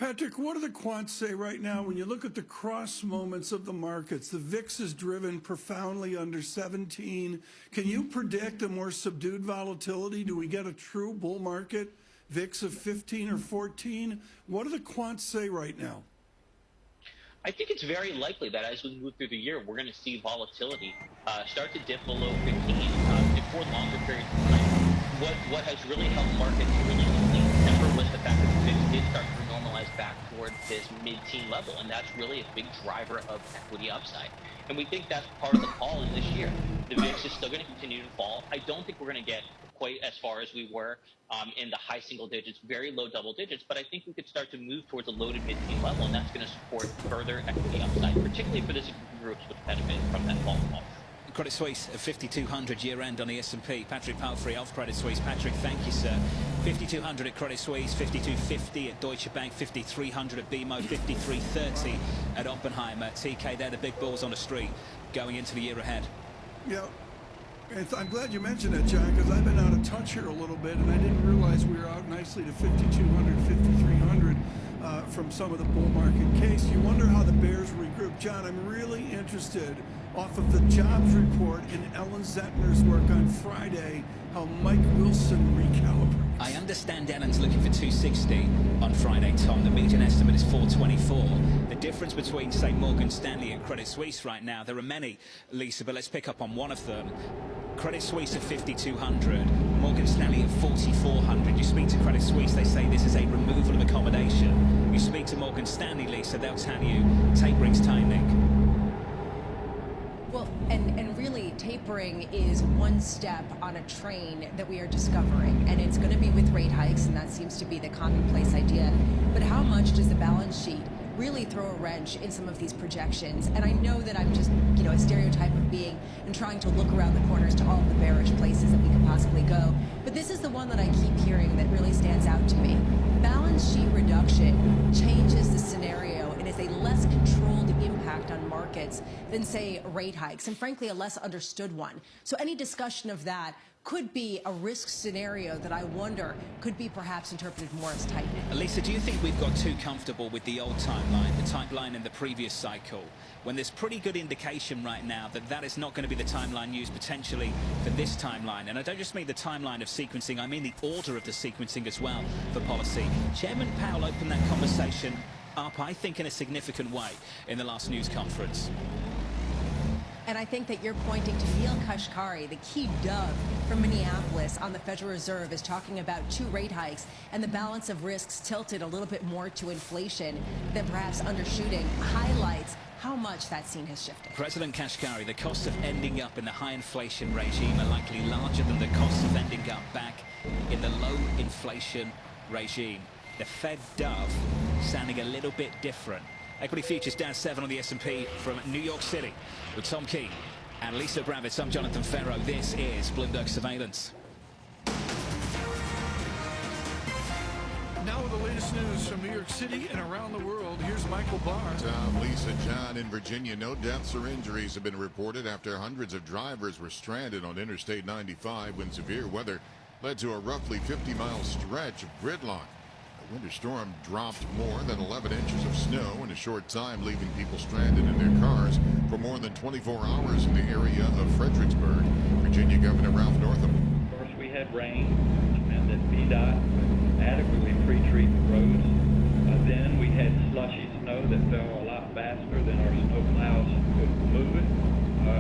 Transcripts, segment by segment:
Patrick, what do the quants say right now when you look at the cross moments of the markets? The VIX is driven profoundly under 17. Can you predict a more subdued volatility? Do we get a true bull market, VIX of 15 or 14? What do the quants say right now? I think it's very likely that as we move through the year, we're going to see volatility start to dip below 15 for longer periods of time. What has really helped markets really in December was the fact that the VIX did start to normalize back toward this mid-teen level, and that's really a big driver of equity upside. And we think that's part of the call in this year. The VIX is still going to continue to fall. I don't think we're going to get quite as far as we were in the high single digits, very low double digits, but I think we could start to move towards a low to mid-teen level, and that's going to support further equity upside, particularly for this groups which benefit from that fall. Credit Suisse at 5,200 year-end on the S&P. Patrick Palfrey of Credit Suisse. Patrick, thank you, sir. 5,200 at Credit Suisse, 5,250 at Deutsche Bank, 5,300 at BMO, 5,330 at Oppenheimer. TK, they're the big bulls on the street going into the year ahead. Yeah. I'm glad you mentioned that, John, because I've been out of touch here a little bit, and I didn't realize we were out nicely to 5,200, 5,300 from some of the bull market case. You wonder how the bears regroup. John, I'm really interested off of the jobs report in Ellen Zentner's work on Friday, how Mike Wilson recalibrates. I understand Ellen's looking for 260 on Friday, Tom. The median estimate is 424. The difference between, say, Morgan Stanley and Credit Suisse right now, there are many, Lisa, but let's pick up on one of them. Credit Suisse at 5,200, Morgan Stanley at 4,400. You speak to Credit Suisse, they say this is a removal of accommodation. You speak to Morgan Stanley, Lisa, they'll tell you tapering's timing. Well, and really tapering is one step on a train that we are discovering, and it's going to be with rate hikes, and that seems to be the commonplace idea. But how much does the balance sheet really throw a wrench in some of these projections? And I know that I'm just, a stereotype of being and trying to look around the corners to all of the bearish places that we could possibly go. But this is the one that I keep hearing that really stands out to me. Balance sheet reduction changes the scenario and is a less controlled impact on markets than, say, rate hikes, and frankly, a less understood one. So any discussion of that could be a risk scenario that I wonder could be perhaps interpreted more as tightening. Lisa, do you think we've got too comfortable with the old timeline, the timeline in the previous cycle, when there's pretty good indication right now that that is not going to be the timeline used potentially for this timeline? And I don't just mean the timeline of sequencing, I mean the order of the sequencing as well for policy. Chairman Powell opened that conversation up, I think, in a significant way in the last news conference. And I think that you're pointing to Neil Kashkari, the key dove from Minneapolis on the Federal Reserve, is talking about 2 rate hikes and the balance of risks tilted a little bit more to inflation than perhaps undershooting, highlights how much that scene has shifted. President Kashkari, the costs of ending up in the high inflation regime are likely larger than the costs of ending up back in the low inflation regime. The Fed dove sounding a little bit different. Equity futures down 7 on the S&P from New York City with Tom Keene and Lisa Bravitz. I'm Jonathan Ferro. This is Bloomberg Surveillance. Now with the latest news from New York City and around the world, here's Michael Barr. Tom, Lisa, John, in Virginia, no deaths or injuries have been reported after hundreds of drivers were stranded on Interstate 95 when severe weather led to a roughly 50-mile stretch of gridlock. The winter storm dropped more than 11 inches of snow in a short time, leaving people stranded in their cars for more than 24 hours in the area of Fredericksburg. Virginia Governor Ralph Northam. First, we had rain, which meant that VDOT would adequately pre-treat the roads. Then we had slushy snow that fell a lot faster than our snow plows could move it.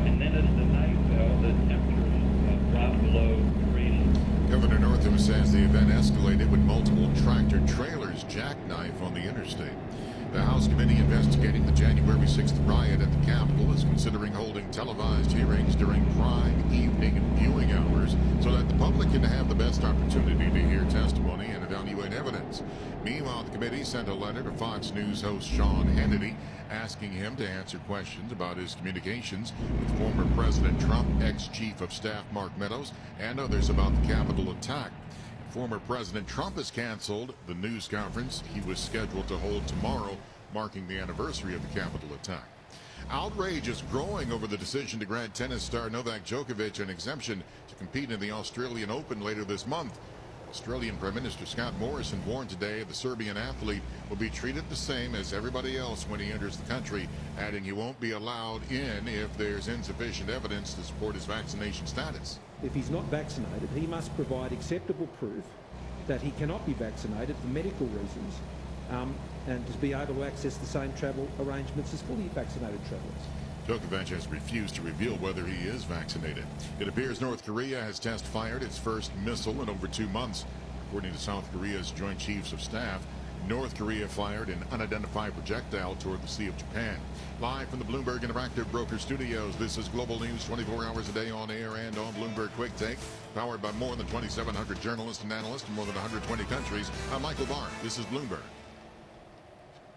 And then as the night fell, the temperatures dropped below freezing. Governor Northam says the event escalated when multiple tractor trailers jackknife on the interstate. The House committee investigating the January 6th riot at the Capitol is considering holding televised hearings during prime evening viewing hours so that the public can have the best opportunity to hear testimony and evaluate evidence. Meanwhile, the committee sent a letter to Fox News host Sean Hannity asking him to answer questions about his communications with former President Trump, ex-Chief of Staff Mark Meadows, and others about the Capitol attack. Former President Trump has canceled the news conference he was scheduled to hold tomorrow, marking the anniversary of the Capitol attack. Outrage is growing over the decision to grant tennis star Novak Djokovic an exemption to compete in the Australian Open later this month. Australian Prime Minister Scott Morrison warned today the Serbian athlete will be treated the same as everybody else when he enters the country, adding he won't be allowed in if there's insufficient evidence to support his vaccination status. If he's not vaccinated, he must provide acceptable proof that he cannot be vaccinated for medical reasons, and to be able to access the same travel arrangements as fully vaccinated travellers. Djokovic has refused to reveal whether he is vaccinated. It appears North Korea has test-fired its first missile in over 2 months. According to South Korea's Joint Chiefs of Staff, North Korea fired an unidentified projectile toward the Sea of Japan. Live from the Bloomberg Interactive Broker Studios, this is Global News 24 hours a day on air and on Bloomberg Quick Take, powered by more than 2,700 journalists and analysts in more than 120 countries. I'm Michael Barr. This is Bloomberg.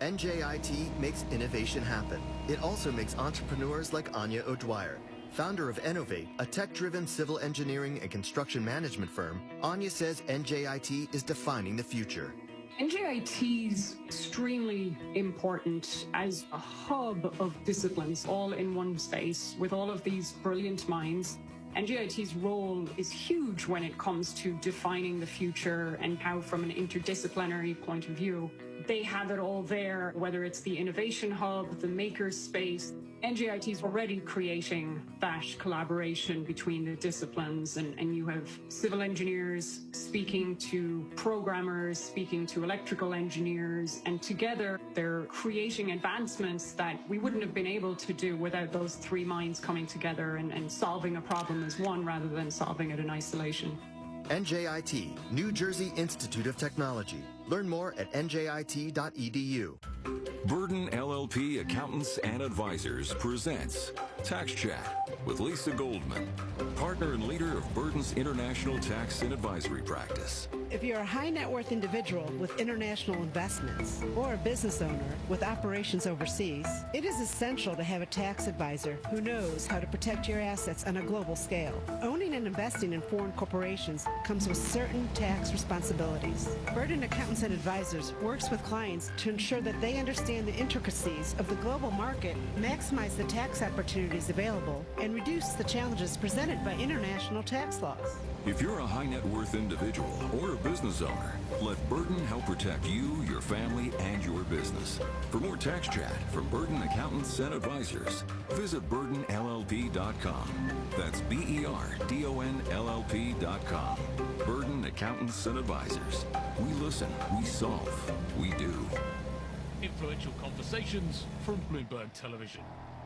NJIT makes innovation happen. It also makes entrepreneurs like Anya O'Dwyer. Founder of Innovate, a tech-driven civil engineering and construction management firm, Anya says NJIT is defining the future. NJIT is extremely important as a hub of disciplines all in one space with all of these brilliant minds. NJIT's role is huge when it comes to defining the future and how, from an interdisciplinary point of view, they have it all there, whether it's the innovation hub, the maker space. NJIT is already creating that collaboration between the disciplines, and you have civil engineers speaking to programmers, speaking to electrical engineers, and together they're creating advancements that we wouldn't have been able to do without those three minds coming together and solving a problem as one rather than solving it in isolation. NJIT, New Jersey Institute of Technology. Learn more at njit.edu. Burden LLP Accountants and Advisors presents Tax Chat with Lisa Goldman, partner and leader of Burden's International Tax and Advisory Practice. If you're a high net worth individual with international investments or a business owner with operations overseas, it is essential to have a tax advisor who knows how to protect your assets on a global scale. Owning and investing in foreign corporations comes with certain tax responsibilities. Burden Accountants and Advisors works with clients to ensure that they understand the intricacies of the global market, maximize the tax opportunities available, and reduce the challenges presented by international tax laws. If you're a high net worth individual or a business owner, let Burden help protect you, your family, and your business. For more tax chat from Burden Accountants and Advisors, visit burdenllp.com. That's BERDONLLP.com. Burden Accountants and Advisors. We listen, we solve, we do. Influential conversations from Bloomberg Television.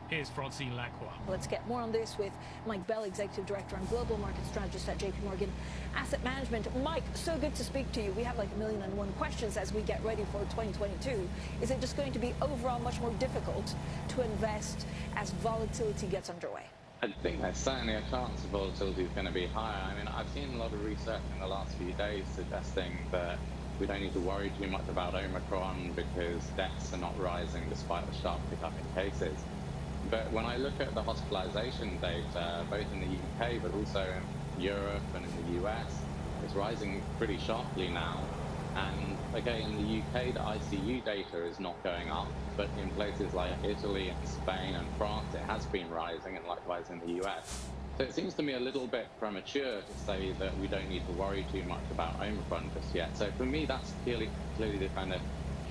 Here's Francine Lacroix. Let's get more on this with Mike Bell, Executive Director and Global Market Strategist at JP Morgan Asset Management. Mike, so good to speak to you. We have like 1,000,001 questions as we get ready for 2022. Is it just going to be overall much more difficult to invest as volatility gets underway? I think there's certainly a chance of volatility is going to be higher. I mean, I've seen a lot of research in the last few days suggesting that we don't need to worry too much about Omicron because deaths are not rising despite the sharp pickup in cases. But when I look at the hospitalization data, both in the UK but also in Europe and in the US, it's rising pretty sharply now. And okay, in the UK, the ICU data is not going up, but in places like Italy and Spain and France, it has been rising, and likewise in the US. So it seems to me a little bit premature to say that we don't need to worry too much about Omicron just yet. So for me, that's clearly the kind of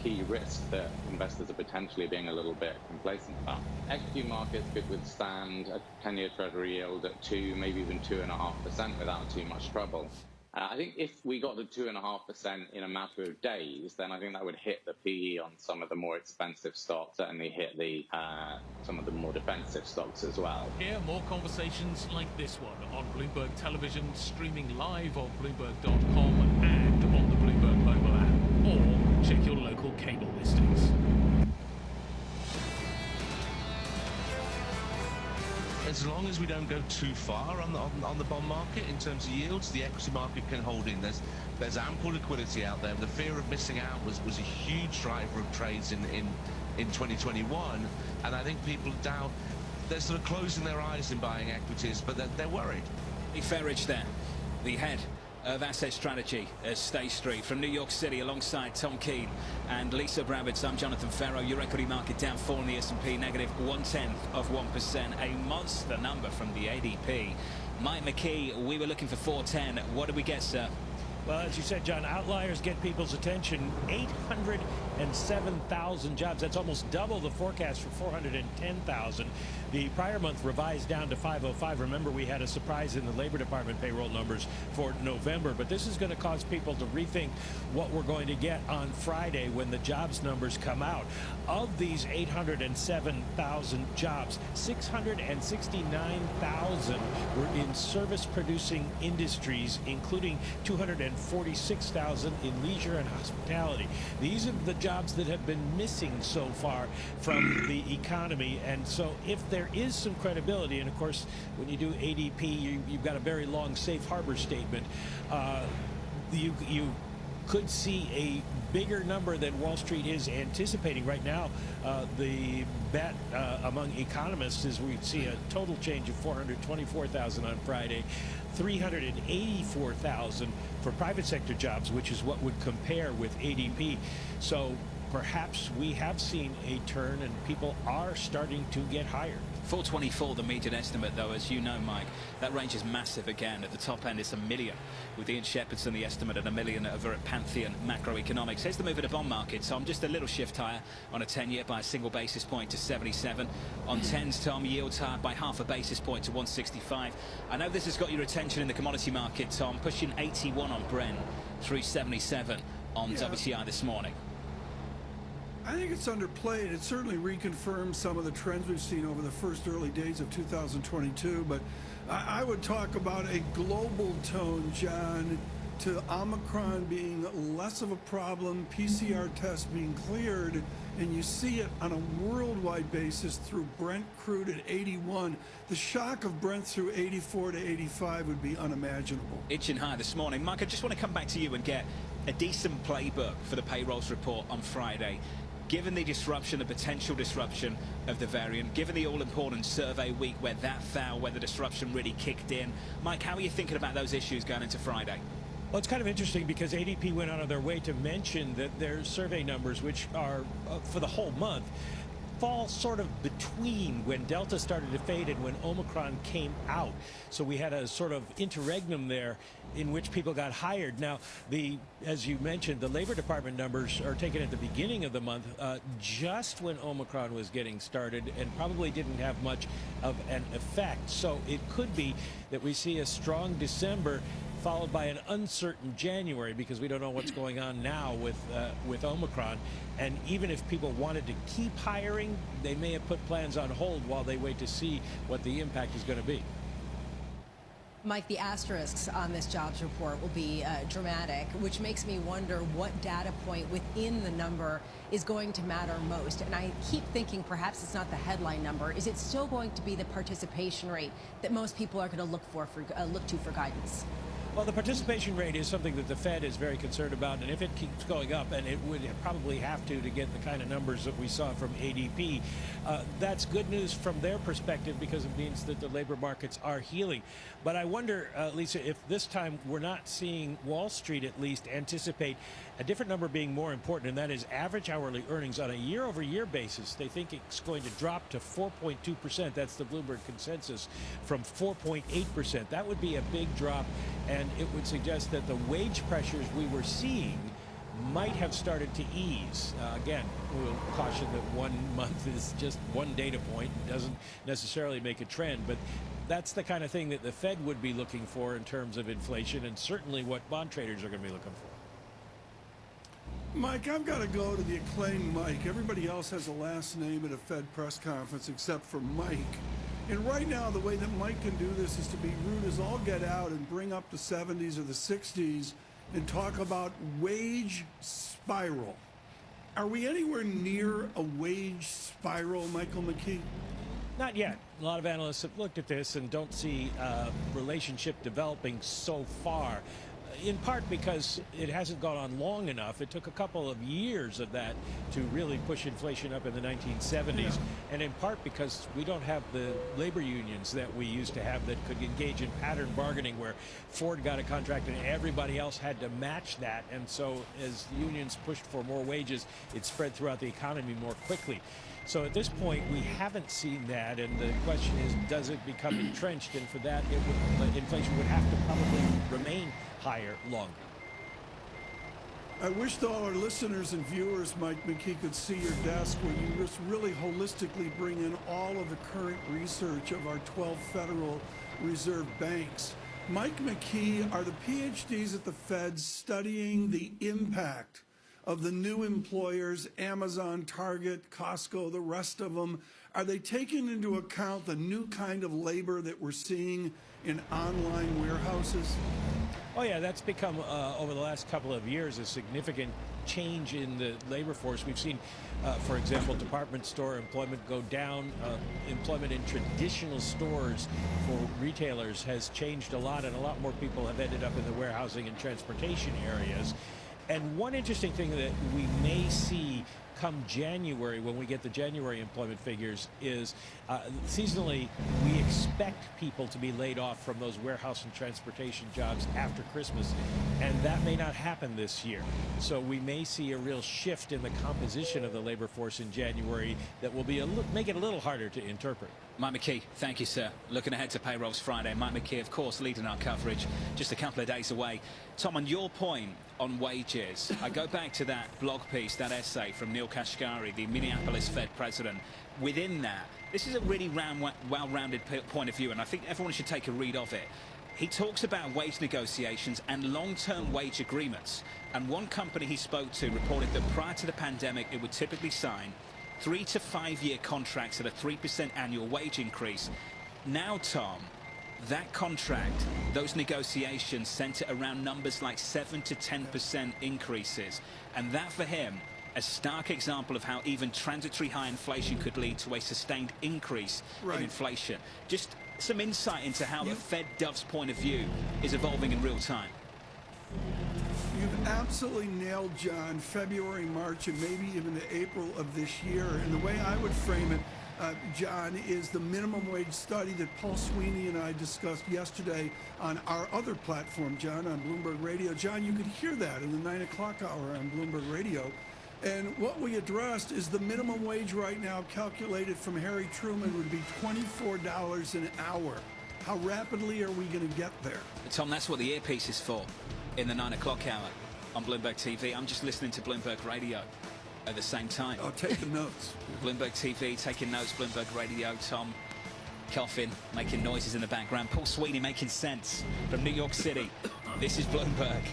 key risk that investors are potentially being a little bit complacent about. Equity markets could withstand a 10-year Treasury yield at 2, maybe even 2.5% without too much trouble. I think if we got to 2.5% in a matter of days, then I think that would hit the PE on some of the more expensive stocks, certainly hit the some of the more defensive stocks as well. Hear more conversations like this one on Bloomberg Television, streaming live on Bloomberg.com and on the Bloomberg mobile app, or check your local cable listings. As long as we don't go too far on the bond market in terms of yields, the equity market can hold in. There's ample liquidity out there. The fear of missing out was a huge driver of trades in 2021, and I think people doubt they're sort of closing their eyes in buying equities, but they're worried. Ferridge there, the head of asset strategy at State Street from New York City, alongside Tom Keene and Lisa Brabbits. I'm Jonathan Ferro. Your equity market down 4 in the S&P, negative 0.1%, a monster number from the ADP. Mike McKee, we were looking for 410. What did we get, sir? Well, as you said, John, outliers get people's attention. 807,000 jobs. That's almost double the forecast for 410,000. The prior month revised down to 505. Remember, we had a surprise in the Labor Department payroll numbers for November, but this is going to cause people to rethink what we're going to get on Friday when the jobs numbers come out. Of these 807,000 jobs, 669,000 were in service-producing industries, including 246,000 in leisure and hospitality. These are the jobs that have been missing so far from the economy. And so if there is some credibility, and of course, when you do ADP, you've got a very long safe harbor statement, you could see a bigger number than Wall Street is anticipating right now. The bet among economists is we see a total change of 424,000 on Friday, 384,000 for private sector jobs, which is what would compare with ADP. So perhaps we have seen a turn and people are starting to get hired. 424, the median estimate, though, as you know, Mike, that range is massive again. At the top end, it's 1 million, with Ian Shepherdson, the estimate at 1 million over at Pantheon Macroeconomics. Here's the move in the bond market, Tom. Just a little shift higher on a 10-year by a single basis point to 77. On 10s, Tom, yields higher by half a basis point to 165. I know this has got your attention in the commodity market, Tom, pushing 81 on Brent, 377 on WTI this morning. I think it's underplayed. It certainly reconfirms some of the trends we've seen over the first early days of 2022. But I would talk about a global tone, John, to Omicron being less of a problem, PCR tests being cleared, and you see it on a worldwide basis through Brent crude at 81. The shock of Brent through 84 to 85 would be unimaginable. Itching high this morning. Mike, I just want to come back to you and get a decent playbook for the payrolls report on Friday. Given the disruption, the potential disruption of the variant, given the all-important survey week where that fell, where the disruption really kicked in, Mike, how are you thinking about those issues going into Friday? Well, it's kind of interesting because ADP went out of their way to mention that their survey numbers, which are for the whole month, fall sort of between when Delta started to fade and when Omicron came out. So we had a sort of interregnum there in which people got hired. Now, as you mentioned, the Labor Department numbers are taken at the beginning of the month, just when Omicron was getting started, and probably didn't have much of an effect. So it could be that we see a strong December followed by an uncertain January, because we don't know what's going on now with Omicron. And even if people wanted to keep hiring, they may have put plans on hold while they wait to see what the impact is going to be. Mike, the asterisks on this jobs report will be dramatic, which makes me wonder what data point within the number is going to matter most. And I keep thinking perhaps it's not the headline number. Is it still going to be the participation rate that most people are going to look to for guidance? Well, the participation rate is something that the Fed is very concerned about, and if it keeps going up, and it would probably have to get the kind of numbers that we saw from ADP, that's good news from their perspective because it means that the labor markets are healing. But I wonder, Lisa, if this time we're not seeing Wall Street at least anticipate a different number being more important, and that is average hourly earnings on a year-over-year basis. They think it's going to drop to 4.2%. That's the Bloomberg consensus, from 4.8%. That would be a big drop, and it would suggest that the wage pressures we were seeing might have started to ease. Again, we'll caution that 1 month is just one data point and doesn't necessarily make a trend, but that's the kind of thing that the Fed would be looking for in terms of inflation, and certainly what bond traders are going to be looking for. Mike, I've got to go to the acclaimed Mike. Everybody else has a last name at a Fed press conference except for Mike. And right now, the way that Mike can do this is to be rude as all get out and bring up the 70s or the 60s and talk about wage spiral. Are we anywhere near a wage spiral, Michael McKee? Not yet. A lot of analysts have looked at this and don't see a relationship developing so far, in part because it hasn't gone on long enough. It took a couple of years of that to really push inflation up in the 1970s, and in part because we don't have the labor unions that we used to have that could engage in pattern bargaining, where Ford got a contract and everybody else had to match that. And so as unions pushed for more wages, it spread throughout the economy more quickly. So at this point, we haven't seen that, and the question is, does it become entrenched? And for that, inflation would have to probably remain higher longer. I wish that all our listeners and viewers, Mike McKee, could see your desk where you just really holistically bring in all of the current research of our 12 Federal Reserve banks. Mike McKee, are the PhDs at the Fed studying the impact of the new employers, Amazon, Target, Costco, the rest of them? Are they taking into account the new kind of labor that we're seeing in online warehouses? Oh, yeah, that's become, over the last couple of years, a significant change in the labor force. We've seen, for example, department store employment go down. Employment in traditional stores for retailers has changed a lot, and a lot more people have ended up in the warehousing and transportation areas. And one interesting thing that we may see come January, when we get the January employment figures, is seasonally we expect people to be laid off from those warehouse and transportation jobs after Christmas, and that may not happen this year. So we may see a real shift in the composition of the labor force in January that will be make it a little harder to interpret. Mike McKee, thank you, sir. Looking ahead to Payrolls Friday. Mike McKee, of course, leading our coverage, just a couple of days away. Tom, on your point on wages, I go back to that blog piece, that essay from Neil Kashkari, the Minneapolis Fed president. Within that, this is a really well-rounded point of view, and I think everyone should take a read of it. He talks about wage negotiations and long-term wage agreements. And one company he spoke to reported that prior to the pandemic, it would typically sign 3 to 5 year contracts at a 3% annual wage increase. Now, Tom, that contract, those negotiations center around numbers like 7 to 10% increases. And that, for him, a stark example of how even transitory high inflation could lead to a sustained increase in inflation. Just some insight into how the Fed Dove's point of view is evolving in real time. You've absolutely nailed, John, February, March, and maybe even to April of this year. And the way I would frame it, John, is the minimum wage study that Paul Sweeney and I discussed yesterday on our other platform, John, on Bloomberg Radio. John, you could hear that in the 9 o'clock hour on Bloomberg Radio. And what we addressed is the minimum wage right now calculated from Harry Truman would be $24 an hour. How rapidly are we going to get there? Tom, that's what the earpiece is for in the 9 o'clock hour on Bloomberg TV. I'm just listening to Bloomberg Radio at the same time. Oh, taking notes. Bloomberg TV, taking notes, Bloomberg Radio. Tom coughing, making noises in the background. Paul Sweeney making sense from New York City. This is Bloomberg.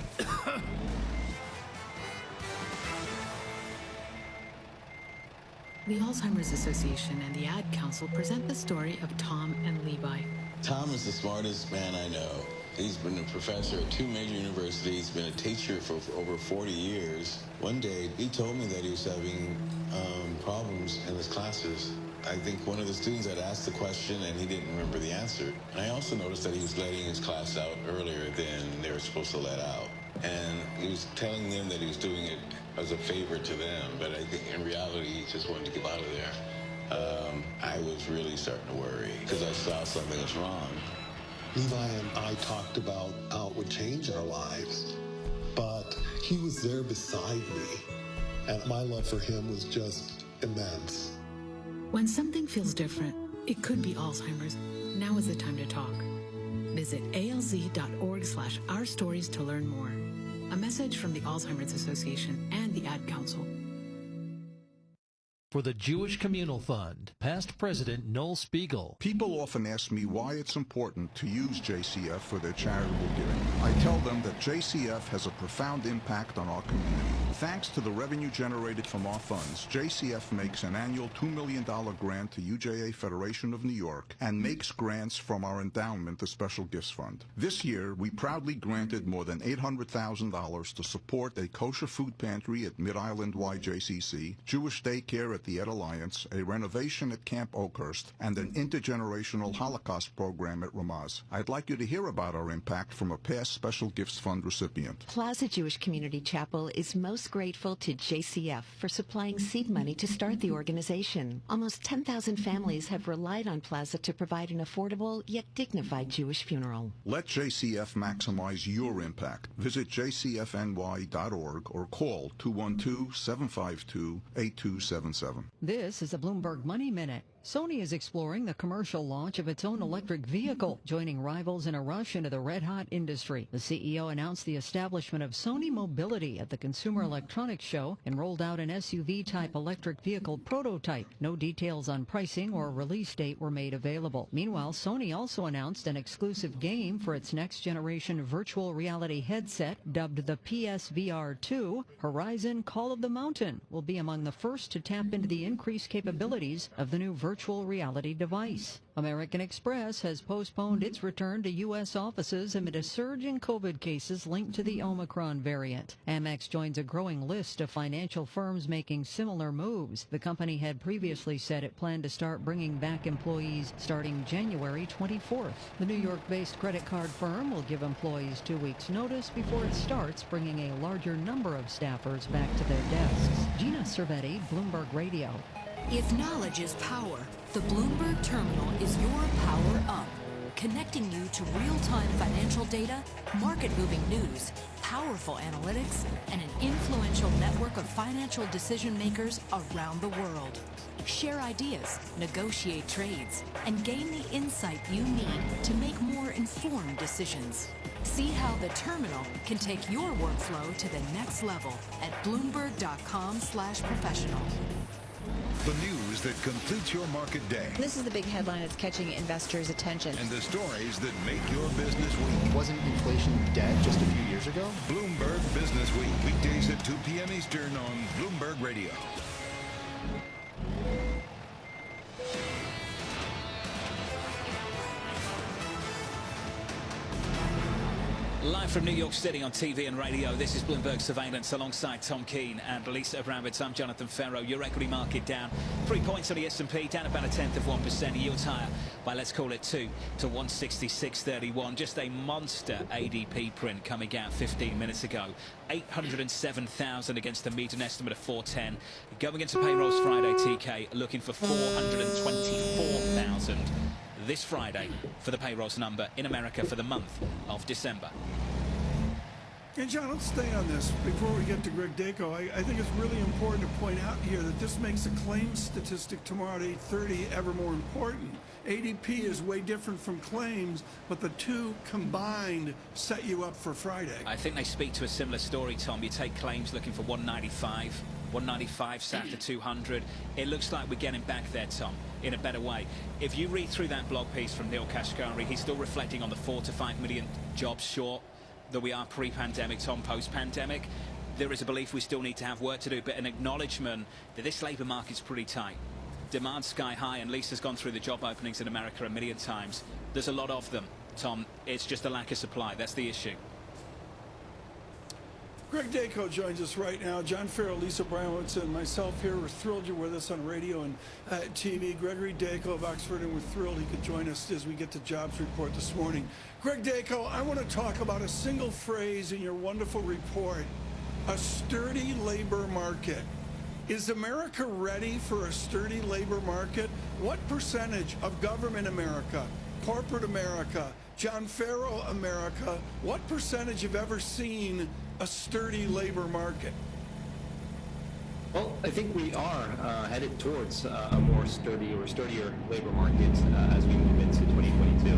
The Alzheimer's Association and the Ad Council present the story of Tom and Levi. Tom is the smartest man I know. He's been a professor at 2 major universities, been a teacher for over 40 years. One day, he told me that he was having problems in his classes. I think one of the students had asked the question and he didn't remember the answer. And I also noticed that he was letting his class out earlier than they were supposed to let out. And he was telling them that he was doing it as a favor to them, but I think in reality, he just wanted to get out of there. I was really starting to worry because I saw something was wrong. Levi and I talked about how it would change our lives, but he was there beside me, and my love for him was just immense. When something feels different, it could be Alzheimer's. Now is the time to talk. Visit alz.org/ourstories to learn more. A message from the Alzheimer's Association and the Ad Council. For the Jewish Communal Fund, past president Noel Spiegel. People often ask me why it's important to use JCF for their charitable giving. I tell them that JCF has a profound impact on our community. Thanks to the revenue generated from our funds, JCF makes an annual $2 million grant to UJA Federation of New York and makes grants from our endowment, the Special Gifts Fund. This year, we proudly granted more than $800,000 to support a kosher food pantry at Mid-Island YJCC, Jewish daycare at the Ed Alliance, a renovation at Camp Oakhurst, and an intergenerational Holocaust program at Ramaz. I'd like you to hear about our impact from a past Special Gifts Fund recipient. Plaza Jewish Community Chapel is most grateful to JCF for supplying seed money to start the organization. Almost 10,000 families have relied on Plaza to provide an affordable yet dignified Jewish funeral. Let JCF maximize your impact. Visit jcfny.org or call 212-752-8277. This is a Bloomberg Money Minute, Sony is exploring the commercial launch of its own electric vehicle, joining rivals in a rush into the red-hot industry. The CEO announced the establishment of Sony Mobility at the Consumer Electronics Show and rolled out an SUV-type electric vehicle prototype. No details on pricing or release date were made available. Meanwhile, Sony also announced an exclusive game for its next-generation virtual reality headset, dubbed the PSVR 2. Horizon Call of the Mountain will be among the first to tap into the increased capabilities of the new virtual reality device. American Express has postponed its return to U.S. offices amid a surge in COVID cases linked to the Omicron variant. Amex joins a growing list of financial firms making similar moves. The company had previously said it planned to start bringing back employees starting January 24th. The New York-based credit card firm will give employees 2 weeks' notice before it starts bringing a larger number of staffers back to their desks. Gina Cervetti, Bloomberg Radio. If knowledge is power, the Bloomberg Terminal is your power up, connecting you to real-time financial data, market-moving news, powerful analytics, and an influential network of financial decision makers around the world. Share ideas, negotiate trades, and gain the insight you need to make more informed decisions. See how the terminal can take your workflow to the next level at Bloomberg.com/professional. The news that completes your market day. This is the big headline that's catching investors' attention. And the stories that make your business week. Wasn't inflation dead just a few years ago? Bloomberg Business Week, weekdays at 2 p.m. Eastern on Bloomberg Radio. Live from New York City on TV and radio, this is Bloomberg Surveillance alongside Tom Keene and Lisa Abramowitz. I'm Jonathan Ferro. Your equity market down 3 points on the S&P, down about 1/10%. Yields higher by, let's call it 2 to 166.31. Just a monster ADP print coming out 15 minutes ago. 807,000 against the median estimate of 410. Going into payrolls Friday, TK looking for 424,000. This Friday for the payrolls number in America for the month of December. And John, let's stay on this before we get to Greg Dacko. I think it's really important to point out here that this makes a claims statistic tomorrow at 8:30 ever more important. ADP is way different from claims, but the two combined set you up for Friday. I think they speak to a similar story, Tom. You take claims looking for 195. 195 sat to 200. It looks like we're getting back there, Tom, in a better way. If you read through that blog piece from Neil Kashkari, he's still reflecting on the 4 to 5 million jobs short that we are pre-pandemic, Tom, post-pandemic. There is a belief we still need to have work to do, but an acknowledgement that this labour market's pretty tight. Demand's sky high, and Lisa's gone through the job openings in America a million times. There's a lot of them, Tom. It's just a lack of supply. That's the issue. Greg Dacko joins us right now. John Farrell, Lisa Abramowitz, and myself here. We're thrilled you're with us on radio and TV. Gregory Dacko of Oxford, and we're thrilled he could join us as we get to jobs report this morning. Greg Dacko, I want to talk about a single phrase in your wonderful report, a sturdy labor market. Is America ready for a sturdy labor market? What percentage of government America, corporate America, John Farrell America, what percentage have ever seen a sturdy labor market? Well, I think we are headed towards a more sturdier labor market as we move into 2022.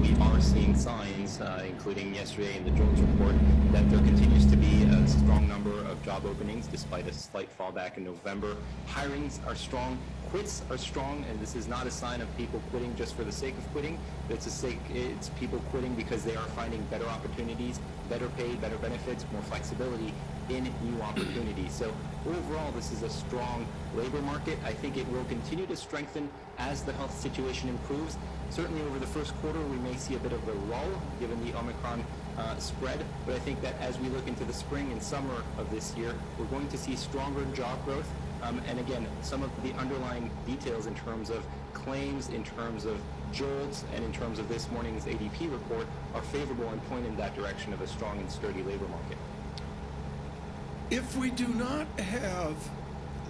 We are seeing signs, including yesterday in the Jones report, that there continues to be a strong number of job openings despite a slight fallback in November. Hirings are strong. Quits are strong, and this is not a sign of people quitting just for the sake of quitting. It's people quitting because they are finding better opportunities, better pay, better benefits, more flexibility in new opportunities. So overall, this is a strong labor market. I think it will continue to strengthen as the health situation improves. Certainly over the first quarter, we may see a bit of a lull given the Omicron spread, but I think that as we look into the spring and summer of this year, we're going to see stronger job growth. And again, some of the underlying details in terms of claims, in terms of jolts, and in terms of this morning's ADP report are favorable and point in that direction of a strong and sturdy labor market. If we do not have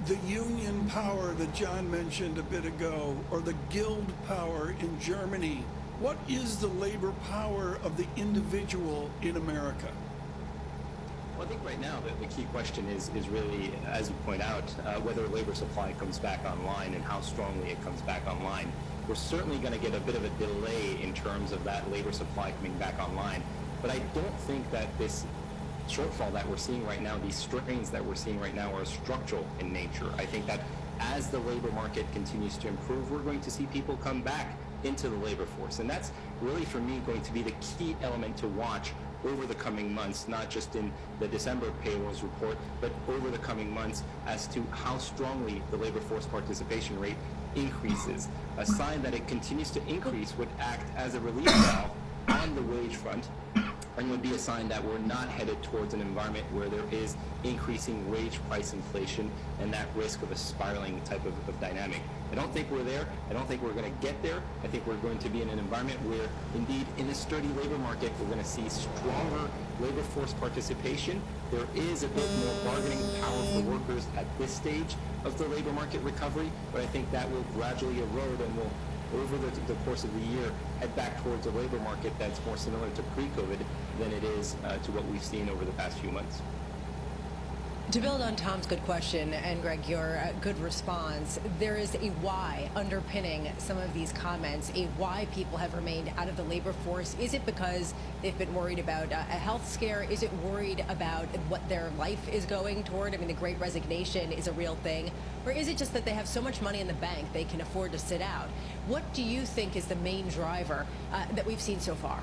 the union power that John mentioned a bit ago, or the guild power in Germany, what is the labor power of the individual in America? Well, I think right now the key question is really, as you point out, whether labor supply comes back online and how strongly it comes back online. We're certainly going to get a bit of a delay in terms of that labor supply coming back online. But I don't think that this shortfall that we're seeing right now, these strains that we're seeing right now, are structural in nature. I think that as the labor market continues to improve, we're going to see people come back into the labor force. And that's really, for me, going to be the key element to watch over the coming months, not just in the December payrolls report, but over the coming months as to how strongly the labor force participation rate increases. A sign that it continues to increase would act as a relief valve on the wage front, and would be a sign that we're not headed towards an environment where there is increasing wage price inflation and that risk of a spiraling type of dynamic. I don't think we're there. I don't think we're going to get there. I think we're going to be in an environment where, indeed, in a sturdy labor market, we're going to see stronger labor force participation. There is a bit more bargaining power for workers at this stage of the labor market recovery, but I think that will gradually erode and will, over the course of the year, head back towards a labor market that's more similar to pre-COVID than it is to what we've seen over the past few months. To build on Tom's good question, and Greg, your good response, there is a why underpinning some of these comments, a why people have remained out of the labor force. Is it because they've been worried about a health scare? Is it worried about what their life is going toward? I mean, the Great Resignation is a real thing. Or is it just that they have so much money in the bank they can afford to sit out? What do you think is the main driver that we've seen so far?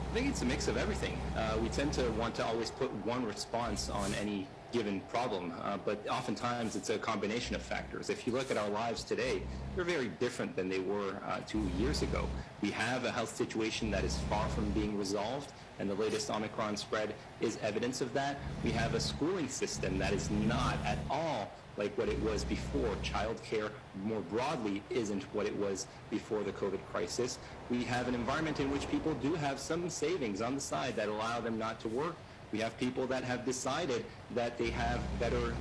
I think it's a mix of everything. We tend to want to always put one response on any given problem, but oftentimes it's a combination of factors. If you look at our lives today, they're very different than they were 2 years ago. We have a health situation that is far from being resolved, and the latest Omicron spread is evidence of that. We have a schooling system that is not at all like what it was before. Childcare more broadly isn't what it was before the COVID crisis. We have an environment in which people do have some savings on the side that allow them not to work. We have people that have decided that they have better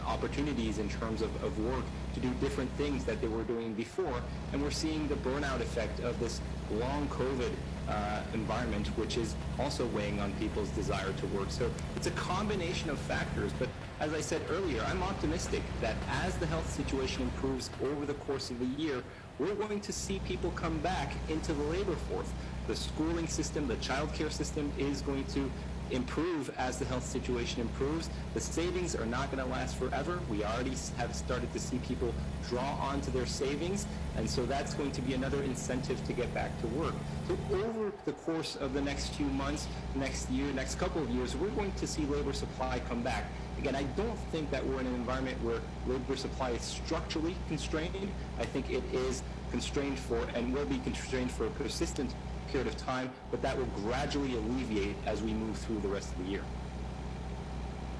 opportunities in terms of work to do different things that they were doing before. And we're seeing the burnout effect of this long COVID environment, which is also weighing on people's desire to work. So it's a combination of factors. But as I said earlier, I'm optimistic that as the health situation improves over the course of the year, we're going to see people come back into the labor force. The schooling system, the childcare system is going to improve as the health situation improves. The savings are not going to last forever. We already have started to see people draw onto their savings, and so that's going to be another incentive to get back to work. So over the course of the next few months, next year, next couple of years, we're going to see labor supply come back. Again, I don't think that we're in an environment where labor supply is structurally constrained. I think it is constrained for, and will be constrained for, a persistent period of time, but that will gradually alleviate as we move through the rest of the year.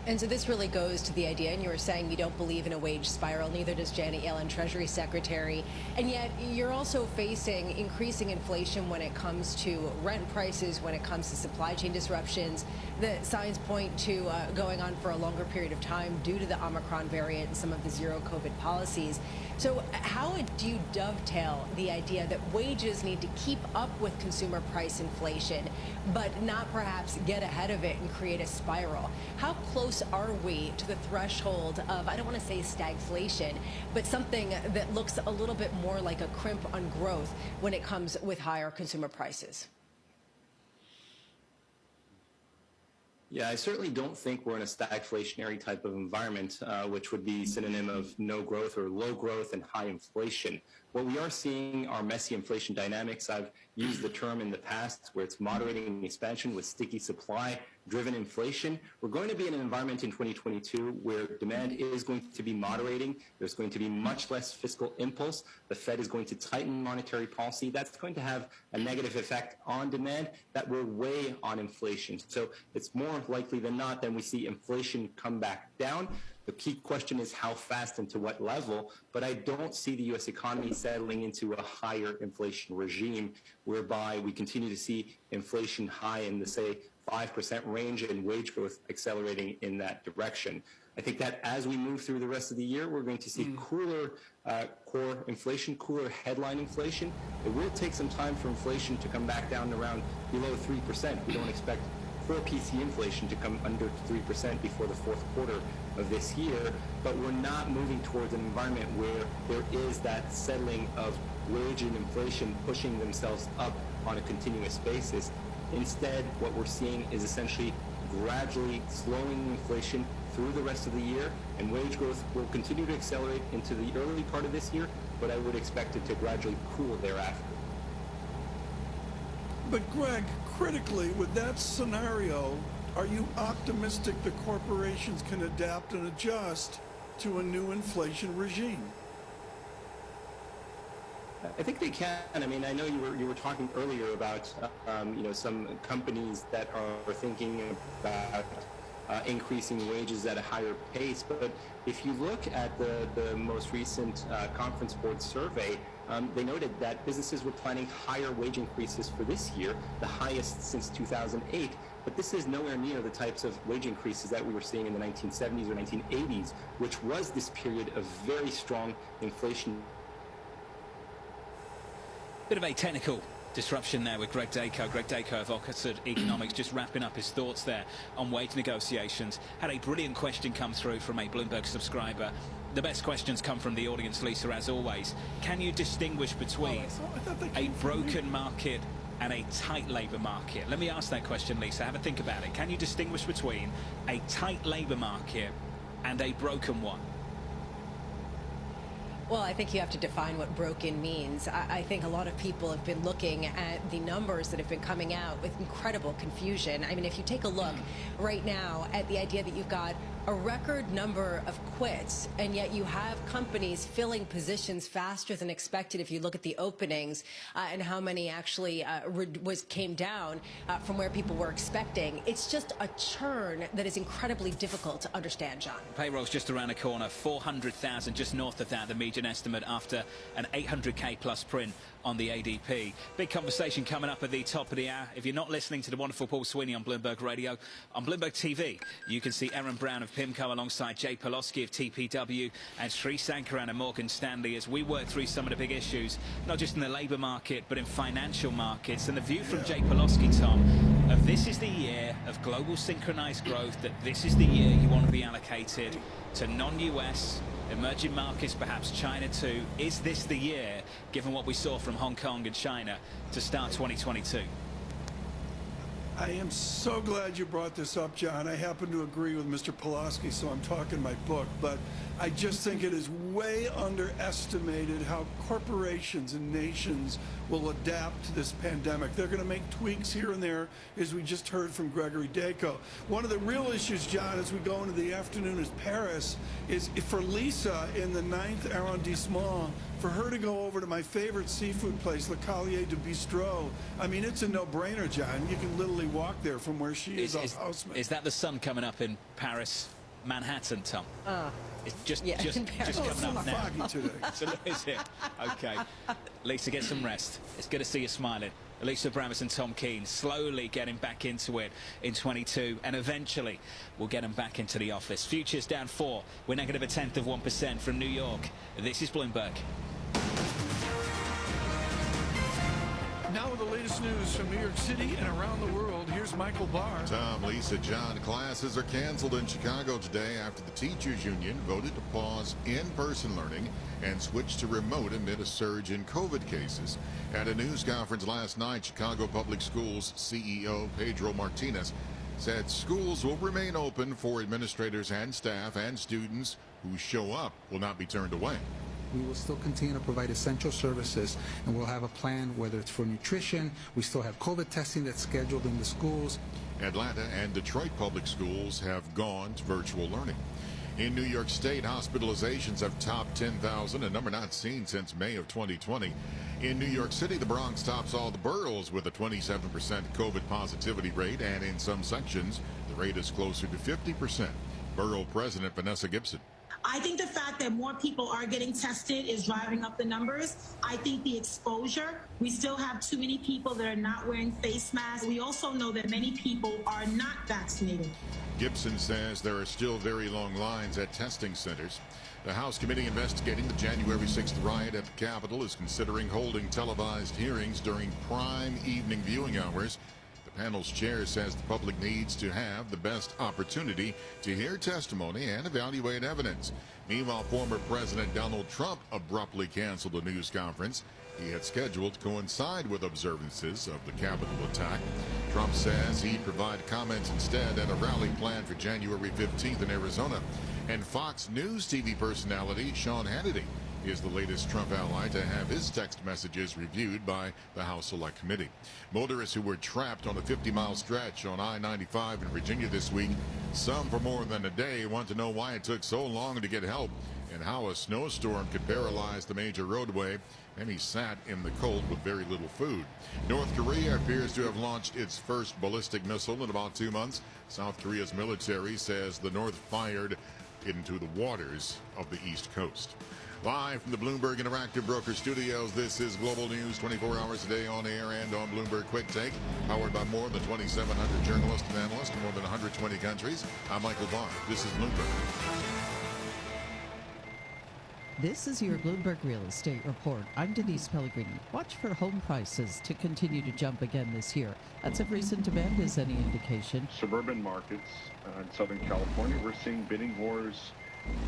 And so this really goes to the idea, and you were saying you don't believe in a wage spiral, neither does Janet Yellen, Treasury Secretary, and yet you're also facing increasing inflation when it comes to rent prices, when it comes to supply chain disruptions. The signs point to going on for a longer period of time due to the Omicron variant and some of the zero COVID policies. So how do you dovetail the idea that wages need to keep up with consumer price inflation, but not perhaps get ahead of it and create a spiral? How close are we to the threshold of, I don't want to say stagflation, but something that looks a little bit more like a crimp on growth when it comes with higher consumer prices? Yeah, I certainly don't think we're in a stagflationary type of environment, which would be synonym of no growth or low growth and high inflation. What we are seeing are messy inflation dynamics. I've used the term in the past where it's moderating expansion with sticky supply-driven inflation. We're going to be in an environment in 2022 where demand is going to be moderating. There's going to be much less fiscal impulse. The Fed is going to tighten monetary policy. That's going to have a negative effect on demand that will weigh on inflation. So it's more likely than not that we see inflation come back down. The key question is how fast and to what level, but I don't see the U.S. economy settling into a higher inflation regime whereby we continue to see inflation high in the, say, 5% range and wage growth accelerating in that direction. I think that as we move through the rest of the year, we're going to see cooler core inflation, cooler headline inflation. It will take some time for inflation to come back down around below 3%. We don't expect for PC inflation to come under 3% before the fourth quarter of this year, but we're not moving towards an environment where there is that settling of wage and inflation pushing themselves up on a continuous basis. Instead, what we're seeing is essentially gradually slowing inflation through the rest of the year, and wage growth will continue to accelerate into the early part of this year, but I would expect it to gradually cool thereafter. But Greg, critically, with that scenario, are you optimistic the corporations can adapt and adjust to a new inflation regime? I think they can. I mean, I know you were talking earlier about some companies that are thinking about increasing wages at a higher pace. But if you look at the most recent Conference Board survey, they noted that businesses were planning higher wage increases for this year, the highest since 2008. But this is nowhere near the types of wage increases that we were seeing in the 1970s or 1980s, which was this period of very strong inflation. Bit of a technical disruption there with Greg Dacre. Greg Dacre of Oxford Economics just wrapping up his thoughts there on wage negotiations. Had a brilliant question come through from a Bloomberg subscriber. The best questions come from the audience, Lisa, as always. Can you distinguish between a broken market and a tight labour market? Let me ask that question, Lisa. Have a think about it. Can you distinguish between a tight labour market and a broken one? Well, I think you have to define what broken means. I think a lot of people have been looking at the numbers that have been coming out with incredible confusion. I mean, if you take a look right now at the idea that you've got a record number of quits, and yet you have companies filling positions faster than expected. If you look at the openings and how many actually came down from where people were expecting, it's just a churn that is incredibly difficult to understand, John. Payroll's just around the corner, 400,000, just north of that, the median estimate after an 800k plus print on the ADP. Big conversation coming up at the top of the hour. If you're not listening to the wonderful Paul Sweeney on Bloomberg Radio, on Bloomberg TV, you can see Aaron Brown of PIMCO alongside Jay Poloski of TPW and Sri Sankaran of Morgan Stanley as we work through some of the big issues, not just in the labour market, but in financial markets. And the view from Jay Poloski, Tom, of this is the year of global synchronized growth, that this is the year you want to be allocated to non-US, emerging markets, perhaps China too. Is this the year, given what we saw from Hong Kong and China, to start 2022? I am so glad you brought this up, John. I happen to agree with Mr. Pulaski, so I'm talking my book, but I just think it is way underestimated how corporations and nations will adapt to this pandemic. They're going to make tweaks here and there, as we just heard from Gregory Dacre. One of the real issues, John, as we go into the afternoon is Paris, is for Lisa in the 9th arrondissement, for her to go over to my favorite seafood place, Le Collier du Bistrot. I mean, it's a no-brainer, John. You can literally walk there from where she is off Houseman. Is that the sun coming up in Paris, Manhattan, Tom? It's just coming up now. Foggy today. So is it? Okay. Lisa, get some rest. It's good to see you smiling. Elisa Bramis and Tom Keane slowly getting back into it in 22, and eventually we'll get them back into the office. Futures down 4. We're negative 0.1% from New York. This is Bloomberg. Now with the latest news from New York City and around the world, here's Michael Barr. Tom, Lisa, John, classes are canceled in Chicago today after the teachers union voted to pause in-person learning and switch to remote amid a surge in COVID cases. At a news conference last night, Chicago Public Schools CEO Pedro Martinez said schools will remain open for administrators and staff, and students who show up will not be turned away. We will still continue to provide essential services, and we'll have a plan, whether it's for nutrition. We still have COVID testing that's scheduled in the schools. Atlanta and Detroit public schools have gone to virtual learning. In New York State, hospitalizations have topped 10,000, a number not seen since May of 2020. In New York City, the Bronx tops all the boroughs with a 27% COVID positivity rate, and in some sections, the rate is closer to 50%. Borough President Vanessa Gibson. I think the fact that more people are getting tested is driving up the numbers. I think the exposure, we still have too many people that are not wearing face masks. We also know that many people are not vaccinated. Gibson says there are still very long lines at testing centers. The House committee investigating the January 6th riot at the Capitol is considering holding televised hearings during prime evening viewing hours. The panel's chair says the public needs to have the best opportunity to hear testimony and evaluate evidence. Meanwhile, former President Donald Trump abruptly canceled a news conference he had scheduled to coincide with observances of the Capitol attack. Trump says he'd provide comments instead at a rally planned for January 15th in Arizona. And Fox News TV personality Sean Hannity is the latest Trump ally to have his text messages reviewed by the House Select Committee. Motorists who were trapped on a 50-mile stretch on I-95 in Virginia this week, some for more than a day, want to know why it took so long to get help and how a snowstorm could paralyze the major roadway. Many sat in the cold with very little food. North Korea appears to have launched its first ballistic missile in about 2 months. South Korea's military says the North fired into the waters of the East Coast. Live from the Bloomberg Interactive Broker Studios, this is Global News 24 hours a day on air and on Bloomberg Quick Take, powered by more than 2,700 journalists and analysts in more than 120 countries. I'm Michael Barr. This is Bloomberg. This is your Bloomberg Real Estate Report. I'm Denise Pellegrini. Watch for home prices to continue to jump again this year. That's if recent demand is any indication. Suburban markets in Southern California, we're seeing bidding wars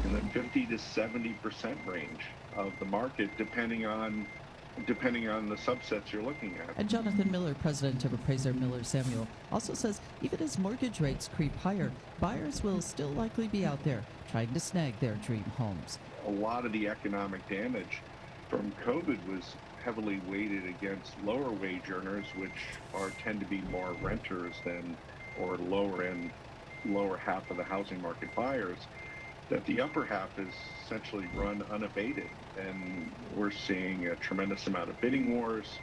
in the 50 to 70% range of the market, depending on the subsets you're looking at. And Jonathan Miller, president of appraiser Miller Samuel, also says even as mortgage rates creep higher, buyers will still likely be out there trying to snag their dream homes. A lot of the economic damage from COVID was heavily weighted against lower wage earners, which tend to be more renters than, or lower half of the housing market buyers, that the upper half is essentially run unabated. And we're seeing a tremendous amount of bidding wars.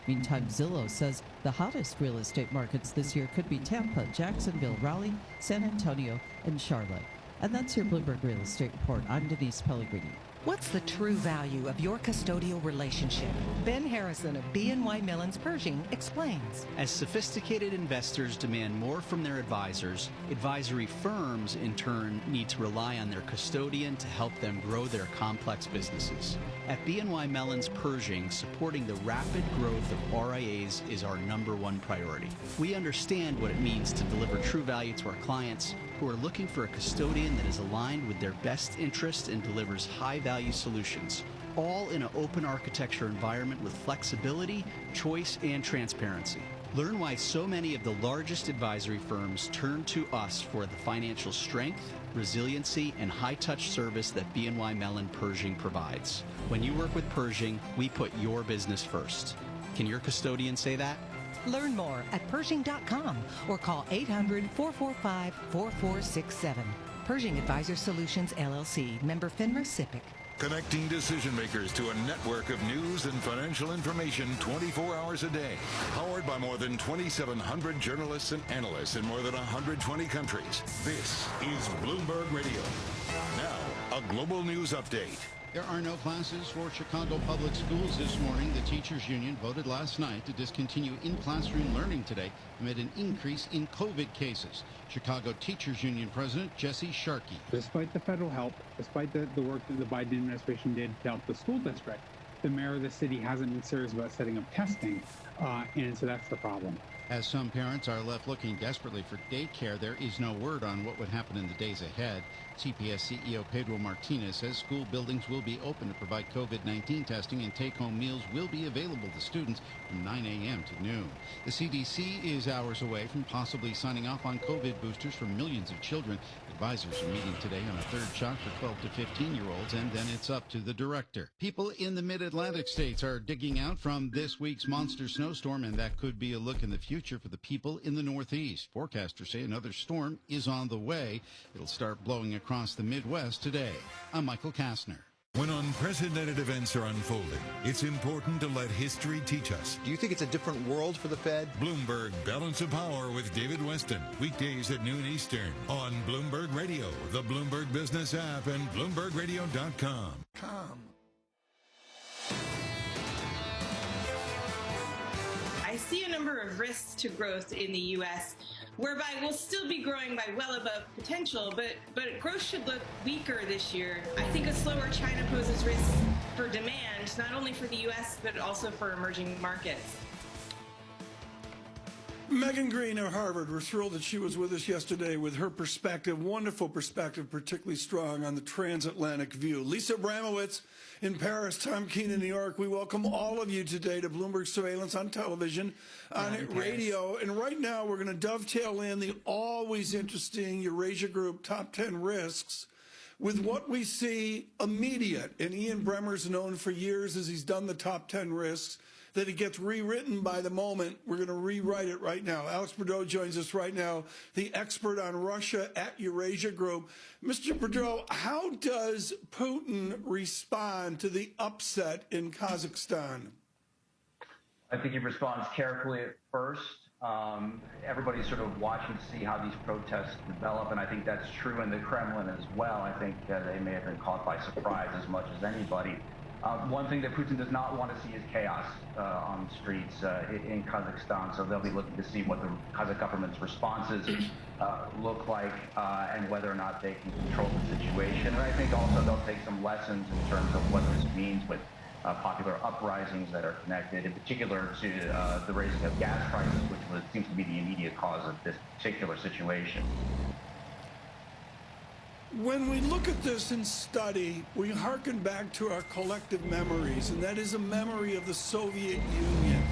Meantime, Zillow says the hottest real estate markets this year could be Tampa, Jacksonville, Raleigh, San Antonio, and Charlotte. And that's your Bloomberg Real Estate Report. I'm Denise Pellegrini. What's the true value of your custodial relationship? Ben Harrison of BNY Mellon's Pershing explains. As sophisticated investors demand more from their advisors, advisory firms in turn need to rely on their custodian to help them grow their complex businesses. At BNY Mellon's Pershing, supporting the rapid growth of RIAs is our #1 priority. We understand what it means to deliver true value to our clients who are looking for a custodian that is aligned with their best interest and delivers high-value solutions, all in an open architecture environment with flexibility, choice, and transparency. Learn why so many of the largest advisory firms turn to us for the financial strength, resiliency, and high-touch service that BNY Mellon Pershing provides. When you work with Pershing, we put your business first. Can your custodian say that? Learn more at Pershing.com or call 800-445-4467. Pershing Advisor Solutions, LLC. Member FINRA SIPC. Connecting decision makers to a network of news and financial information 24 hours a day. Powered by more than 2,700 journalists and analysts in more than 120 countries. This is Bloomberg Radio. Now, a global news update. There are no classes for Chicago Public Schools this morning. The teachers union voted last night to discontinue in-classroom learning today amid an increase in COVID cases. Chicago Teachers Union President Jesse Sharkey. Despite the federal help, despite the work that the Biden administration did to help the school district, the mayor of the city hasn't been serious about setting up testing, and so that's the problem. As some parents are left looking desperately for daycare, there is no word on what would happen in the days ahead. CPS CEO Pedro Martinez says school buildings will be open to provide COVID-19 testing and take-home meals will be available to students from 9 a.m. to noon. The CDC is hours away from possibly signing off on COVID boosters for millions of children. Advisors are meeting today on a third shot for 12 to 15-year-olds, and then it's up to the director. People in the mid-Atlantic states are digging out from this week's monster snowstorm, and that could be a look in the future for the people in the Northeast. Forecasters say another storm is on the way. It'll start blowing across the Midwest today. I'm Michael Kastner. When unprecedented events are unfolding, it's important to let history teach us. Do you think it's a different world for the Fed? Bloomberg Balance of Power with David Weston. Weekdays at noon Eastern on Bloomberg Radio, the Bloomberg Business app, and BloombergRadio.com. I see a number of risks to growth in the U.S., whereby we'll still be growing by well above potential, but growth should look weaker this year. I think a slower China poses risks for demand, not only for the U.S., but also for emerging markets. Megan Green of Harvard, we're thrilled that she was with us yesterday with her perspective, wonderful perspective, particularly strong on the transatlantic view. Lisa Abramowitz in Paris, Tom Keene in New York. We welcome all of you today to Bloomberg Surveillance on television, on radio. And right now we're going to dovetail in the always interesting Eurasia Group Top 10 Risks with what we see immediate. And Ian Bremmer's known for years as he's done the Top 10 Risks, that it gets rewritten by the moment. We're going to rewrite it right now. Alex Bordeaux joins us right now, the expert on Russia at Eurasia Group. Mr. Bordeaux, how does Putin respond to the upset in Kazakhstan? I think he responds carefully at first. Everybody's sort of watching to see how these protests develop, and I think that's true in the Kremlin as well. I think they may have been caught by surprise as much as anybody. One thing that Putin does not want to see is chaos on the streets in Kazakhstan, so they'll be looking to see what the Kazakh government's responses look like and whether or not they can control the situation. And I think also they'll take some lessons in terms of what this means with popular uprisings that are connected, in particular to the raising of gas prices, which seems to be the immediate cause of this particular situation. When we look at this and study, we hearken back to our collective memories, and that is a memory of the Soviet Union.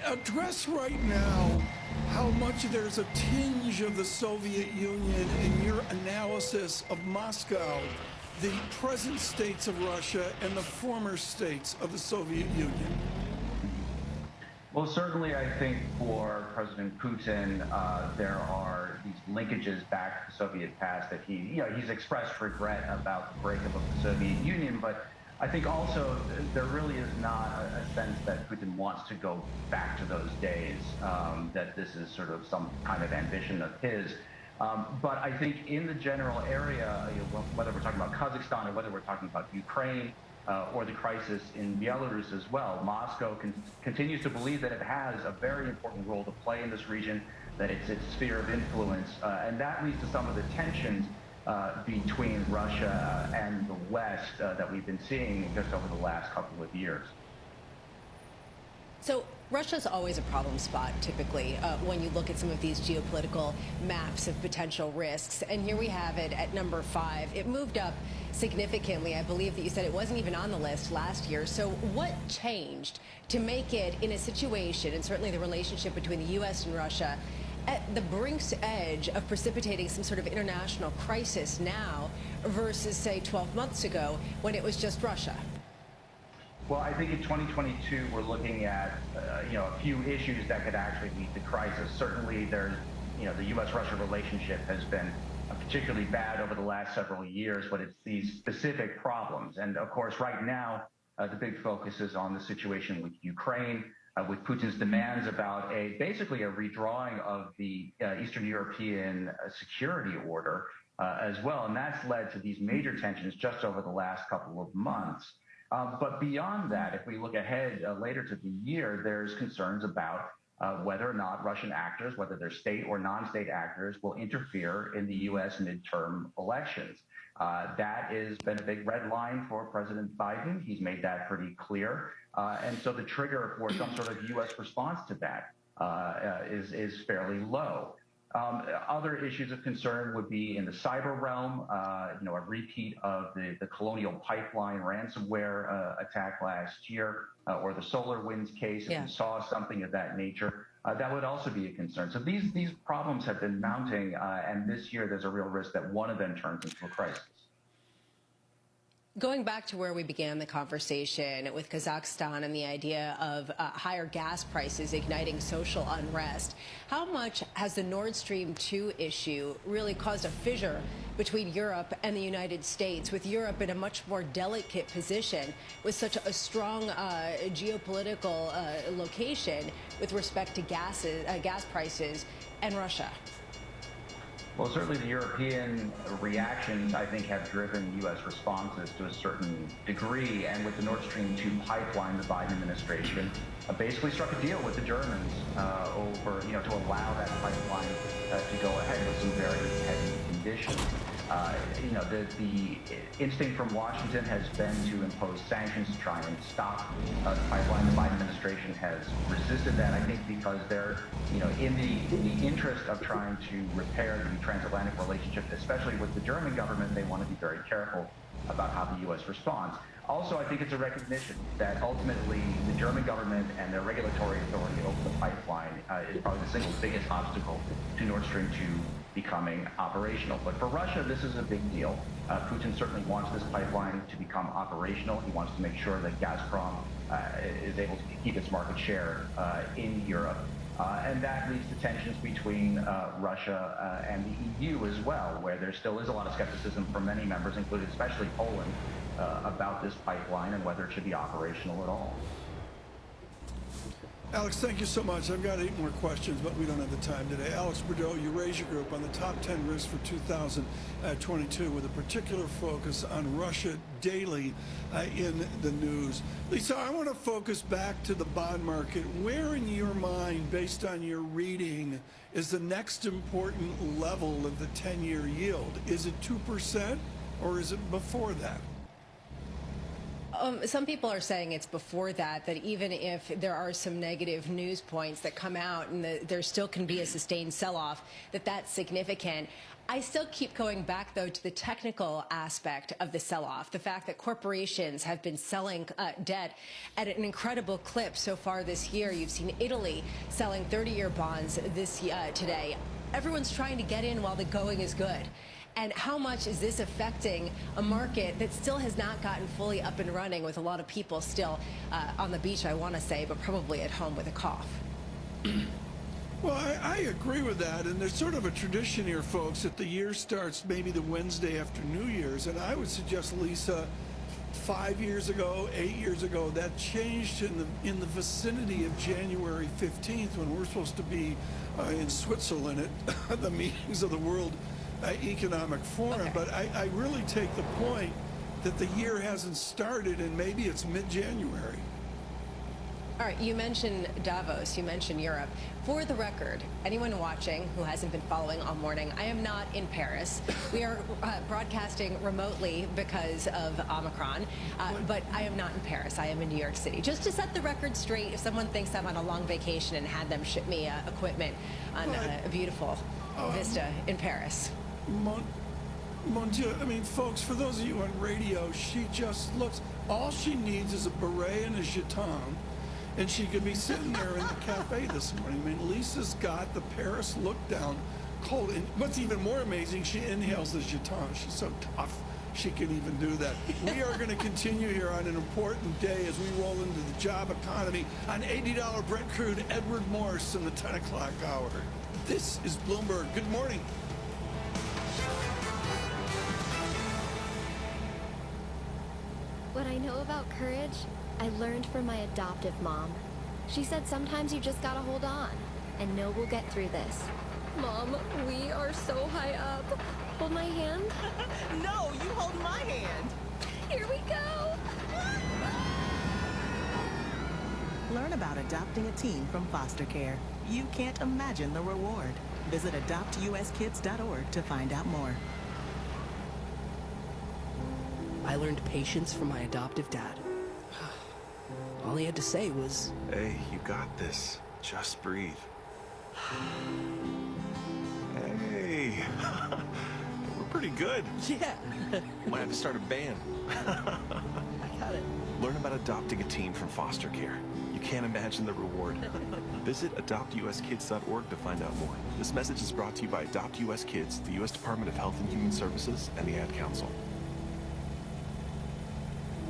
Address right now how much there's a tinge of the Soviet Union in your analysis of Moscow, the present states of Russia, and the former states of the Soviet Union. Well, certainly I think for President Putin, there are these linkages back to the Soviet past that he's expressed regret about the breakup of the Soviet Union, but I think also there really is not a sense that Putin wants to go back to those days, that this is sort of some kind of ambition of his. But I think in the general area, whether we're talking about Kazakhstan or whether we're talking about Ukraine, or the crisis in Belarus as well, Moscow continues to believe that it has a very important role to play in this region, that it's its sphere of influence, and that leads to some of the tensions between Russia and the West that we've been seeing just over the last couple of years. So Russia's always a problem spot, typically, when you look at some of these geopolitical maps of potential risks. And here we have it at number 5. It moved up significantly. I believe that you said it wasn't even on the list last year. So what changed to make it in a situation, and certainly the relationship between the U.S. and Russia, at the brink's edge of precipitating some sort of international crisis now versus, say, 12 months ago when it was just Russia? Well, I think in 2022, we're looking at, a few issues that could actually lead to crisis. Certainly, there's, the U.S.-Russia relationship has been particularly bad over the last several years, but it's these specific problems. And of course, right now, the big focus is on the situation with Ukraine, with Putin's demands about basically a redrawing of the Eastern European security order as well. And that's led to these major tensions just over the last couple of months. But beyond that, if we look ahead later to the year, there's concerns about whether or not Russian actors, whether they're state or non-state actors, will interfere in the U.S. midterm elections. That has been a big red line for President Biden. He's made that pretty clear. And so the trigger for some sort of U.S. response to that is fairly low. Other issues of concern would be in the cyber realm, a repeat of the Colonial Pipeline ransomware attack last year, or the SolarWinds case. If we saw something of that nature, that would also be a concern. So these problems have been mounting, and this year there's a real risk that one of them turns into a crisis. Going back to where we began the conversation with Kazakhstan and the idea of higher gas prices igniting social unrest, how much has the Nord Stream 2 issue really caused a fissure between Europe and the United States, with Europe in a much more delicate position with such a strong geopolitical location with respect to gas prices and Russia? Well, certainly the European reactions, I think, have driven U.S. responses to a certain degree. And with the Nord Stream 2 pipeline, the Biden administration basically struck a deal with the Germans to allow that pipeline to go ahead with some very heavy conditions. The instinct from Washington has been to impose sanctions to try and stop the pipeline. The Biden administration has resisted that, I think, because they're, in the interest of trying to repair the transatlantic relationship, especially with the German government, they want to be very careful about how the U.S. responds. Also, I think it's a recognition that ultimately the German government and their regulatory authority over the pipeline is probably the single biggest obstacle to Nord Stream 2 becoming operational. But for Russia, this is a big deal. Putin certainly wants this pipeline to become operational. He wants to make sure that Gazprom is able to keep its market share in Europe. And that leads to tensions between Russia and the EU as well, where there still is a lot of skepticism from many members, including especially Poland, about this pipeline and whether it should be operational at all. Alex, thank you so much. I've got 8 more questions, but we don't have the time today. Alex Bordeaux, Eurasia Group, on the top 10 risks for 2022 with a particular focus on Russia daily in the news. Lisa, I want to focus back to the bond market. Where in your mind, based on your reading, is the next important level of the 10-year yield? Is it 2% or is it before that? Some people are saying it's before that even if there are some negative news points that come out and there still can be a sustained sell-off, that's significant. I still keep going back, though, to the technical aspect of the sell-off, the fact that corporations have been selling debt at an incredible clip so far this year. You've seen Italy selling 30-year bonds today. Everyone's trying to get in while the going is good. And how much is this affecting a market that still has not gotten fully up and running, with a lot of people still on the beach, I want to say, but probably at home with a cough? Well, I agree with that, and there's sort of a tradition here, folks, that the year starts maybe the Wednesday after New Year's, and I would suggest, Lisa, 5 years ago, 8 years ago, that changed in the vicinity of January 15th, when we're supposed to be in Switzerland at the meetings of the World Economic Forum. Okay. But I really take the point that the year hasn't started, and maybe it's mid-January. All right, you mentioned Davos, you mentioned Europe. For the record, anyone watching who hasn't been following all morning, I am not in Paris. We are broadcasting remotely because of Omicron, but I am not in Paris. I am in New York City. Just to set the record straight, if someone thinks I'm on a long vacation and had them ship me equipment on a beautiful vista in Paris. Mon Dieu, I mean, folks, for those of you on radio, she just looks, all she needs is a beret and a jeton, and she could be sitting there in the cafe this morning. I mean, Lisa's got the Paris look down cold. And what's even more amazing, she inhales the jeton. She's so tough, she can even do that. We are going to continue here on an important day as we roll into the job economy on $80 Brent crude. Edward Morse in the 10 o'clock hour. This is Bloomberg. Good morning. What I know about courage, I learned from my adoptive mom. She said sometimes you just gotta hold on and know we'll get through this. Mom, we are so high up. Hold my hand. No, you hold my hand. Here we go. Learn about adopting a teen from foster care. You can't imagine the reward. Visit adoptuskids.org to find out more. I learned patience from my adoptive dad. All he had to say was, "Hey, you got this. Just breathe." Hey, we're pretty good. Yeah. Might have to start a band. I got it. Learn about adopting a teen from foster care. You can't imagine the reward. Visit adoptuskids.org to find out more. This message is brought to you by Adopt US Kids, the U.S. Department of Health and Human Services, and the Ad Council.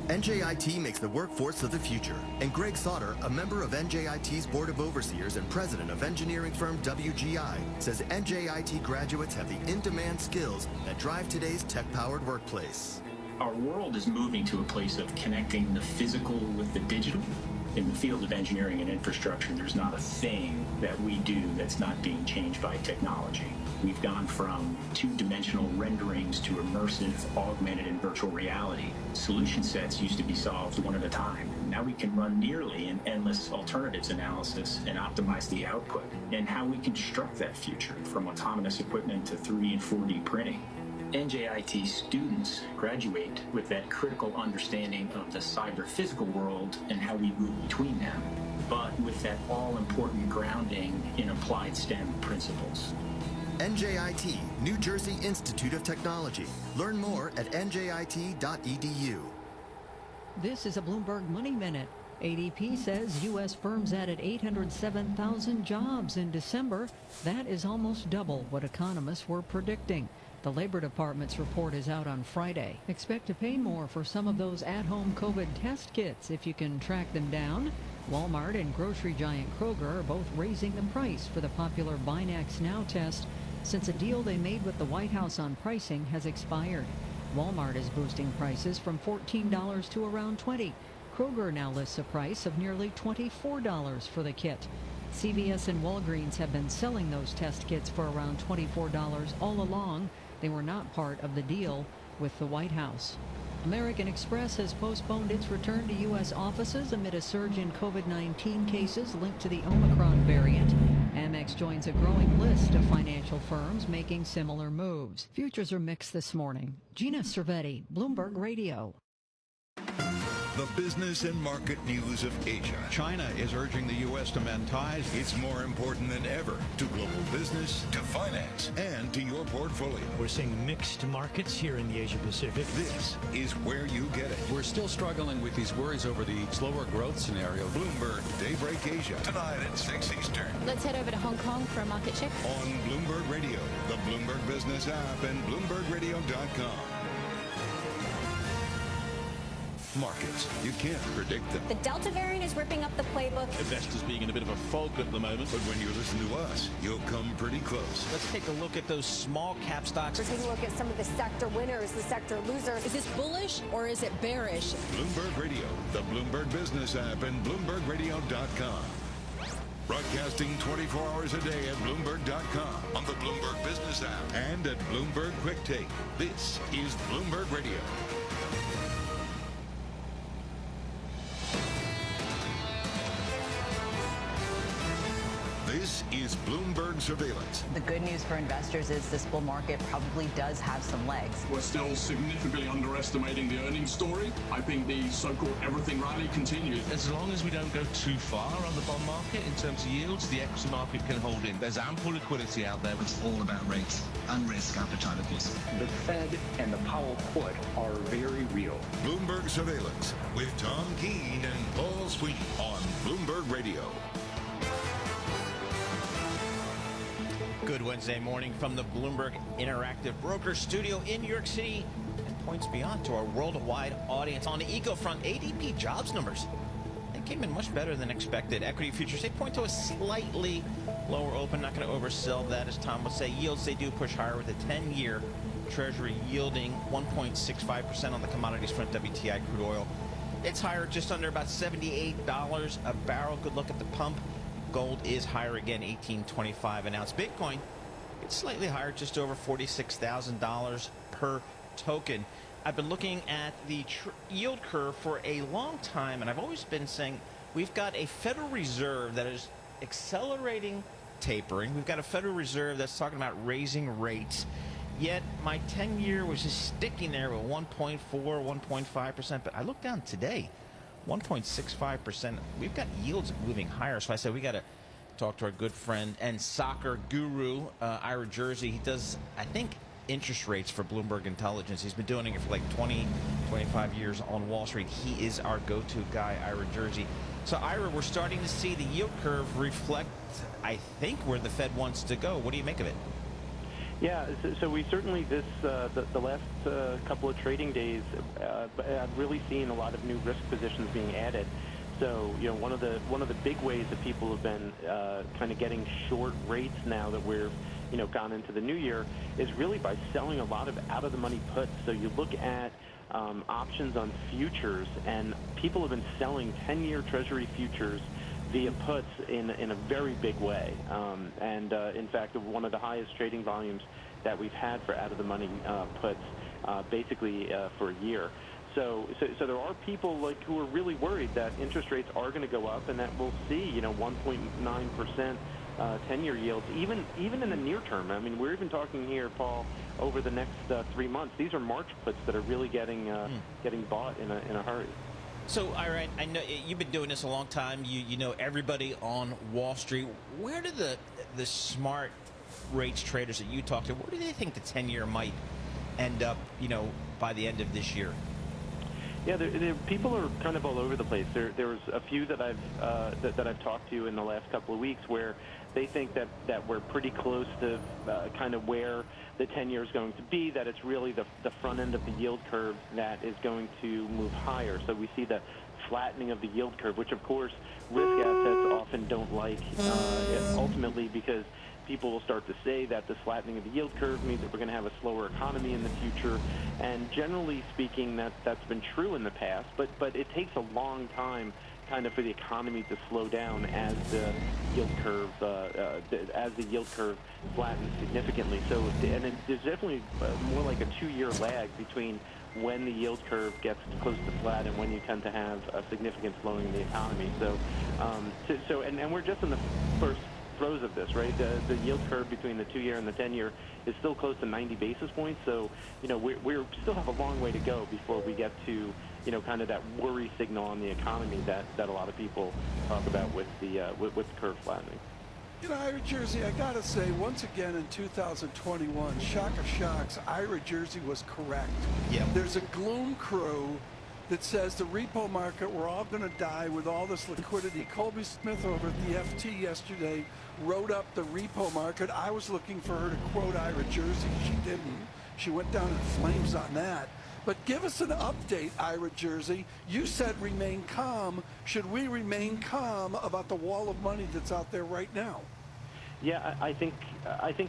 NJIT makes the workforce of the future, and Greg Sauter, a member of NJIT's Board of Overseers and president of engineering firm WGI, says NJIT graduates have the in-demand skills that drive today's tech-powered workplace. Our world is moving to a place of connecting the physical with the digital. In the field of engineering and infrastructure, there's not a thing that we do that's not being changed by technology. We've gone from two-dimensional renderings to immersive, augmented, and virtual reality. Solution sets used to be solved one at a time. Now we can run nearly an endless alternatives analysis and optimize the output and how we construct that future, from autonomous equipment to 3D and 4D printing. NJIT students graduate with that critical understanding of the cyber-physical world and how we move between them, but with that all-important grounding in applied STEM principles. NJIT, New Jersey Institute of Technology. Learn more at njit.edu. This is a Bloomberg Money Minute. ADP says U.S. firms added 807,000 jobs in December. That is almost double what economists were predicting. The Labor Department's report is out on Friday. Expect to pay more for some of those at-home COVID test kits if you can track them down. Walmart and grocery giant Kroger are both raising the price for the popular Binax Now test since a deal they made with the White House on pricing has expired. Walmart is boosting prices from $14 to around $20. Kroger now lists a price of nearly $24 for the kit. CVS and Walgreens have been selling those test kits for around $24 all along. They were not part of the deal with the White House. American Express has postponed its return to U.S. offices amid a surge in COVID-19 cases linked to the Omicron variant. Amex joins a growing list of financial firms making similar moves. Futures are mixed this morning. Gina Cervetti, Bloomberg Radio. The business and market news of Asia. China is urging the U.S. to mend ties. It's more important than ever to global business, to finance, and to your portfolio. We're seeing mixed markets here in the Asia Pacific. This is where you get it. We're still struggling with these worries over the slower growth scenario. Bloomberg Daybreak Asia, tonight at 6 Eastern. Let's head over to Hong Kong for a market check. On Bloomberg Radio, the Bloomberg Business app, and BloombergRadio.com. Markets. You can't predict them. The Delta variant is ripping up the playbook. Investors being in a bit of a fog at the moment. But when you listen to us, you'll come pretty close. Let's take a look at those small cap stocks. We're taking a look at some of the sector winners, the sector losers. Is this bullish or is it bearish? Bloomberg Radio, the Bloomberg Business app, and BloombergRadio.com. Broadcasting 24 hours a day at Bloomberg.com, on the Bloomberg Business app, and at Bloomberg Quick Take. This is Bloomberg Radio. This is Bloomberg Surveillance. The good news for investors is this bull market probably does have some legs. We're still significantly underestimating the earnings story. I think the so-called everything rally continues. As long as we don't go too far on the bond market in terms of yields, the equity market can hold in. There's ample liquidity out there. It's all about rates and risk appetite, of course. The Fed and the Powell put are very real. Bloomberg Surveillance with Tom Keene and Paul Sweeney on Bloomberg Radio. Good Wednesday morning from the Bloomberg Interactive Broker Studio in New York City and points beyond to our worldwide audience. On the eco front, ADP jobs numbers, they came in much better than expected. Equity futures, they point to a slightly lower open. Not going to oversell that, as Tom would say. Yields, they do push higher with a 10-year Treasury yielding 1.65% on the commodities front. WTI crude oil, it's higher, just under about $78 a barrel. Good look at the pump. Gold is higher again, $18.25 an ounce. Bitcoin, it's slightly higher, just over $46,000 per token. I've been looking at the yield curve for a long time, and I've always been saying we've got a Federal Reserve that is accelerating tapering. We've got a Federal Reserve that's talking about raising rates. Yet my 10-year was just sticking there with 1.4, 1.5%. But I look down today, 1.65%. We've got yields moving higher. So I said we got to talk to our good friend and soccer guru, Ira Jersey. He does, I think, interest rates for Bloomberg Intelligence. He's been doing it for like 20, 25 years on Wall Street. He is our go-to guy, Ira Jersey. So, Ira, we're starting to see the yield curve reflect, I think, where the Fed wants to go. What do you make of it? Yeah, so we certainly the last couple of trading days have really seen a lot of new risk positions being added. So one of the big ways that people have been kind of getting short rates now that we're gone into the new year is really by selling a lot of out of the money puts. So you look at options on futures, and people have been selling 10-year Treasury futures via puts in a very big way, and in fact, one of the highest trading volumes that we've had for out-of-the-money puts, basically for a year. So there are people who are really worried that interest rates are going to go up, and that we'll see 1.9% 10-year yields, even in the near term. I mean, we're even talking here, Paul, over the next 3 months. These are March puts that are really getting bought in a hurry. So, Ira, I know you've been doing this a long time. You know everybody on Wall Street. Where do the smart rates traders that you talk to, where do they think the 10-year might end up, by the end of this year? Yeah, people are kind of all over the place. There was a few that I've talked to in the last couple of weeks where they think that we're pretty close to kind of where the 10-year is going to be, that it's really the front end of the yield curve that is going to move higher. So we see the flattening of the yield curve, which, of course, risk assets often don't like, ultimately because people will start to say that the flattening of the yield curve means that we're going to have a slower economy in the future. And generally speaking, that's been true in the past, but it takes a long time kind of for the economy to slow down as the yield curve flattens significantly. So, and there's definitely more like a 2-year lag between when the yield curve gets close to flat and when you tend to have a significant slowing in the economy. So, and we're just in the first throes of this, right? The yield curve between the 2-year and the 10-year is still close to 90 basis points. So, we still have a long way to go before we get to, kind of that worry signal on the economy that a lot of people talk about with the curve flattening. Ira Jersey, I got to say, once again in 2021, shock of shocks, Ira Jersey was correct. Yeah. There's a gloom crew that says the repo market, we're all going to die with all this liquidity. Colby Smith over at the FT yesterday wrote up the repo market. I was looking for her to quote Ira Jersey. She didn't. She went down in flames on that. But give us an update, Ira Jersey. You said remain calm. Should we remain calm about the wall of money that's out there right now? Yeah, I think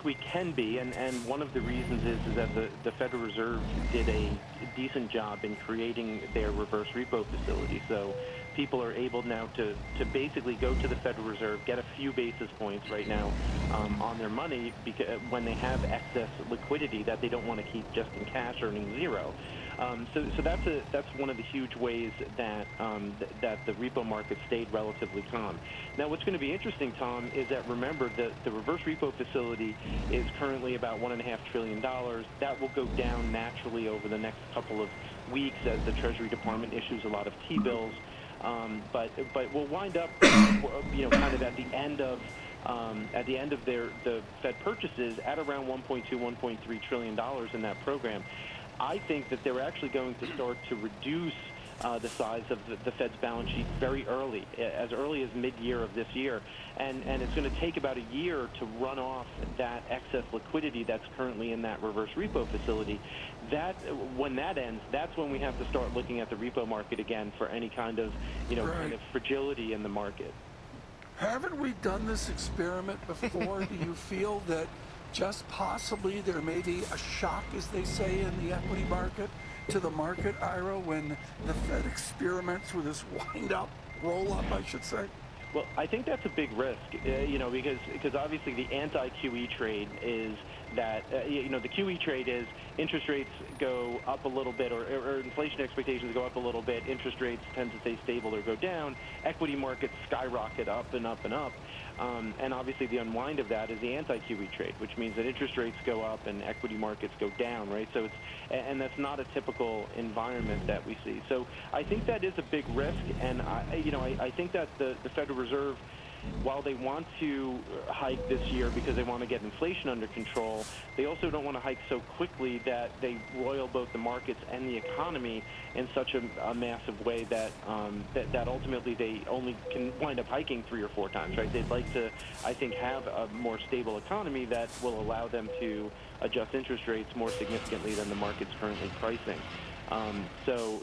we can be, and one of the reasons is that the Federal Reserve did a decent job in creating their reverse repo facility. So people are able now to basically go to the Federal Reserve, get a few basis points right now on their money because when they have excess liquidity that they don't want to keep just in cash earning zero. So that's one of the huge ways that that the repo market stayed relatively calm. Now, what's going to be interesting, Tom, is that remember the reverse repo facility is currently about $1.5 trillion. That will go down naturally over the next couple of weeks as the Treasury Department issues a lot of T-bills. But we'll wind up, kind of at the end of the Fed purchases at around $1.2, $1.3 trillion in that program. I think that they're actually going to start to reduce the size of the Fed's balance sheet very early, as early as mid-year of this year. And it's going to take about a year to run off that excess liquidity that's currently in that reverse repo facility. When that ends, that's when we have to start looking at the repo market again for any kind of, kind of fragility in the market. Haven't we done this experiment before? Do you feel that just possibly there may be a shock, as they say, in the equity market to the market, Ira, when the Fed experiments with this wind-up, roll-up, I should say? Well, I think that's a big risk, because obviously the anti-QE trade is that, the QE trade is interest rates go up a little bit or inflation expectations go up a little bit, interest rates tend to stay stable or go down, equity markets skyrocket up and up and up. And obviously the unwind of that is the anti-QE trade, which means that interest rates go up and equity markets go down, right? So and that's not a typical environment that we see. So I think that is a big risk, and I think that the Federal Reserve, while they want to hike this year because they want to get inflation under control, they also don't want to hike so quickly that they roil both the markets and the economy in such a massive way that that ultimately they only can wind up hiking 3 or 4 times, right? They'd like to, I think, have a more stable economy that will allow them to adjust interest rates more significantly than the market's currently pricing. So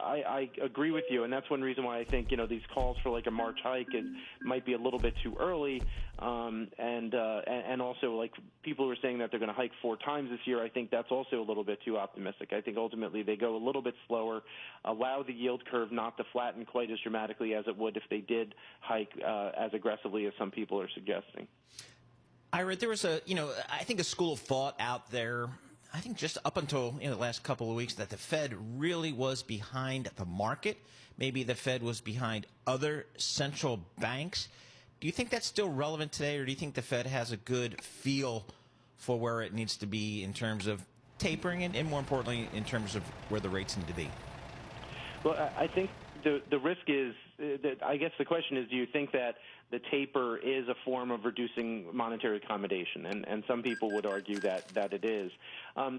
I agree with you, and that's one reason why I think these calls for like a March hike might be a little bit too early, and also like people are saying that they're going to hike 4 times this year. I think that's also a little bit too optimistic. I think ultimately they go a little bit slower, allow the yield curve not to flatten quite as dramatically as it would if they did hike as aggressively as some people are suggesting. Ira, there was I think a school of thought out there, I think just up until the last couple of weeks, that the Fed really was behind the market. Maybe the Fed was behind other central banks. Do you think that's still relevant today, or do you think the Fed has a good feel for where it needs to be in terms of tapering and more importantly, in terms of where the rates need to be? Well, I think the risk is that, I guess the question is, do you think that the taper is a form of reducing monetary accommodation? And some people would argue that it is.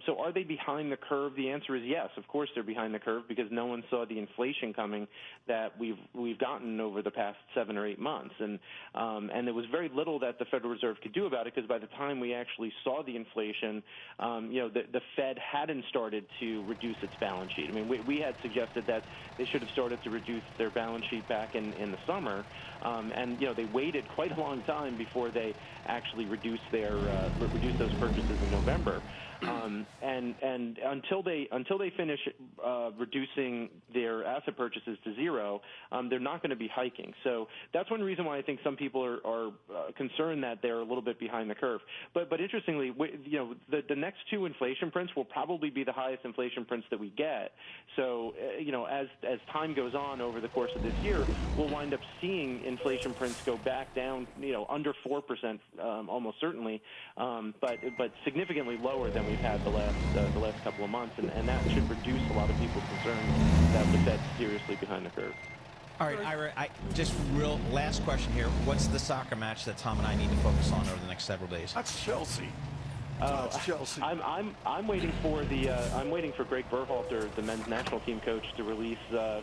So are they behind the curve? The answer is yes. Of course they're behind the curve because no one saw the inflation coming that we've gotten over the past 7 or 8 months. And there was very little that the Federal Reserve could do about it because by the time we actually saw the inflation, the Fed hadn't started to reduce its balance sheet. I mean, we had suggested that they should have started to reduce their balance sheet back in the summer. And they waited quite a long time before they actually reduced those purchases in November. And until they finish reducing their asset purchases to zero, they're not going to be hiking. So that's one reason why I think some people are concerned that they're a little bit behind the curve. But interestingly, the next 2 inflation prints will probably be the highest inflation prints that we get. So as time goes on over the course of this year, we'll wind up seeing inflation prints go back down, under 4%, almost certainly, but significantly lower than we've had the last couple of months, and that should reduce a lot of people's concerns that the Fed's seriously behind the curve. All right, Ira, just real last question here. What's the soccer match that Tom and I need to focus on over the next several days? That's Chelsea. Chelsea. I'm waiting for Greg Berhalter, the men's national team coach, to release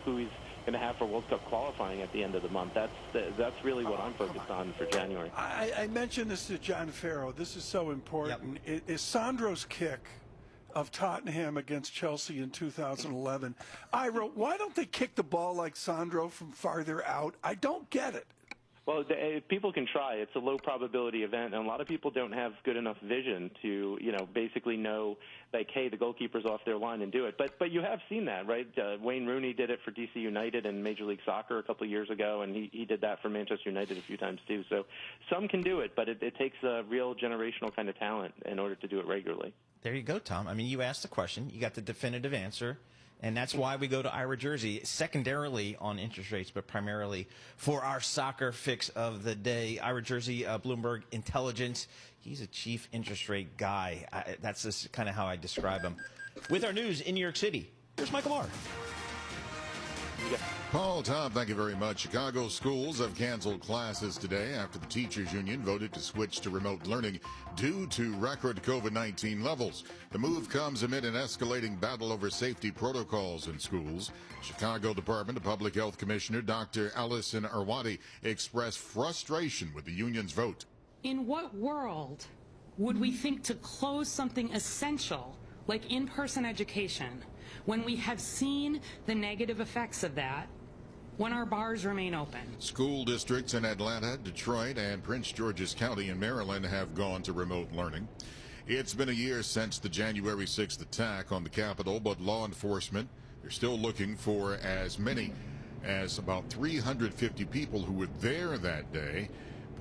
who he's going to have for World Cup qualifying at the end of the month. That's really what I'm focused on for January. I mentioned this to John Farrow. This is so important. It is Sandro's kick of Tottenham against Chelsea in 2011. Ira, why don't they kick the ball like Sandro from farther out? I don't get it. Well, people can try. It's a low probability event, and a lot of people don't have good enough vision to, basically know, like, hey, the goalkeeper's off their line and do it. But you have seen that, right? Wayne Rooney did it for DC United and Major League Soccer a couple of years ago, and he did that for Manchester United a few times too. So some can do it, but it takes a real generational kind of talent in order to do it regularly. There you go, Tom. I mean, you asked the question. You got the definitive answer. And that's why we go to Ira Jersey, secondarily on interest rates, but primarily for our soccer fix of the day. Ira Jersey, Bloomberg Intelligence. He's a chief interest rate guy. That's just kind of how I describe him. With our news in New York City, here's Michael Barr. Paul, Tom, thank you very much. Chicago schools have canceled classes today after the teachers union voted to switch to remote learning due to record COVID-19 levels. The move comes amid an escalating battle over safety protocols in schools. Chicago Department of Public Health Commissioner Dr. Allison Arwady expressed frustration with the union's vote. In what world would we think to close something essential like in-person education when we have seen the negative effects of that when our bars remain open? School districts in Atlanta, Detroit, and Prince George's County in Maryland have gone to remote learning. It's been a year since the January 6th attack on the Capitol, but law enforcement are still looking for as many as about 350 people who were there that day.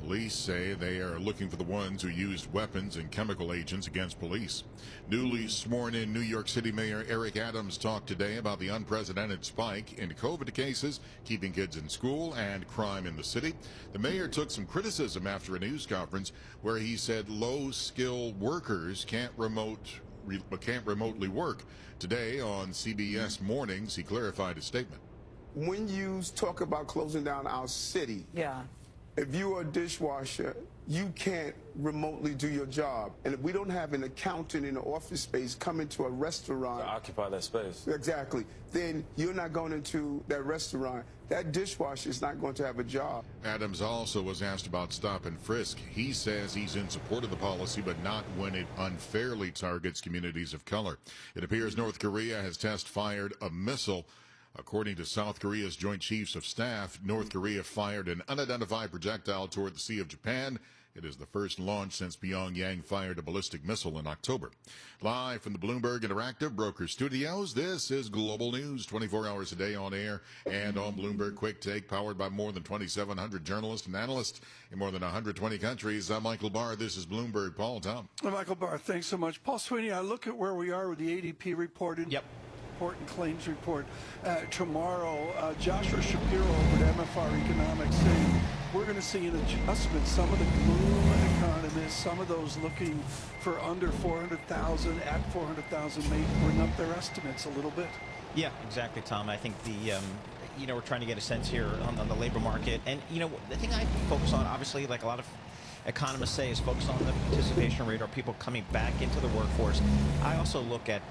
Police say they are looking for the ones who used weapons and chemical agents against police. Newly sworn-in New York City Mayor Eric Adams talked today about the unprecedented spike in COVID cases, keeping kids in school, and crime in the city. The mayor took some criticism after a news conference where he said low-skill workers can't remotely work. Today on CBS Mornings, he clarified his statement. When you talk about closing down our city, if you are a dishwasher, you can't remotely do your job. And if we don't have an accountant in an office space come into a restaurant to occupy that space, exactly, then you're not going into that restaurant. That dishwasher is not going to have a job. Adams also was asked about stop and frisk. He says he's in support of the policy, but not when it unfairly targets communities of color. It appears North Korea has test-fired a missile. According to South Korea's Joint Chiefs of Staff, North Korea fired an unidentified projectile toward the Sea of Japan. It is the first launch since Pyongyang fired a ballistic missile in October. Live from the Bloomberg Interactive Broker Studios, this is Global News, 24 hours a day on air and on Bloomberg Quick Take, powered by more than 2,700 journalists and analysts in more than 120 countries. I'm Michael Barr. This is Bloomberg. Paul, Tom. Michael Barr, thanks so much. Paul Sweeney, I look at where we are with the ADP reported. Yep. And claims report tomorrow. Joshua Shapiro over at MFR Economics saying we're going to see an adjustment. Some of the gloom economists, some of those looking for under 400,000, at 400,000 may bring up their estimates a little bit. Yeah, exactly, Tom. I think we're trying to get a sense here on the labor market. And, the thing I focus on, obviously, like a lot of economists say, is focus on the participation rate or people coming back into the workforce. I also look at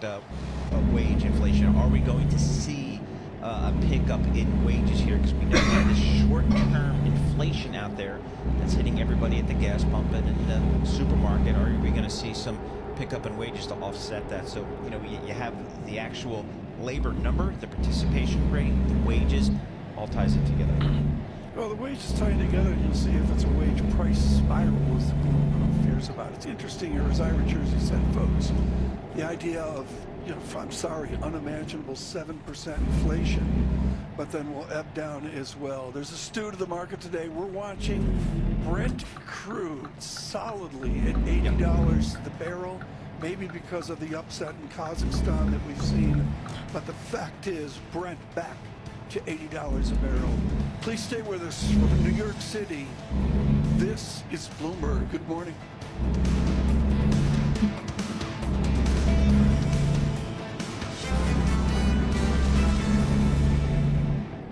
wage inflation. Are we going to see a pickup in wages here? Because we know we have this short-term inflation out there that's hitting everybody at the gas pump and in the supermarket. Are we going to see some pickup in wages to offset that? So, you have the actual labor number, the participation rate, the wages, all ties it together. Well, the wages tying together, you'll see if it's a wage price spiral is the gloom fears about. It's interesting here, as Ira Jersey said, folks, the idea of, I'm sorry, unimaginable 7% inflation, but then we'll ebb down as well. There's a stew to the market today. We're watching Brent crude solidly at $80 the barrel, maybe because of the upset in Kazakhstan that we've seen, but the fact is Brent back to $80 a barrel. Please stay with us from New York City. This is Bloomberg. Good morning.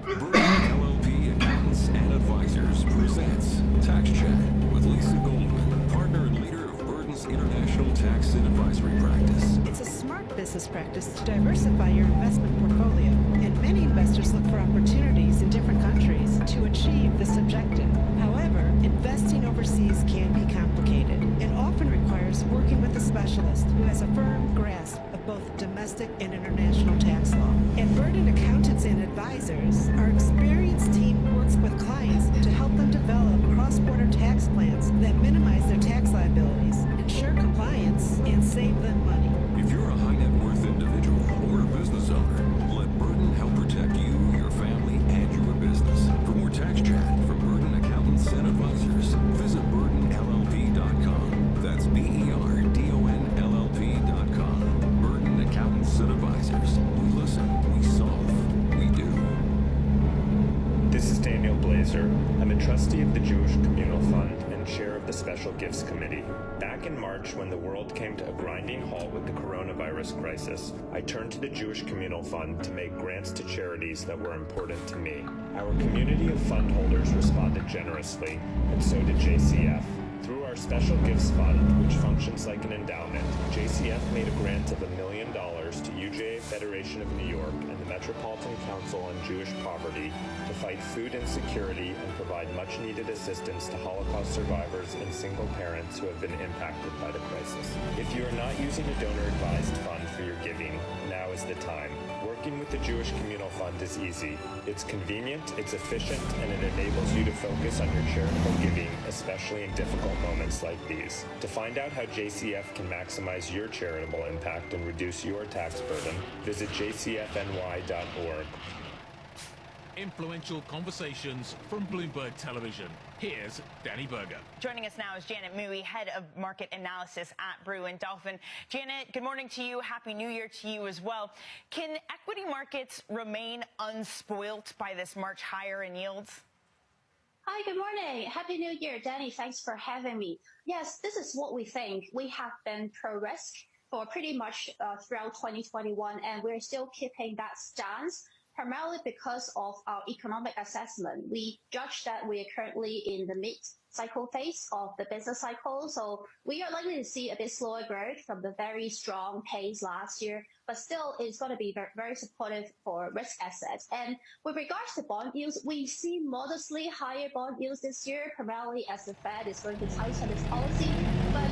LLP Accountants and Advisors presents Tax Chat with Lisa Goldman, partner and leader of Burden's International Tax and Advisory Practice. It's a smart business practice to diversify your investment portfolio, and many investors look for opportunities in different countries to achieve this objective. However, investing overseas can be complicated and often requires working with a specialist who has a firm grasp of both domestic and international tax law. At Burden Accountants and Advisors, our experienced team works with clients to help them develop cross-border tax plans that minimize their tax liabilities, ensure compliance, and save them money. If you're a high net worth individual or a business owner, let Burden help protect you, your family, and your business. For more tax chat from Burden Accountants and Advisors, visit burdenllp.com. That's BERDONLLP.com. Burden Accountants and Advisors. We listen, we solve, we do. This is Daniel Blazer. I'm a trustee of the Jewish Communal Fund and chair of the Special Gifts Committee. Back in March, when the world came to a grinding halt with the coronavirus crisis, I turned to the Jewish Communal Fund to make grants to charities that were important to me. Our community of fund holders responded generously, and so did JCF. Through our Special Gifts Fund, which functions like an endowment, JCF made a grant of $1 million to UJA Federation of New York and the Metropolitan Council on Jewish Poverty to fight food insecurity and provide much-needed assistance to Holocaust survivors and single parents who have been impacted by the crisis. If you are not using a donor-advised fund for your giving, now is the time. Working with the Jewish Communal Fund is easy. It's convenient, it's efficient, and it enables you to focus on your charitable giving, especially in difficult moments like these. To find out how JCF can maximize your charitable impact and reduce your tax burden, visit jcfny.org. Influential conversations from Bloomberg Television. Here's Danny Berger. Joining us now is Janet Mui, head of market analysis at Brewin Dolphin. Janet, good morning to you. Happy New Year to you as well. Can equity markets remain unspoilt by this March higher in yields? Hi, good morning. Happy New Year, Danny. Thanks for having me. Yes, this is what we think. We have been pro-risk for pretty much throughout 2021, and we're still keeping that stance, primarily because of our economic assessment. We judge that we are currently in the mid-cycle phase of the business cycle, so we are likely to see a bit slower growth from the very strong pace last year, but still it's going to be very, very supportive for risk assets. And with regards to bond yields, we see modestly higher bond yields this year, primarily as the Fed is going to tighten its policy. But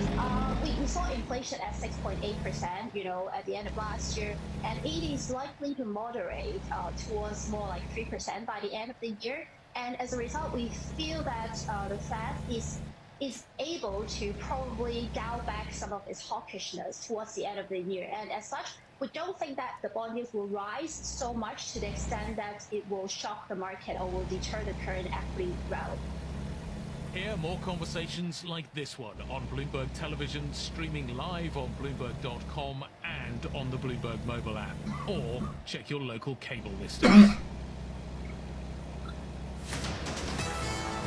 we saw inflation at 6.8%, at the end of last year, and it is likely to moderate towards more like 3% by the end of the year. And as a result, we feel that the Fed is able to probably dial back some of its hawkishness towards the end of the year. And as such, we don't think that the bond yields will rise so much to the extent that it will shock the market or will deter the current equity rally. Hear more conversations like this one on Bloomberg Television, streaming live on Bloomberg.com and on the Bloomberg mobile app. Or check your local cable listings.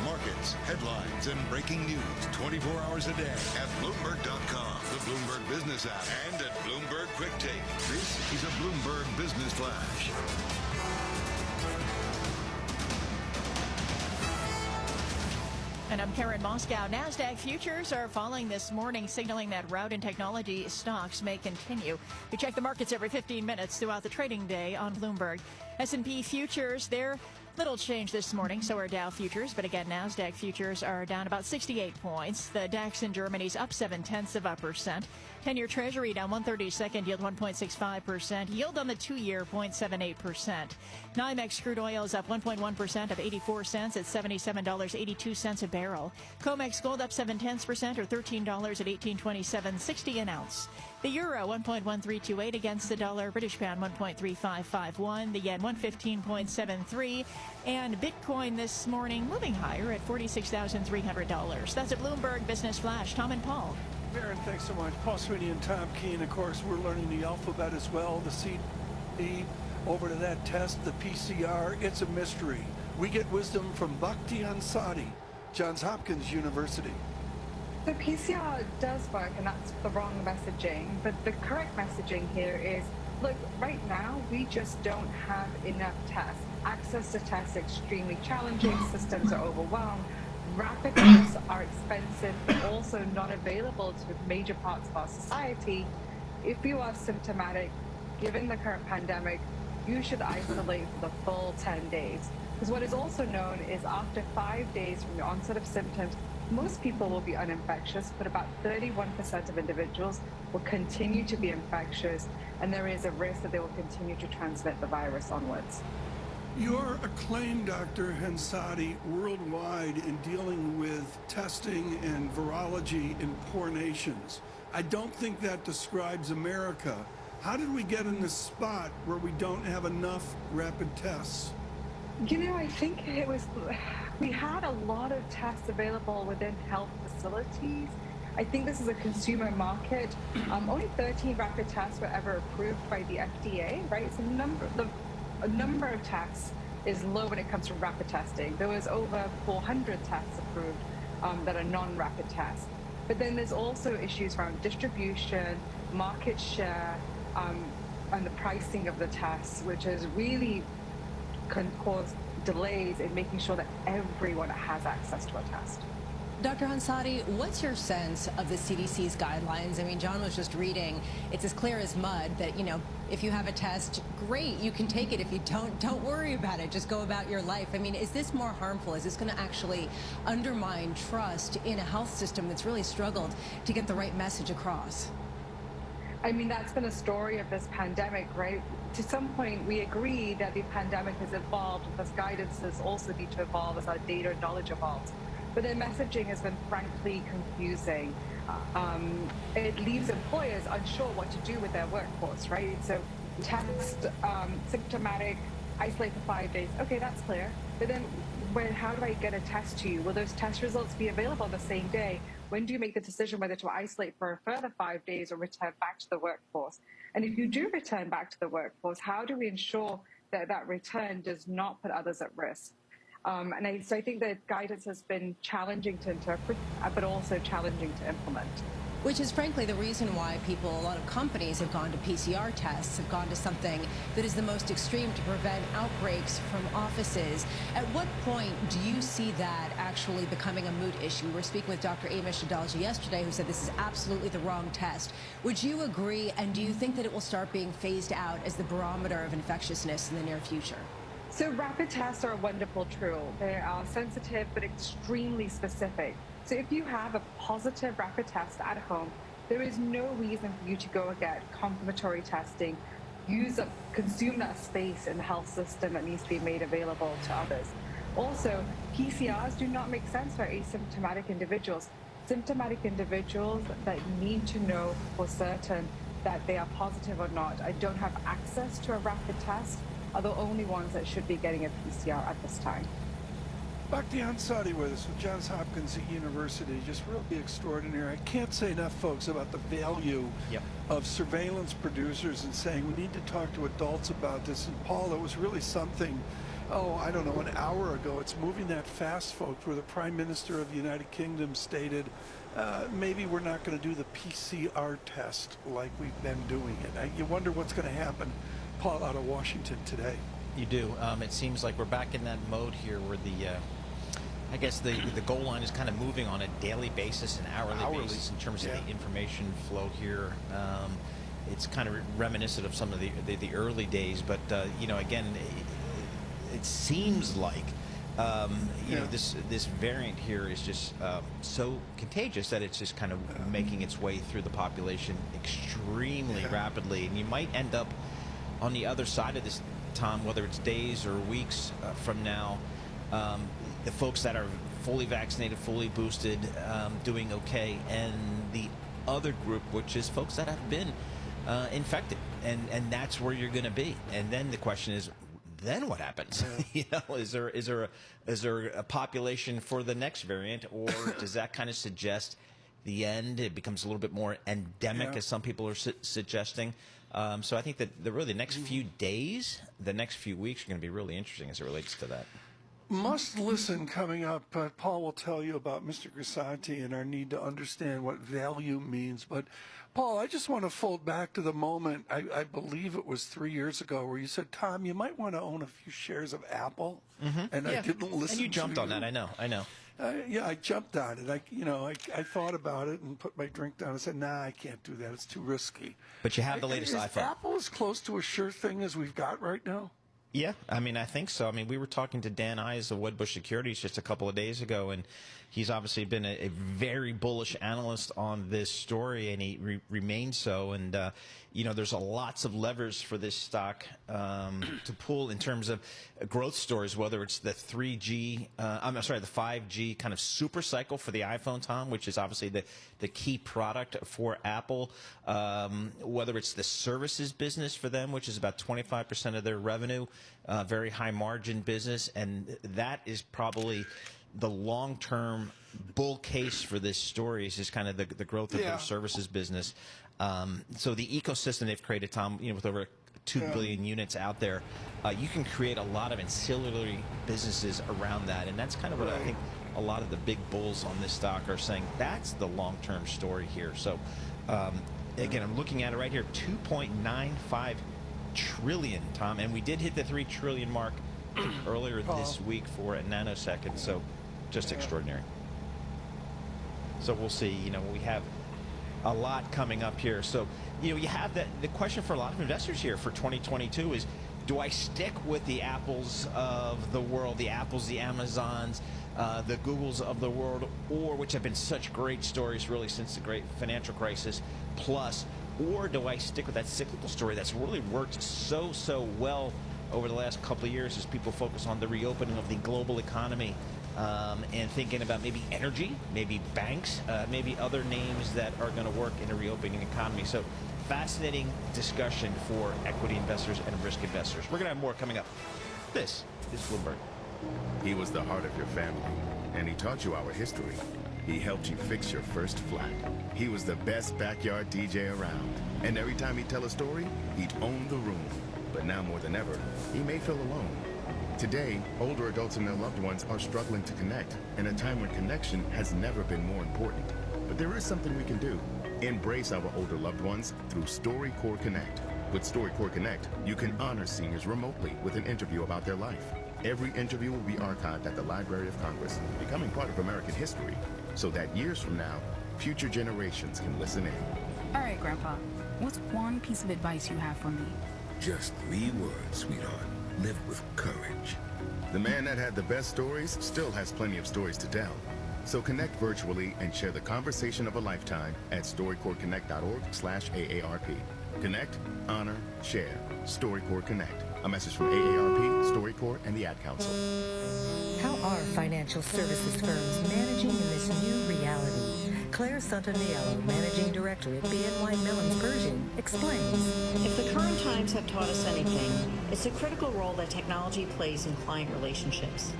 Markets news, headlines, and breaking news 24 hours a day at Bloomberg.com, the Bloomberg Business app, and at Bloomberg Quick Take. This is a Bloomberg Business Flash. And I'm Karen Moscow. NASDAQ futures are falling this morning, signaling that rout in technology stocks may continue. We check the markets every 15 minutes throughout the trading day on Bloomberg. S&P futures, they're little change this morning, so are Dow futures. But again, NASDAQ futures are down about 68 points. The DAX in Germany's up 0.7%. 10-year Treasury down 1/32, yield 1.65%. Yield on the 2-year 0.78%. NYMEX crude oil is up 1.1% of 84 cents at $77.82 a barrel. COMEX gold up 0.7% or $13 at 18.2760 an ounce. The euro 1.1328 against the dollar. British pound 1.3551. The yen 115.73. And Bitcoin this morning moving higher at $46,300. That's a Bloomberg Business Flash. Tom and Paul. Aaron, thanks so much. Paul Sweeney and Tom Keene. Of course, we're learning the alphabet as well. The CD over to that test, the PCR. It's a mystery. We get wisdom from Bhakti Ansari, Johns Hopkins University. The PCR does work, and that's the wrong messaging. But the correct messaging here is, look, right now, we just don't have enough tests. Access to tests is extremely challenging. Systems are overwhelmed. Rapid tests are expensive, but also not available to major parts of our society. If you are symptomatic, given the current pandemic, you should isolate for the full 10 days. Because what is also known is after 5 days from the onset of symptoms, most people will be uninfectious, but about 31% of individuals will continue to be infectious, and there is a risk that they will continue to transmit the virus onwards. You're acclaimed, Dr. Ansari, worldwide in dealing with testing and virology in poor nations. I don't think that describes America. How did we get in this spot where we don't have enough rapid tests? You know, I think we had a lot of tests available within health facilities. I think this is a consumer market. Only 13 rapid tests were ever approved by the FDA, right? So a number of tests is low when it comes to rapid testing. There was over 400 tests approved that are non-rapid tests. But then there's also issues around distribution, market share, and the pricing of the tests, which has really can cause delays in making sure that everyone has access to a test. Dr. Ansari, what's your sense of the CDC's guidelines? I mean, John was just reading, it's as clear as mud that, you know, if you have a test, great, you can take it. If you don't worry about it, just go about your life. I mean, is this more harmful? Is this going to actually undermine trust in a health system that's really struggled to get the right message across? I mean, that's been a story of this pandemic, right? To some point, we agree that the pandemic has evolved, thus guidances also need to evolve as our data and knowledge evolves. But their messaging has been frankly confusing. It leaves employers unsure what to do with their workforce, right? So test symptomatic, isolate for 5 days. Okay, that's clear. But then how do I get a test to you? Will those test results be available the same day? When do you make the decision whether to isolate for a further 5 days or return back to the workforce? And if you do return back to the workforce, how do we ensure that that return does not put others at risk? So I think that guidance has been challenging to interpret, but also challenging to implement. Which is frankly the reason why a lot of companies have gone to PCR tests, have gone to something that is the most extreme to prevent outbreaks from offices. At what point do you see that actually becoming a moot issue? We were speaking with Dr. Amish Adalji yesterday, who said this is absolutely the wrong test. Would you agree, and do you think that it will start being phased out as the barometer of infectiousness in the near future? So rapid tests are a wonderful tool. They are sensitive but extremely specific. So if you have a positive rapid test at home, there is no reason for you to go and get confirmatory testing, consume that space in the health system that needs to be made available to others. Also, PCRs do not make sense for asymptomatic individuals. Symptomatic individuals that need to know for certain that they are positive or not, I don't have access to a rapid test, are the only ones that should be getting a PCR at this time. Bhakti Ansari with us with Johns Hopkins University, just really extraordinary. I can't say enough, folks, about the value of surveillance producers and saying we need to talk to adults about this. And Paul, it was really something. I don't know, an hour ago. It's moving that fast, folks, where the Prime Minister of the United Kingdom stated, maybe we're not going to do the PCR test like we've been doing it. You wonder what's going to happen, Paul, out of Washington today. You do. It seems like we're back in that mode here where I guess the goal line is kind of moving on a daily basis, an hourly basis in terms of the information flow here. It's kind of reminiscent of some of the early days, but again, it seems like this variant here is just so contagious that it's just kind of making its way through the population extremely rapidly, and you might end up on the other side of this, Tom, whether it's days or weeks from now. The folks that are fully vaccinated, fully boosted, doing okay, and the other group, which is folks that have been infected, and that's where you're going to be. And then the question is, then what happens? Is there a population for the next variant, or does that kind of suggest the end? It becomes a little bit more endemic, as some people are suggesting. So I think that really the next few days, the next few weeks are going to be really interesting as it relates to that. Must listen coming up. Paul will tell you about Mr. Grisanti and our need to understand what value means. But, Paul, I just want to fold back to the moment, I believe it was 3 years ago, where you said, Tom, you might want to own a few shares of Apple. And I didn't listen. And you jumped on that, I know. I jumped on it. I thought about it and put my drink down and said, nah, I can't do that. It's too risky. But you have the latest iPhone. Is Apple as close to a sure thing as we've got right now? Yeah, I think so. We were talking to Dan Ives of Wedbush Securities just a couple of days ago, and he's obviously been a very bullish analyst on this story, and he remains so. And, there's lots of levers for this stock to pull in terms of growth stories, whether it's the 5G kind of super cycle for the iPhone, Tom, which is obviously the key product for Apple, whether it's the services business for them, which is about 25% of their revenue, very high margin business, and that is probably the long-term bull case for this story is just kind of the growth of their services business. So the ecosystem they've created, Tom, with over 2 billion units out there, you can create a lot of ancillary businesses around that, and that's kind of what I think a lot of the big bulls on this stock are saying. That's the long-term story here. So again, I'm looking at it right here, 2.95 trillion, Tom, and we did hit the 3 trillion mark earlier this week for a nanosecond, so just extraordinary. So we'll see. We have a lot coming up here. So, you have the question for a lot of investors here for 2022 is, do I stick with the Apples of the world, the Apples, the Amazons, the Googles of the world, or which have been such great stories really since the great financial crisis, plus, or do I stick with that cyclical story that's really worked so well over the last couple of years as people focus on the reopening of the global economy, and thinking about maybe energy, maybe banks, maybe other names that are going to work in a reopening economy. So fascinating discussion for equity investors and risk investors. We're going to have more coming up. This is Bloomberg. He was the heart of your family, and he taught you our history. He helped you fix your first flat. He was the best backyard DJ around, and every time he'd tell a story, he'd own the room. But now more than ever, he may feel alone. Today, older adults and their loved ones are struggling to connect, in a time when connection has never been more important. But there is something we can do. Embrace our older loved ones through StoryCorps Connect. With StoryCorps Connect, you can honor seniors remotely with an interview about their life. Every interview will be archived at the Library of Congress, becoming part of American history, so that years from now, future generations can listen in. All right, Grandpa, what's one piece of advice you have for me? Just 3 words, sweetheart. Live with courage. The man that had the best stories still has plenty of stories to tell. So connect virtually and share the conversation of a lifetime at StoryCorpsConnect.org/AARP. Connect, honor, share. StoryCorps Connect. A message from AARP, StoryCorps, and the Ad Council. How are financial services firms managing in this new reality? Claire Santaniello, Managing Director at BNY Mellon Pershing, explains. If the current times have taught us anything, it's the critical role that technology plays in client relationships.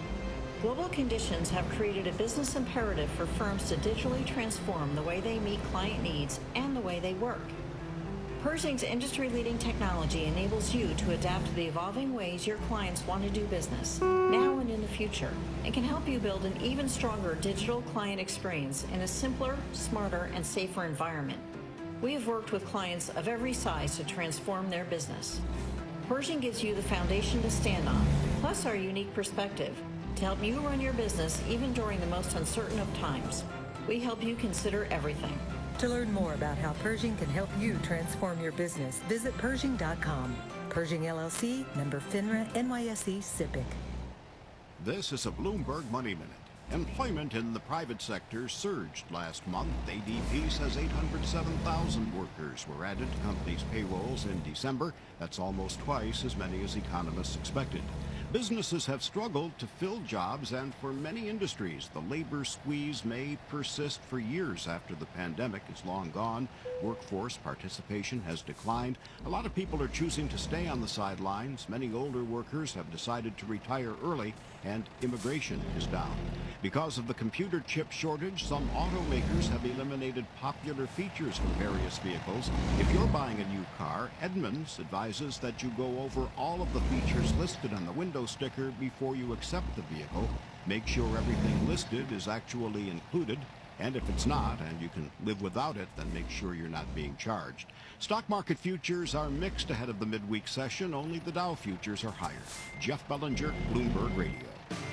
Global conditions have created a business imperative for firms to digitally transform the way they meet client needs and the way they work. Pershing's industry-leading technology enables you to adapt to the evolving ways your clients want to do business, now and in the future, and can help you build an even stronger digital client experience in a simpler, smarter, and safer environment. We have worked with clients of every size to transform their business. Pershing gives you the foundation to stand on, plus our unique perspective, to help you run your business even during the most uncertain of times. We help you consider everything. To learn more about how Pershing can help you transform your business, visit Pershing.com. Pershing LLC, member FINRA, NYSE, SIPC. This is a Bloomberg Money Minute. Employment in the private sector surged last month. ADP says 807,000 workers were added to companies' payrolls in December. That's almost twice as many as economists expected. Businesses have struggled to fill jobs, and for many industries, the labor squeeze may persist for years after the pandemic is long gone. Workforce participation has declined. A lot of people are choosing to stay on the sidelines. Many older workers have decided to retire early, and immigration is down. Because of the computer chip shortage, some automakers have eliminated popular features from various vehicles. If you're buying a new car, Edmunds advises that you go over all of the features listed on the window sticker before you accept the vehicle. Make sure everything listed is actually included, and if it's not and you can live without it, then make sure you're not being charged. Stock market futures are mixed ahead of the midweek session. Only the Dow futures are higher. Jeff Bellinger, Bloomberg Radio.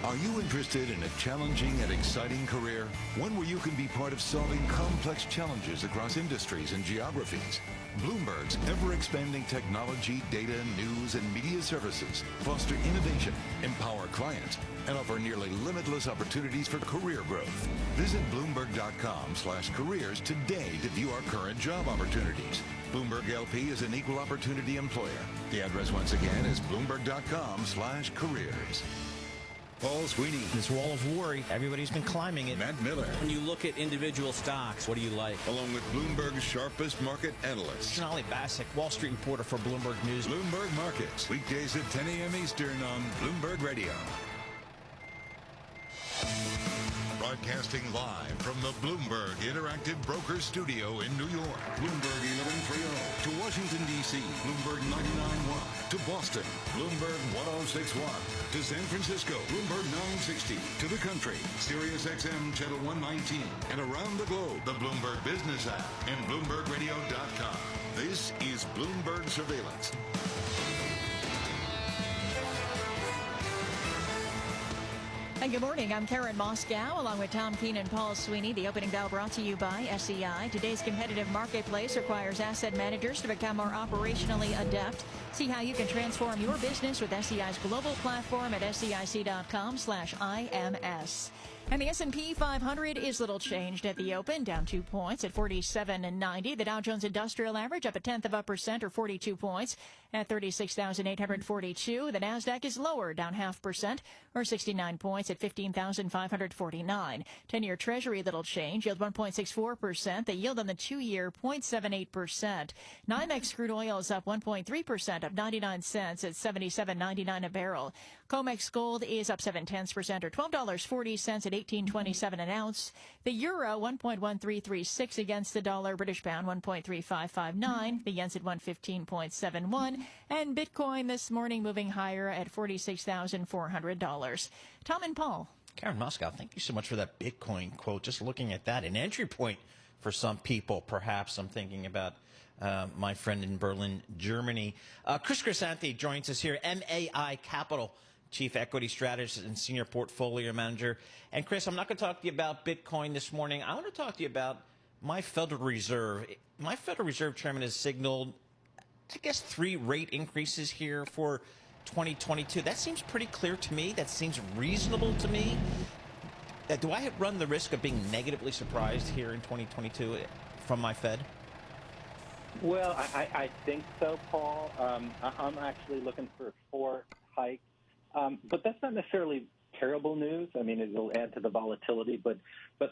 Are you interested in a challenging and exciting career? One where you can be part of solving complex challenges across industries and geographies? Bloomberg's ever-expanding technology, data, news, and media services foster innovation, empower clients, and offer nearly limitless opportunities for career growth. Visit Bloomberg.com/careers today to view our current job opportunities. Bloomberg LP is an equal opportunity employer. The address once again is Bloomberg.com/careers. Paul Sweeney. This wall of worry, everybody's been climbing it. Matt Miller. When you look at individual stocks, what do you like? Along with Bloomberg's sharpest market analysts. Sonali Basak, Wall Street reporter for Bloomberg News. Bloomberg Markets, weekdays at 10 a.m. Eastern on Bloomberg Radio. Broadcasting live from the Bloomberg Interactive Brokers Studio in New York. Bloomberg 1130. To Washington, D.C., Bloomberg 99.1. To Boston, Bloomberg 106.1. To San Francisco, Bloomberg 960. To the country, Sirius XM Channel 119. And around the globe, the Bloomberg Business app and BloombergRadio.com. This is Bloomberg Surveillance. And good morning. I'm Karen Moscow, along with Tom Keene and Paul Sweeney. The opening bell brought to you by SEI. Today's competitive marketplace requires asset managers to become more operationally adept. See how you can transform your business with SEI's global platform at SEIC.com/IMS. And the S&P 500 is little changed at the open, down 2 points at 47.90. The Dow Jones Industrial Average up 0.1% or 42 points at 36,842. The Nasdaq is lower, down 0.5% or 69 points at 15,549. 10-year Treasury little change, yield 1.64%. The yield on the 2-year 0.78%. NYMEX crude oil is up 1.3%, up 99 cents at 77.99 a barrel. COMEX gold is up 0.7% or $12.40 at 18.27 an ounce. The euro 1.1336 against the dollar. British pound 1.3559. The yen's at 115.71. And Bitcoin this morning moving higher at $46,400. Tom and Paul. Karen Moscow, thank you so much for that Bitcoin quote. Just looking at that, an entry point for some people, perhaps. I'm thinking about my friend in Berlin, Germany. Chris Crisanti joins us here, MAI Capital, Chief Equity Strategist and Senior Portfolio Manager. And Chris, I'm not going to talk to you about Bitcoin this morning. I want to talk to you about my Federal Reserve. My Federal Reserve Chairman has signaled, I guess, 3 rate increases here for 2022. That seems pretty clear to me. That seems reasonable to me. Do I run the risk of being negatively surprised here in 2022 from my Fed? Well, I think so, Paul. I'm actually looking for 4 hikes. But that's not necessarily terrible news. I mean, it'll add to the volatility. But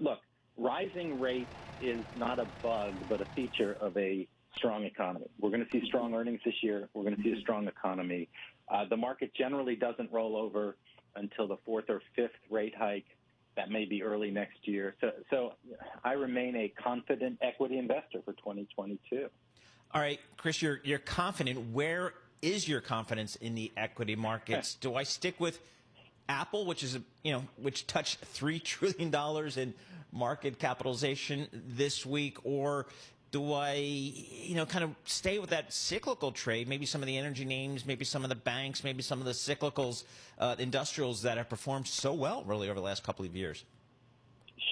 look, rising rates is not a bug, but a feature of a strong economy. We're going to see strong earnings this year. We're going to see a strong economy. The market generally doesn't roll over until the 4th or 5th rate hike. That may be early next year. So I remain a confident equity investor for 2022. All right, Chris, you're confident. Where is your confidence in the equity markets? Do I stick with Apple, which is which touched $3 trillion in market capitalization this week, or do I, kind of stay with that cyclical trade? Maybe some of the energy names, maybe some of the banks, maybe some of the cyclicals, industrials that have performed so well really over the last couple of years.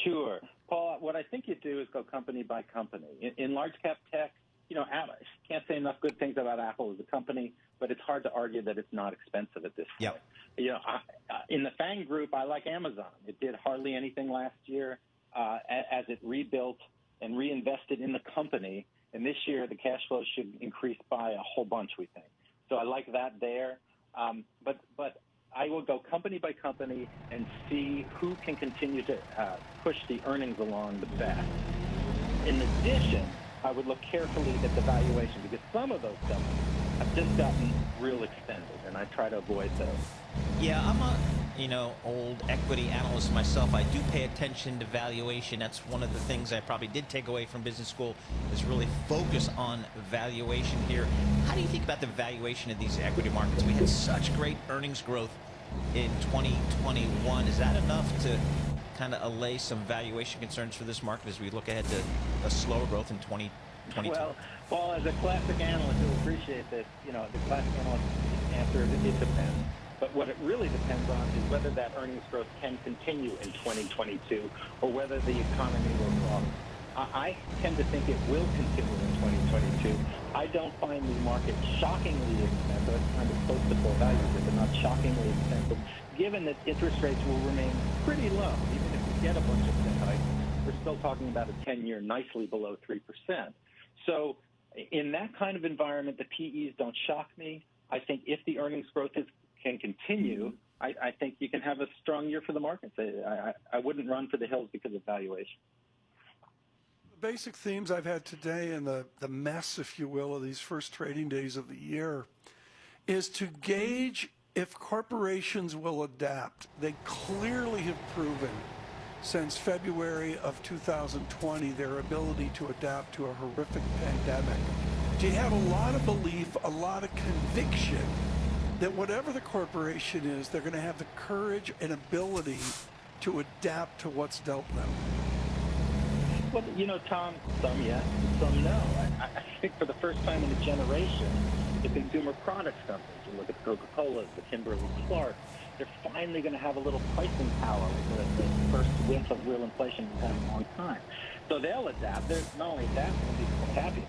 Sure. Paul, what I think you do is go company by company. In large cap tech, I can't say enough good things about Apple as a company, but it's hard to argue that it's not expensive at this point. Yep. In the FANG group, I like Amazon. It did hardly anything last year as it rebuilt and reinvested in the company. And this year, the cash flow should increase by a whole bunch, we think. So I like that there. But I will go company by company and see who can continue to push the earnings along the best. In addition, I would look carefully at the valuation because some of those companies have just gotten real extended, and I try to avoid those. Yeah, I'm a old equity analyst myself. I do pay attention to valuation. That's one of the things I probably did take away from business school, is really focus on valuation here. How do you think about the valuation of these equity markets? We had such great earnings growth in 2021. Is that enough to kind of allay some valuation concerns for this market as we look ahead to a slower growth in 2022? Well, Paul, as a classic analyst, you'll appreciate this. The classic analyst answer is it depends. But what it really depends on is whether that earnings growth can continue in 2022 or whether the economy will fall. I tend to think it will continue in 2022. I don't find the market shockingly expensive. It's kind of close to full value, but not shockingly expensive, given that interest rates will remain pretty low. Even if we get a bunch of Fed hikes, we're still talking about a 10-year nicely below 3%. So in that kind of environment, the PEs don't shock me. I think if the earnings growth can continue, I think you can have a strong year for the markets. I wouldn't run for the hills because of valuation. The basic themes I've had today and the mess, if you will, of these first trading days of the year is to gauge if corporations will adapt. They clearly have proven since February of 2020 their ability to adapt to a horrific pandemic. Do you have a lot of belief, a lot of conviction that whatever the corporation is, they're going to have the courage and ability to adapt to what's dealt them? Well, Tom, some yes, some no. I think for the first time in a generation, the consumer products companies, you look at the Coca-Colas, the Kimberly-Clark, they're finally going to have a little pricing power with the first whiff of real inflation we've had in a long time. So they'll adapt. They're not only adapting, they'll be happy.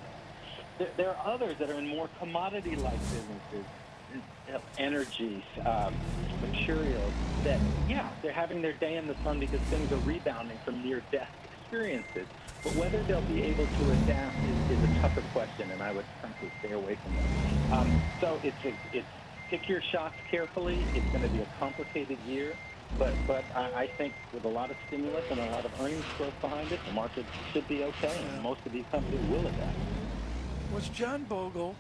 There are others that are in more commodity-like businesses, energy, materials, that, they're having their day in the sun because things are rebounding from near-death experiences. But whether they'll be able to adapt is a tougher question, and I would frankly stay away from them. So it's pick your shots carefully. It's going to be a complicated year, but I think with a lot of stimulus and a lot of earnings growth behind it, the market should be okay, and most of these companies will adapt. Was John Bogle,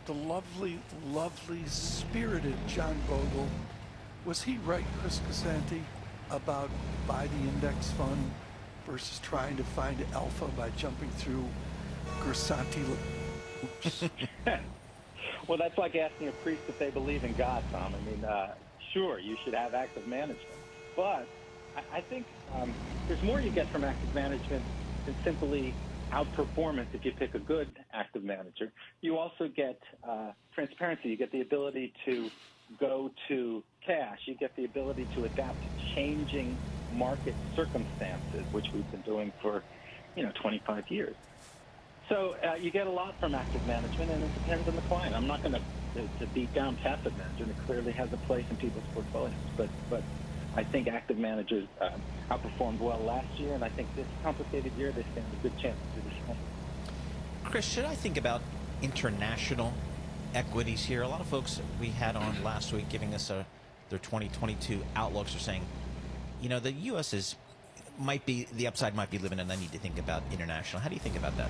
the lovely, lovely, spirited John Bogle, was he right, Chris Casanti, about buy the index fund versus trying to find alpha by jumping through Grisanti loops? Well, that's like asking a priest if they believe in God, Tom. I mean, sure, you should have active management. But I think there's more you get from active management than simply outperformance if you pick a good active manager. You also get transparency. You get the ability to go to cash. You get the ability to adapt to changing market circumstances, which we've been doing for, 25 years. So you get a lot from active management, and it depends on the client. I'm not going to beat down passive management. It clearly has a place in people's portfolios, but I think active managers outperformed well last year, and I think this complicated year they stand a good chance to do the same. Chris, should I think about international equities here? A lot of folks we had on last week giving us their 2022 outlooks are saying, the U.S. the upside might be living, and I need to think about international. How do you think about that?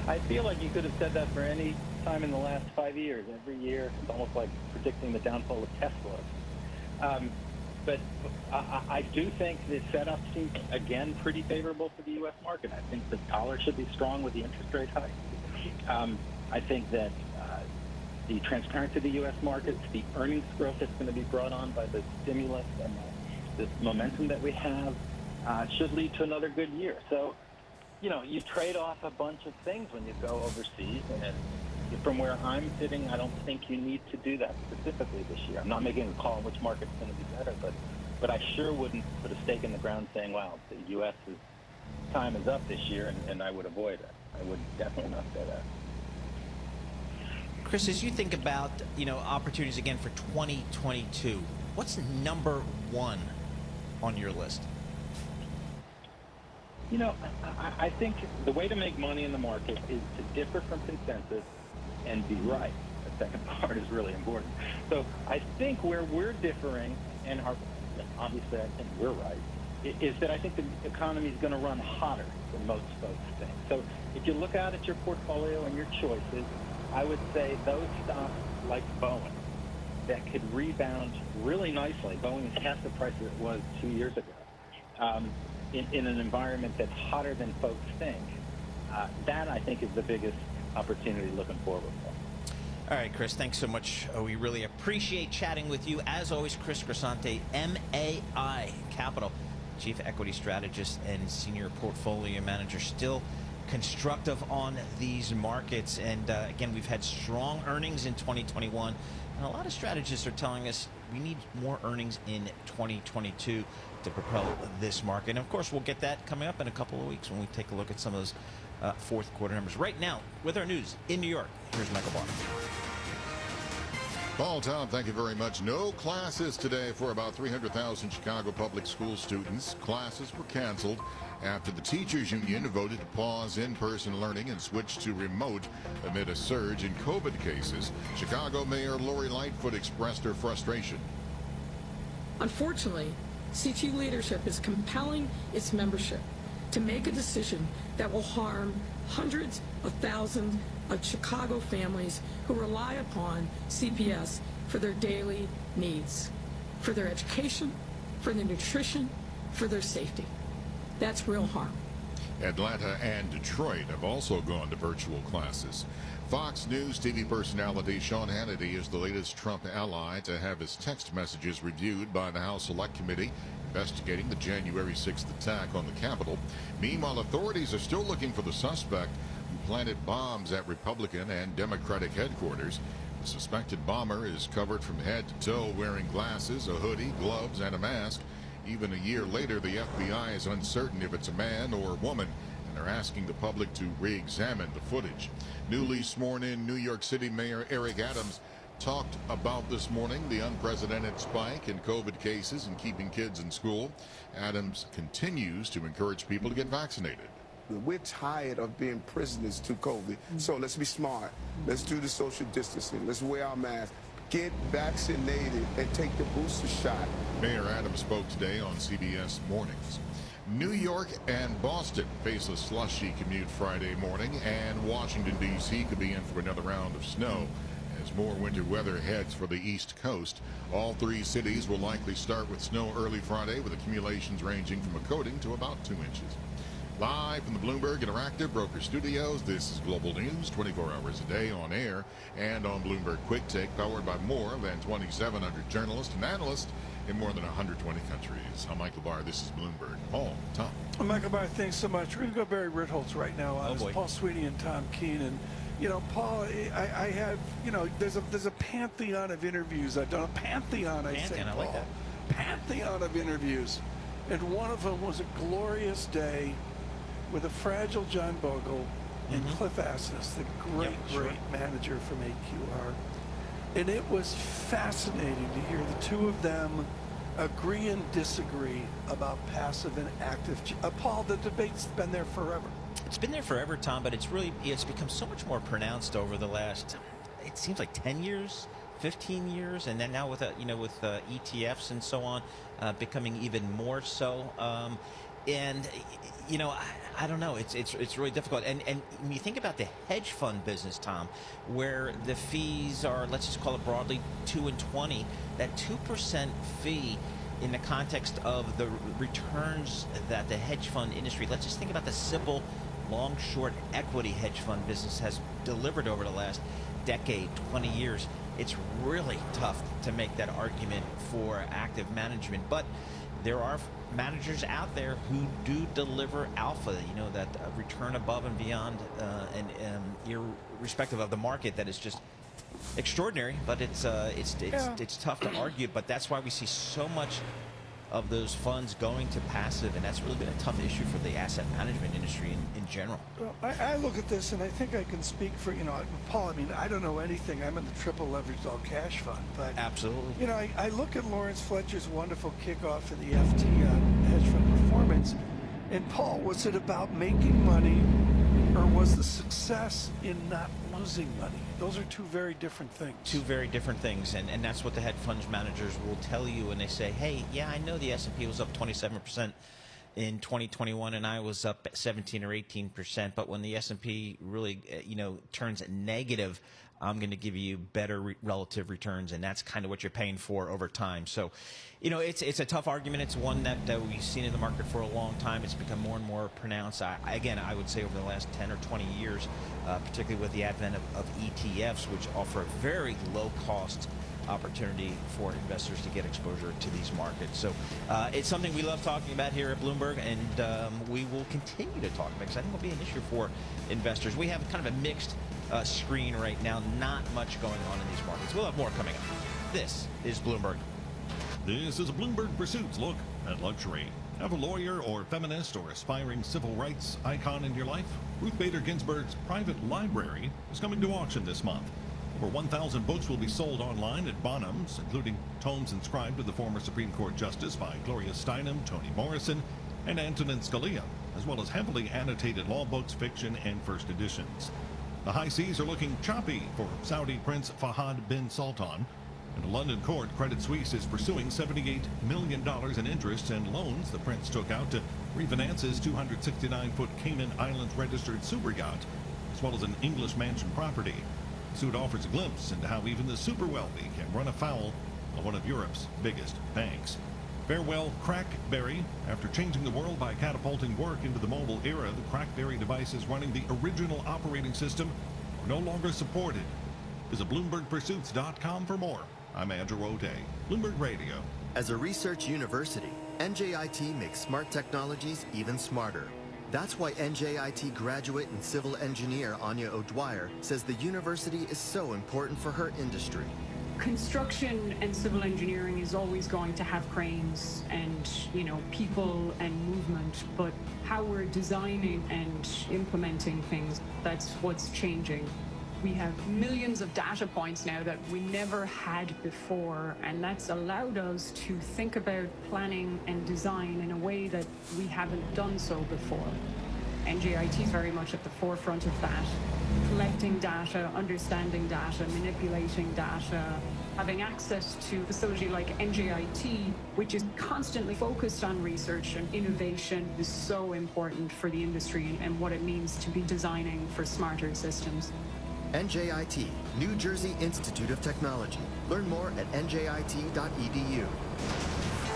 I feel like you could have said that for any time in the last 5 years. Every year, it's almost like predicting the downfall of Tesla. But I do think the setup seems, again, pretty favorable for the U.S. market. I think the dollar should be strong with the interest rate hike. I think that the transparency of the U.S. markets, the earnings growth that's going to be brought on by the stimulus and the momentum that we have should lead to another good year. So, you know, you trade off a bunch of things when you go overseas, and from where I'm sitting, I don't think you need to do that specifically this year. I'm not making a call on which market's going to be better, but I sure wouldn't put a stake in the ground saying, wow, the U.S.'s time is up this year, and I would avoid it. I would definitely not say that. Chris, as you think about, you know, opportunities again for 2022, what's number one on your list? You know, I think the way to make money in the market is to differ from consensus and be right. The second part is really important. So I think where we're differing, and obviously I think we're right, is that I think the economy is going to run hotter than most folks think. So if you look out at your portfolio and your choices, I would say those stocks like Boeing that could rebound really nicely. Boeing is half the price that it was 2 years ago. In an environment that's hotter than folks think, that I think is the biggest opportunity looking forward for. All right, Chris, thanks so much. We really appreciate chatting with you. As always, Chris Crescente, MAI Capital, Chief Equity Strategist and Senior Portfolio Manager, still constructive on these markets. And again, we've had strong earnings in 2021, and a lot of strategists are telling us we need more earnings in 2022 to propel this market. And of course, we'll get that coming up in a couple of weeks when we take a look at some of those fourth quarter numbers. Right now, with our news in New York, here's Michael Barr. Paul, Tom, thank you very much. No classes today for about 300,000 Chicago public school students. Classes were canceled after the teachers union voted to pause in-person learning and switch to remote amid a surge in COVID cases. Chicago Mayor Lori Lightfoot expressed her frustration. Unfortunately, CTU leadership is compelling its membership to make a decision that will harm hundreds of thousands of Chicago families who rely upon CPS for their daily needs, for their education, for their nutrition, for their safety. That's real harm. Atlanta and Detroit have also gone to virtual classes. Fox News TV personality Sean Hannity is the latest Trump ally to have his text messages reviewed by the House Select Committee investigating the January 6th attack on the Capitol. Meanwhile, authorities are still looking for the suspect who planted bombs at Republican and Democratic headquarters. The suspected bomber is covered from head to toe, wearing glasses, a hoodie, gloves, and a mask. Even a year later, the FBI is uncertain if it's a man or a woman, and they're asking the public to re-examine the footage. Newly sworn-in New York City Mayor Eric Adams talked about this morning the unprecedented spike in COVID cases and keeping kids in school. Adams continues to encourage people to get vaccinated. We're tired of being prisoners to COVID, so let's be smart. Let's do the social distancing. Let's wear our masks. Get vaccinated and take the booster shot. Mayor Adams spoke today on CBS Mornings. New York and Boston face a slushy commute Friday morning, and Washington, D.C. could be in for another round of snow as more winter weather heads for the East Coast. All three cities will likely start with snow early Friday, with accumulations ranging from a coating to about 2 inches. Live from the Bloomberg Interactive Broker Studios, this is Global News, 24 hours a day on air and on Bloomberg Quick Take, powered by more than 2,700 journalists and analysts in more than 120 countries. I'm Michael Barr. This is Bloomberg. Paul, Tom. Michael Barr, thanks so much. We're going to go Barry Ritholtz right now. It's Paul Sweeney and Tom Keenan. You know, Paul, I have, you know, there's a pantheon of interviews. I've done a pantheon, I say, Paul. I like that. Pantheon of interviews. And one of them was a glorious day with a fragile John Bogle and Cliff Asness, the great manager from AQR. And it was fascinating to hear the two of them agree and disagree about passive and active. Paul, the debate's been there forever. It's been there forever, Tom, but it's become so much more pronounced over the last, it seems like 10 years, 15 years, and then now with ETFs and so on, becoming even more so. And you know, I don't know. It's really difficult. And when you think about the hedge fund business, Tom, where the fees are, let's just call it broadly, 2 and 20, that 2% fee in the context of the returns that the hedge fund industry, let's just think about the simple long-short equity hedge fund business has delivered over the last decade, 20 years. It's really tough to make that argument for active management, but there are managers out there who do deliver alpha, that return above and beyond, and irrespective of the market, that is just extraordinary. But it's tough to argue. But that's why we see so much of those funds going to passive, and that's really been a tough issue for the asset management industry in general. Well, I look at this, and I think I can speak for, Paul, I mean, I don't know anything. I'm in the triple leveraged all cash fund, but absolutely. I look at Lawrence Fletcher's wonderful kickoff of the FT hedge fund performance, and Paul, was it about making money, or was the success in not losing money? Those are two very different things. Two very different things, and that's what the hedge funds managers will tell you when they say, hey, yeah, I know the S&P was up 27% in 2021 and I was up 17 or 18%, but when the S&P really, turns negative, I'm going to give you better relative returns, and that's kind of what you're paying for over time. So, it's a tough argument. It's one that we've seen in the market for a long time. It's become more and more pronounced. I would say over the last 10 or 20 years, particularly with the advent of ETFs, which offer a very low-cost opportunity for investors to get exposure to these markets. So it's something we love talking about here at Bloomberg, and we will continue to talk about, because I think it'll be an issue for investors. We have kind of a mixed screen right now, not much going on in these markets. We'll have more coming up. This is Bloomberg. This is a Bloomberg Pursuits look at luxury. Have a lawyer or feminist or aspiring civil rights icon in your life? Ruth Bader Ginsburg's private library is coming to auction this month. Over 1,000 books will be sold online at Bonham's, including tomes inscribed to the former Supreme Court Justice by Gloria Steinem, Toni Morrison, and Antonin Scalia, as well as heavily annotated law books, fiction, and first editions. The high seas are looking choppy for Saudi Prince Fahad bin Sultan. In a London court, Credit Suisse is pursuing $78 million in interest and loans the prince took out to refinance his 269-foot Cayman Islands registered super yacht, as well as an English mansion property. The suit offers a glimpse into how even the super wealthy can run afoul of one of Europe's biggest banks. Farewell CrackBerry. After changing the world by catapulting work into the mobile era, the CrackBerry devices running the original operating system are no longer supported. Visit BloombergPursuits.com for more. I'm Andrew O'Day, Bloomberg Radio. As a research university, NJIT makes smart technologies even smarter. That's why NJIT graduate and civil engineer Anya O'Dwyer says the university is so important for her industry. Construction and civil engineering is always going to have cranes and, people and movement, but how we're designing and implementing things, that's what's changing. We have millions of data points now that we never had before, and that's allowed us to think about planning and design in a way that we haven't done so before. NJIT is very much at the forefront of that. Collecting data, understanding data, manipulating data, having access to a facility like NJIT, which is constantly focused on research and innovation, is so important for the industry and what it means to be designing for smarter systems. NJIT, New Jersey Institute of Technology. Learn more at njit.edu.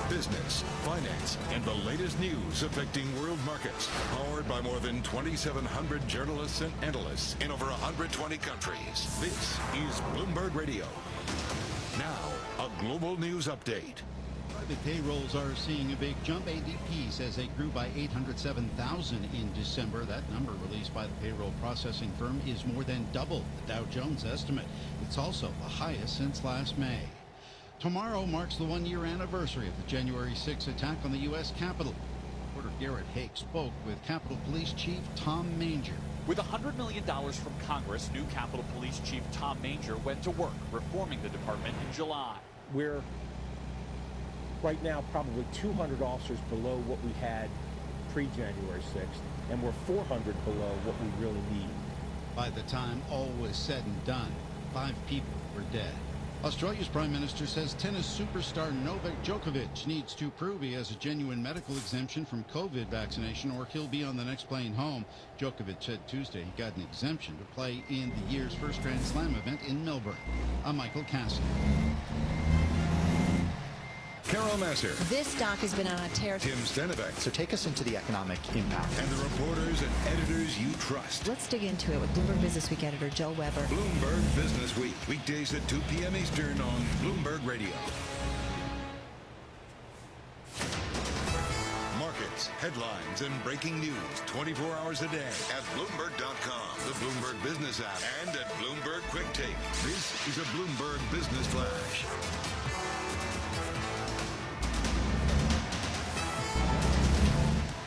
Business, finance, and the latest news affecting world markets. Powered by more than 2,700 journalists and analysts in over 120 countries. This is Bloomberg Radio. Now, a global news update. Private payrolls are seeing a big jump. ADP says they grew by 807,000 in December. That number released by the payroll processing firm is more than double the Dow Jones estimate. It's also the highest since last May. Tomorrow marks the one-year anniversary of the January 6 attack on the U.S. Capitol. Reporter Garrett Hake spoke with Capitol Police Chief Tom Manger. With $100 million from Congress, new Capitol Police Chief Tom Manger went to work reforming the department in July. We're right now probably 200 officers below what we had pre-January 6th, and we're 400 below what we really need. By the time all was said and done, 5 people were dead. Australia's Prime Minister says tennis superstar Novak Djokovic needs to prove he has a genuine medical exemption from COVID vaccination or he'll be on the next plane home. Djokovic said Tuesday he got an exemption to play in the year's first Grand Slam event in Melbourne. I'm Michael Cassidy. Carol Carol Massar. This stock has been on a tear. Tim Stenevec. So take us into the economic impact. And the reporters and editors you trust. Let's dig into it with Bloomberg Businessweek editor Joe Weber. Bloomberg Business Week, weekdays at 2 p.m. Eastern on Bloomberg Radio. Markets, headlines, and breaking news 24 hours a day at Bloomberg.com, the Bloomberg Business app, and at Bloomberg Quick Take. This is a Bloomberg Business Flash.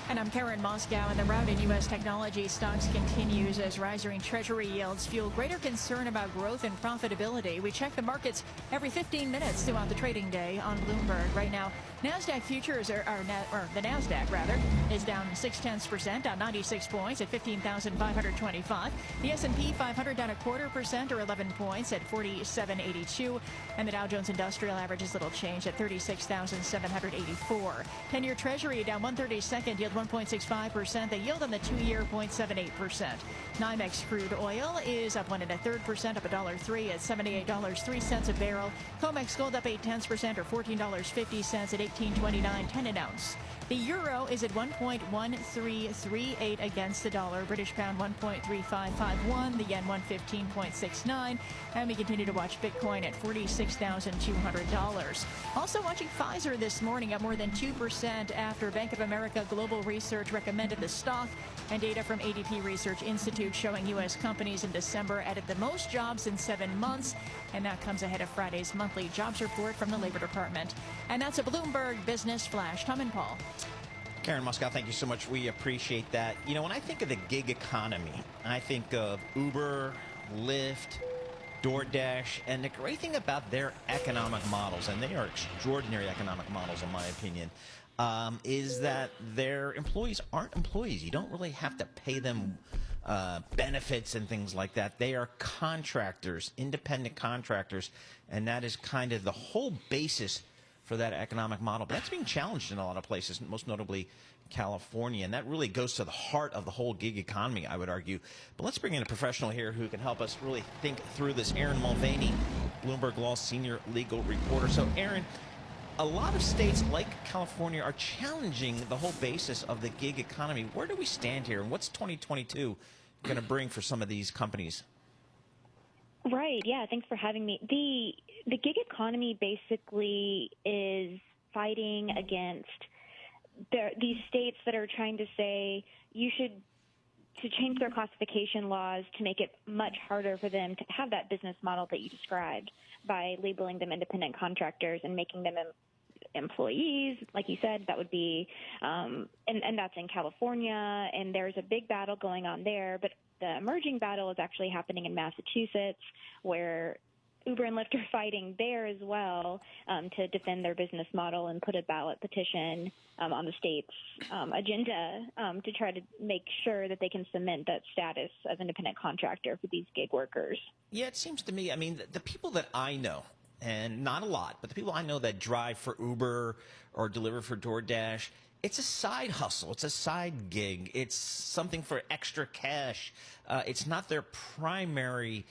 And I'm Karen Moscow, and the rout in U.S. technology stocks continues as rising Treasury yields fuel greater concern about growth and profitability. We check the markets every 15 minutes throughout the trading day on Bloomberg. Right now, NASDAQ futures the NASDAQ rather, is down 0.6%, down 96 points at 15,525. The S&P 500 down 0.25% or 11 points at 4782. And the Dow Jones Industrial average is little change at 36,784. 10-year Treasury down 1/32, yield 1.65%. The yield on the 2-year 0.78%. NYMEX crude oil is up 1 1/3%, up $1.03 at $78.03 a barrel. COMEX gold up 0.8% or $14.50 at 18.29.10 an ounce. The euro is at 1.1338 against the dollar. British pound 1.3551. The yen 115.69. And we continue to watch Bitcoin at $46,200. Also watching Pfizer this morning up more than 2% after Bank of America Global Research recommended the stock. And data from ADP Research Institute showing U.S. companies in December added the most jobs in 7 months. And that comes ahead of Friday's monthly jobs report from the Labor Department. And that's a Bloomberg Business Flash. Tom and Paul. Karen Moscow, thank you so much. We appreciate that. You know, when I think of the gig economy, I think of Uber, Lyft, DoorDash, and the great thing about their economic models, and they are extraordinary economic models in my opinion, is that their employees aren't employees. You don't really have to pay them benefits and things like that. They are contractors, independent contractors, and that is kind of the whole basis for that economic model. But that's being challenged in a lot of places, most notably California, and that really goes to the heart of the whole gig economy, I would argue. But let's bring in a professional here who can help us really think through this. Aaron Mulvaney, Bloomberg Law senior legal reporter. So, Aaron, a lot of states like California are challenging the whole basis of the gig economy. Where do we stand here, and what's 2022 going to bring for some of these companies? Right. Yeah. Thanks for having me. The gig economy basically is fighting against these states that are trying to say to change their classification laws to make it much harder for them to have that business model that you described by labeling them independent contractors and making them employees. Like you said, that would be, and that's in California, and there's a big battle going on there. But the emerging battle is actually happening in Massachusetts, where Uber and Lyft are fighting there as well to defend their business model and put a ballot petition on the state's agenda to try to make sure that they can cement that status of independent contractor for these gig workers. Yeah, it seems to me, I mean, the people that I know, and not a lot, but the people I know that drive for Uber or deliver for DoorDash, it's a side hustle. It's a side gig. It's something for extra cash. It's not their primary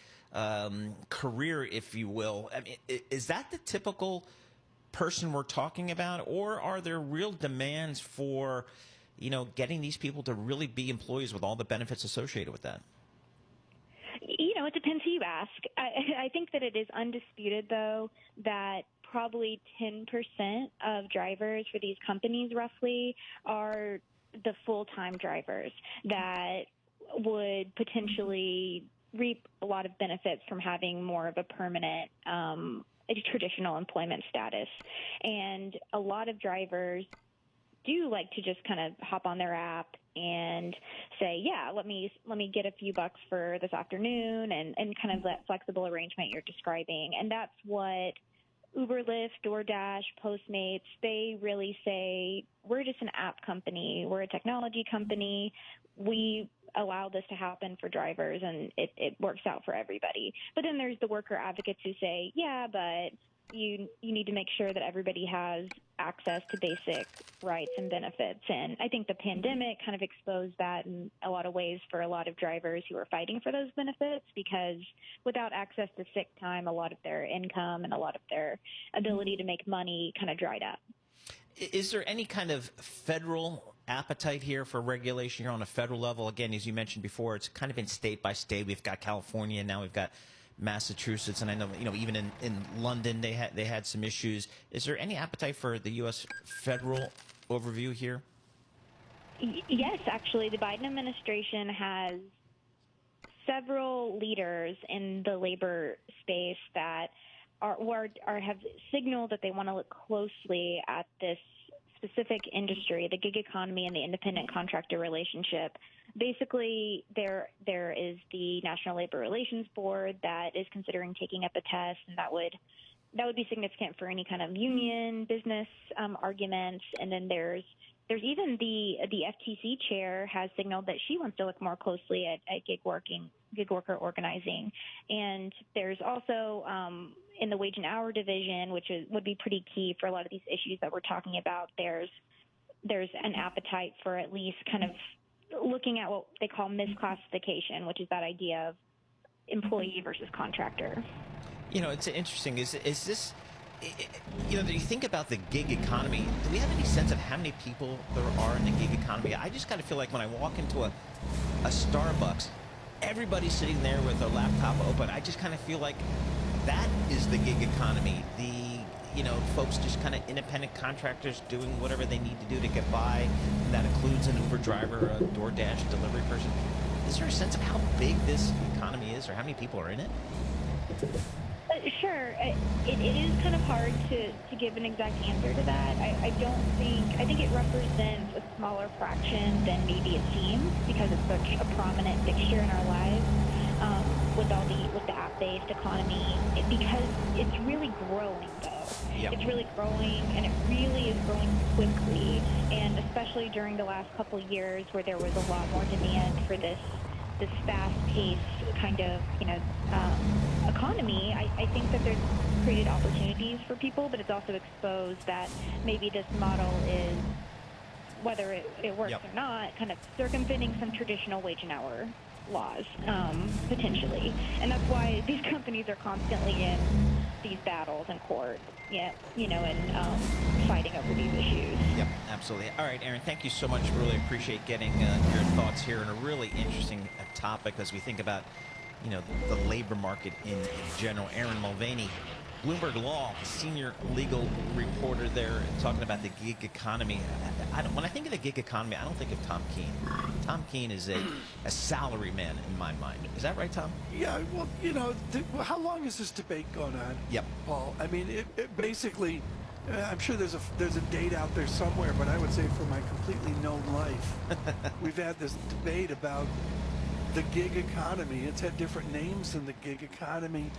career, if you will. I mean, is that the typical person we're talking about, or are there real demands for, getting these people to really be employees with all the benefits associated with that? It depends who you ask. I think that it is undisputed, though, that probably 10% of drivers for these companies roughly are the full-time drivers that would potentially reap a lot of benefits from having more of a permanent traditional employment status. And a lot of drivers do like to just kind of hop on their app and say, yeah, let me get a few bucks for this afternoon, and kind of that flexible arrangement you're describing. And that's what Uber, Lyft, DoorDash, Postmates, they really say, we're just an app company. We're a technology company. We allow this to happen for drivers, and it works out for everybody. But then there's the worker advocates who say, yeah, but you need to make sure that everybody has access to basic rights and benefits. And I think the pandemic kind of exposed that in a lot of ways for a lot of drivers who are fighting for those benefits, because without access to sick time, a lot of their income and a lot of their ability to make money kind of dried up. Is there any kind of federal appetite here for regulation here on a federal level? Again, as you mentioned before, it's kind of been state by state. We've got California, now we've got Massachusetts, and I know, even in London they had some issues. Is there any appetite for the U.S. federal overview here? Yes, actually, the Biden administration has several leaders in the labor space that have signaled that they want to look closely at this specific industry, the gig economy and the independent contractor relationship. Basically, there is the National Labor Relations Board that is considering taking up a test, and that would be significant for any kind of union business arguments. And then there's even the FTC chair has signaled that she wants to look more closely at gig worker organizing. And there's also in the wage and hour division, which would be pretty key for a lot of these issues that we're talking about, there's an appetite for at least kind of looking at what they call misclassification, which is that idea of employee versus contractor. It's interesting. Is this, do you think about the gig economy? Do we have any sense of how many people there are in the gig economy? I just kind of feel like when I walk into a Starbucks, everybody's sitting there with their laptop open. I just kind of feel like that is the gig economy. Folks just kind of independent contractors doing whatever they need to do to get by. And that includes an Uber driver, a DoorDash delivery person. Is there a sense of how big this economy is or how many people are in it? Sure. It is kind of hard to give an exact answer to that. I think it represents a smaller fraction than maybe it seems because it's such a prominent fixture in our lives with the app-based economy. Because it's really growing, though. Yep. It's really growing, and it really is growing quickly. And especially during the last couple of years where there was a lot more demand for this fast-paced kind of, economy, I think that there's created opportunities for people, but it's also exposed that maybe this model is, whether it works or not, kind of circumventing some traditional wage and hour laws, potentially. And that's why these companies are constantly in these battles in court, and fighting over these issues. Yep, absolutely. All right, Aaron, thank you so much. Really appreciate getting your thoughts here on a really interesting topic as we think about, the labor market in general. Aaron Mulvaney, Bloomberg Law, senior legal reporter there, talking about the gig economy. When I think of the gig economy, I don't think of Tom Keene. Tom Keene is a salary man in my mind. Is that right, Tom? Yeah, well, how long has this debate gone on? Yep. Paul, I mean, it basically, I'm sure there's a date out there somewhere, but I would say for my completely known life, we've had this debate about the gig economy. It's had different names in the gig economy.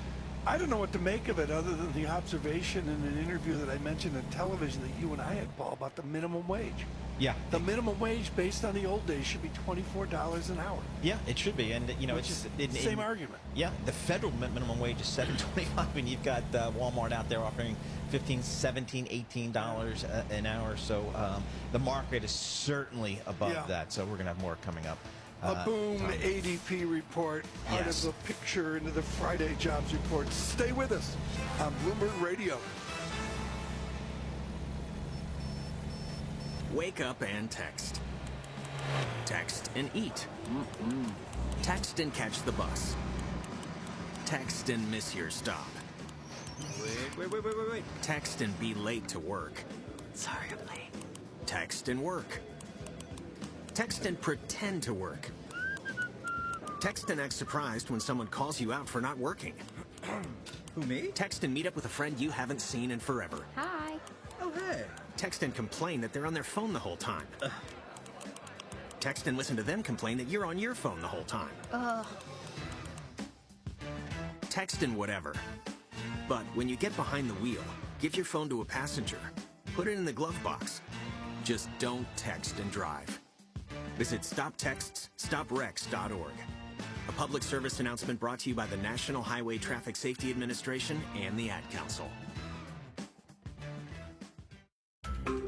I don't know what to make of it other than the observation in an interview that I mentioned on television that you and I had, Paul, about the minimum wage. Yeah. The minimum wage based on the old days should be $24 an hour. Yeah, it should be. And, it's the same argument. Yeah, the federal minimum wage is $7.25, and you've got Walmart out there offering $15, $17, $18 an hour. So the market is certainly above that. So we're going to have more coming up. A boom ADP report, part of the picture into the Friday jobs report. Stay with us on Bloomberg Radio. Wake up and text. Text and eat. Text and catch the bus. Text and miss your stop. Wait. Text and be late to work. Sorry, I'm late. Text and work. Text and pretend to work. Text and act surprised when someone calls you out for not working. Who, me? Text and meet up with a friend you haven't seen in forever. Hi. Oh, hey. Text and complain that they're on their phone the whole time. Text and listen to them complain that you're on your phone the whole time. Text and whatever. But when you get behind the wheel, give your phone to a passenger. Put it in the glove box. Just don't text and drive. Visit StopTextsStopWrecks.org. A public service announcement brought to you by the National Highway Traffic Safety Administration and the Ad Council.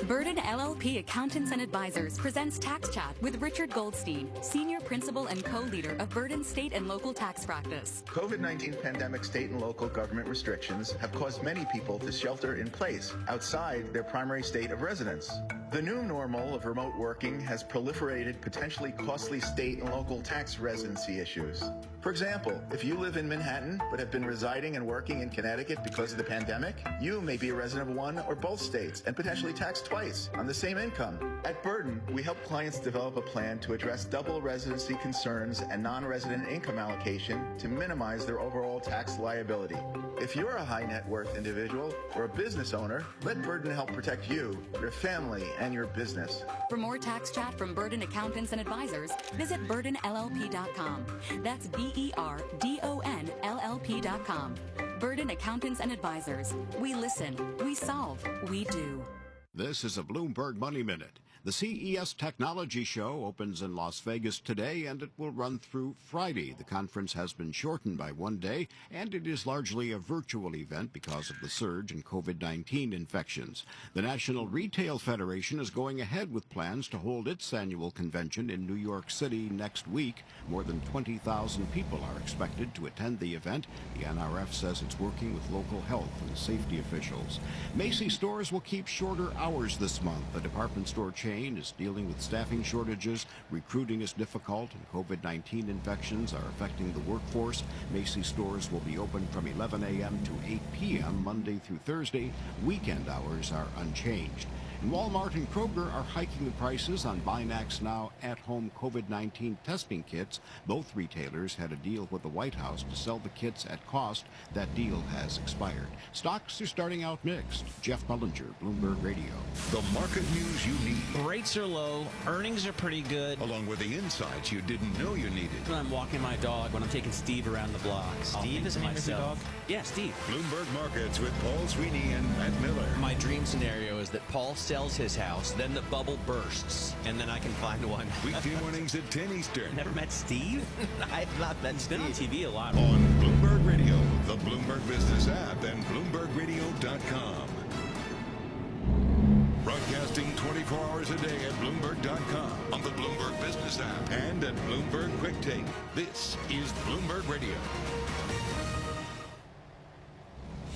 Burden LLP Accountants and Advisors presents Tax Chat with Richard Goldstein, Senior Principal and Co-Leader of Burden State and Local Tax Practice. COVID-19 pandemic state and local government restrictions have caused many people to shelter in place outside their primary state of residence. The new normal of remote working has proliferated potentially costly state and local tax residency issues. For example, if you live in Manhattan but have been residing and working in Connecticut because of the pandemic, you may be a resident of one or both states and potentially taxed twice on the same income. At Burden, we help clients develop a plan to address double residency concerns and non-resident income allocation to minimize their overall tax liability. If you're a high net worth individual or a business owner, let Burden help protect you, your family, and your business. For more Tax Chat from Burden Accountants and Advisors, visit burdenllp.com. That's BERDONLLP.com. Burden Accountants and Advisors. We listen, we solve, we do. This is a Bloomberg Money Minute. The CES Technology Show opens in Las Vegas today, and it will run through Friday. The conference has been shortened by 1 day, and it is largely a virtual event because of the surge in COVID-19 infections. The National Retail Federation is going ahead with plans to hold its annual convention in New York City next week. More than 20,000 people are expected to attend the event. The NRF says it's working with local health and safety officials. Macy's stores will keep shorter hours this month. The department store chain is dealing with staffing shortages, recruiting is difficult, and COVID-19 infections are affecting the workforce. Macy's stores will be open from 11 a.m. to 8 p.m. Monday through Thursday. Weekend hours are unchanged. And Walmart and Kroger are hiking the prices on Binax Now at-home COVID-19 testing kits. Both retailers had a deal with the White House to sell the kits at cost. That deal has expired. Stocks are starting out mixed. Jeff Mullinger, Bloomberg Radio. The market news you need. Rates are low, earnings are pretty good. Along with the insights you didn't know you needed. When I'm walking my dog, when I'm taking Steve around the block. Steve is the name of your dog? Yeah, Steve. Bloomberg Markets with Paul Sweeney and Matt Miller. My dream scenario is that Paul sells his house, then the bubble bursts, and then I can find one. Weekday mornings at 10 Eastern. Never met Steve? I have not met Steve. He's been on TV a lot. On Bloomberg Radio, the Bloomberg Business app, and BloombergRadio.com. Broadcasting 24 hours a day at Bloomberg.com, on the Bloomberg Business app, and at Bloomberg Quick Take. This is Bloomberg Radio.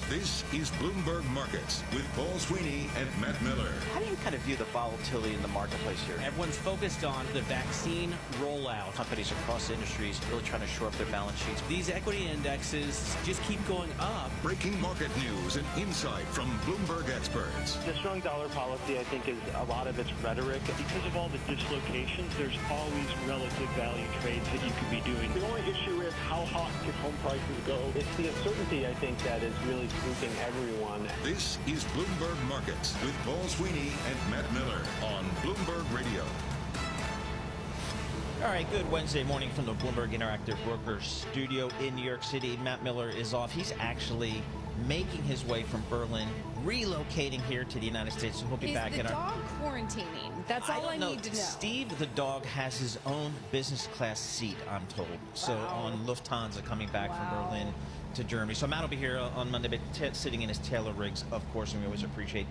This is Bloomberg Markets with Paul Sweeney and Matt Miller. How do you kind of view the volatility in the marketplace here? Everyone's focused on the vaccine rollout. Companies across industries really trying to shore up their balance sheets. These equity indexes just keep going up. Breaking market news and insight from Bloomberg experts. The strong dollar policy, I think, is a lot of its rhetoric. Because of all the dislocations, there's always relative value trades that you could be doing. The only issue is how hot can home prices go. It's the uncertainty, I think, that is really spooking everyone. This is Bloomberg Markets with Paul Sweeney and Matt Miller on Bloomberg Radio. All right, good Wednesday morning from the Bloomberg Interactive Brokers studio in New York City. Matt Miller is off. He's actually making his way from Berlin, relocating here to the United States. So he'll be back in our... Is the dog quarantining? That's all I need to know. Steve, the dog, has his own business class seat, I'm told. So on Lufthansa coming back from Berlin to Germany. So Matt will be here on Monday, but sitting in his Taylor rigs, of course, and we always appreciate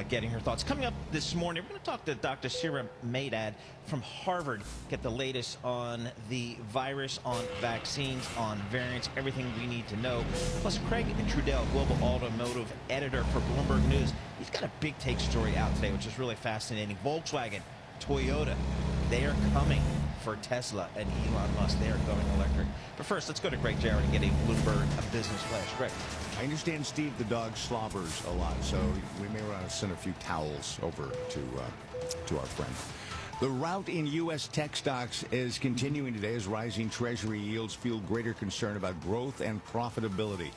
getting her thoughts. Coming up this morning, we're going to talk to Dr. Sira Maydad from Harvard, get the latest on the virus, on vaccines, on variants, everything we need to know. Plus, Craig Trudell, global automotive editor for Bloomberg News, he's got a big take story out today, which is really fascinating. Volkswagen, Toyota, they are coming for Tesla and Elon Musk. They are going electric. But first, let's go to Greg Jarrett and get a Bloomberg business flash. Greg. I understand Steve the dog slobbers a lot, so we may want to send a few towels over to our friend. The rout in U.S. tech stocks is continuing today as rising Treasury yields fuel greater concern about growth and profitability.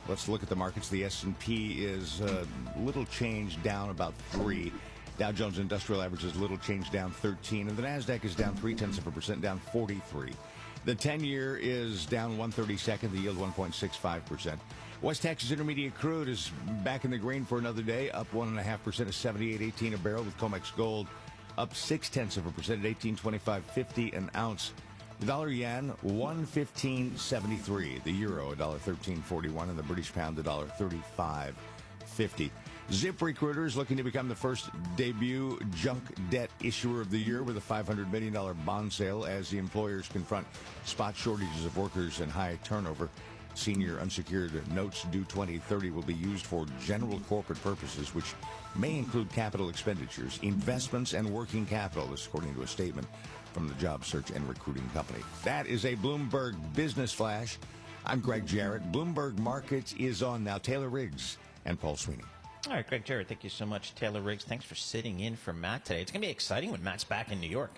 Let's look at the markets. The S&P is little change, down about 3. Dow Jones Industrial Average is little change, down 13, and the Nasdaq is down 0.3%, down 43. The 10-year is down 1/32, the yield 1.65%. West Texas Intermediate crude is back in the green for another day, up 1.5% at 78.18 a barrel, with COMEX gold up 0.6% at 18.2550 an ounce. The dollar yen 115.73, the euro $1.1341, and the British pound $1.35.50. ZipRecruiter is looking to become the first debut junk debt issuer of the year with a $500 million bond sale as the employers confront spot shortages of workers and high turnover. Senior unsecured notes due 2030 will be used for general corporate purposes, which may include capital expenditures, investments, and working capital, this according to a statement from the job search and recruiting company. That is a Bloomberg Business Flash. I'm Greg Jarrett. Bloomberg Markets is on now. Taylor Riggs and Paul Sweeney. All right, Greg Jarrett, thank you so much. Taylor Riggs, thanks for sitting in for Matt today. It's going to be exciting when Matt's back in New York.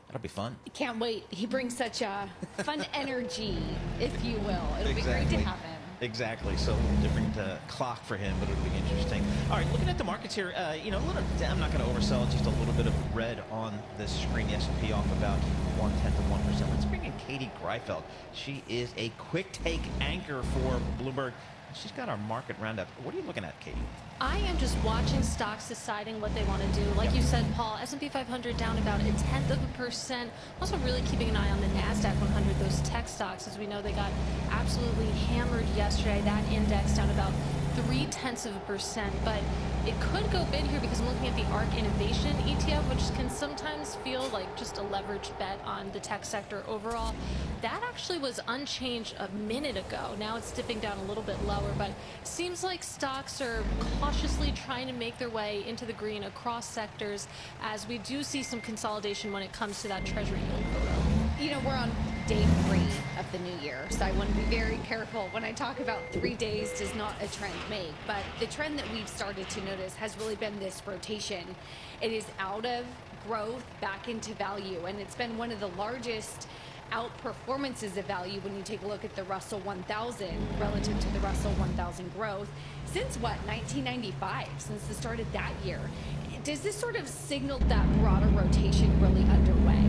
That'll be fun. Can't wait. He brings such a fun energy, if you will. It'll be great to have him. Exactly. So a little different clock for him, but it'll be interesting. All right, looking at the markets here, I'm not going to oversell it, just a little bit of red on the screen. The S&P off about 0.1%. Let's bring in Katie Greifeld. She is a quick take anchor for Bloomberg. She's got our market roundup. What are you looking at, Katie? I am just watching stocks deciding what they want to do. Like you said, Paul, S&P 500 down about 0.1%. Also really keeping an eye on the NASDAQ 100, those tech stocks. As we know, they got absolutely hammered yesterday. That index down about 0.3%. But it could go bid here because I'm looking at the ARC Innovation ETF, which can sometimes feel like just a leveraged bet on the tech sector overall. That actually was unchanged a minute ago. Now it's dipping down a little bit lower, but seems like stocks are cautiously trying to make their way into the green across sectors as we do see some consolidation when it comes to that treasury yield photo. You know, we're on day 3 of the new year, so I want to be very careful when I talk about 3 days does not a trend make. But the trend that we've started to notice has really been this rotation. It is out of growth back into value, and it's been one of the largest outperformances of value when you take a look at the Russell 1000 relative to the Russell 1000 growth since 1995, since the start of that year. Does this sort of signal that broader rotation really underway?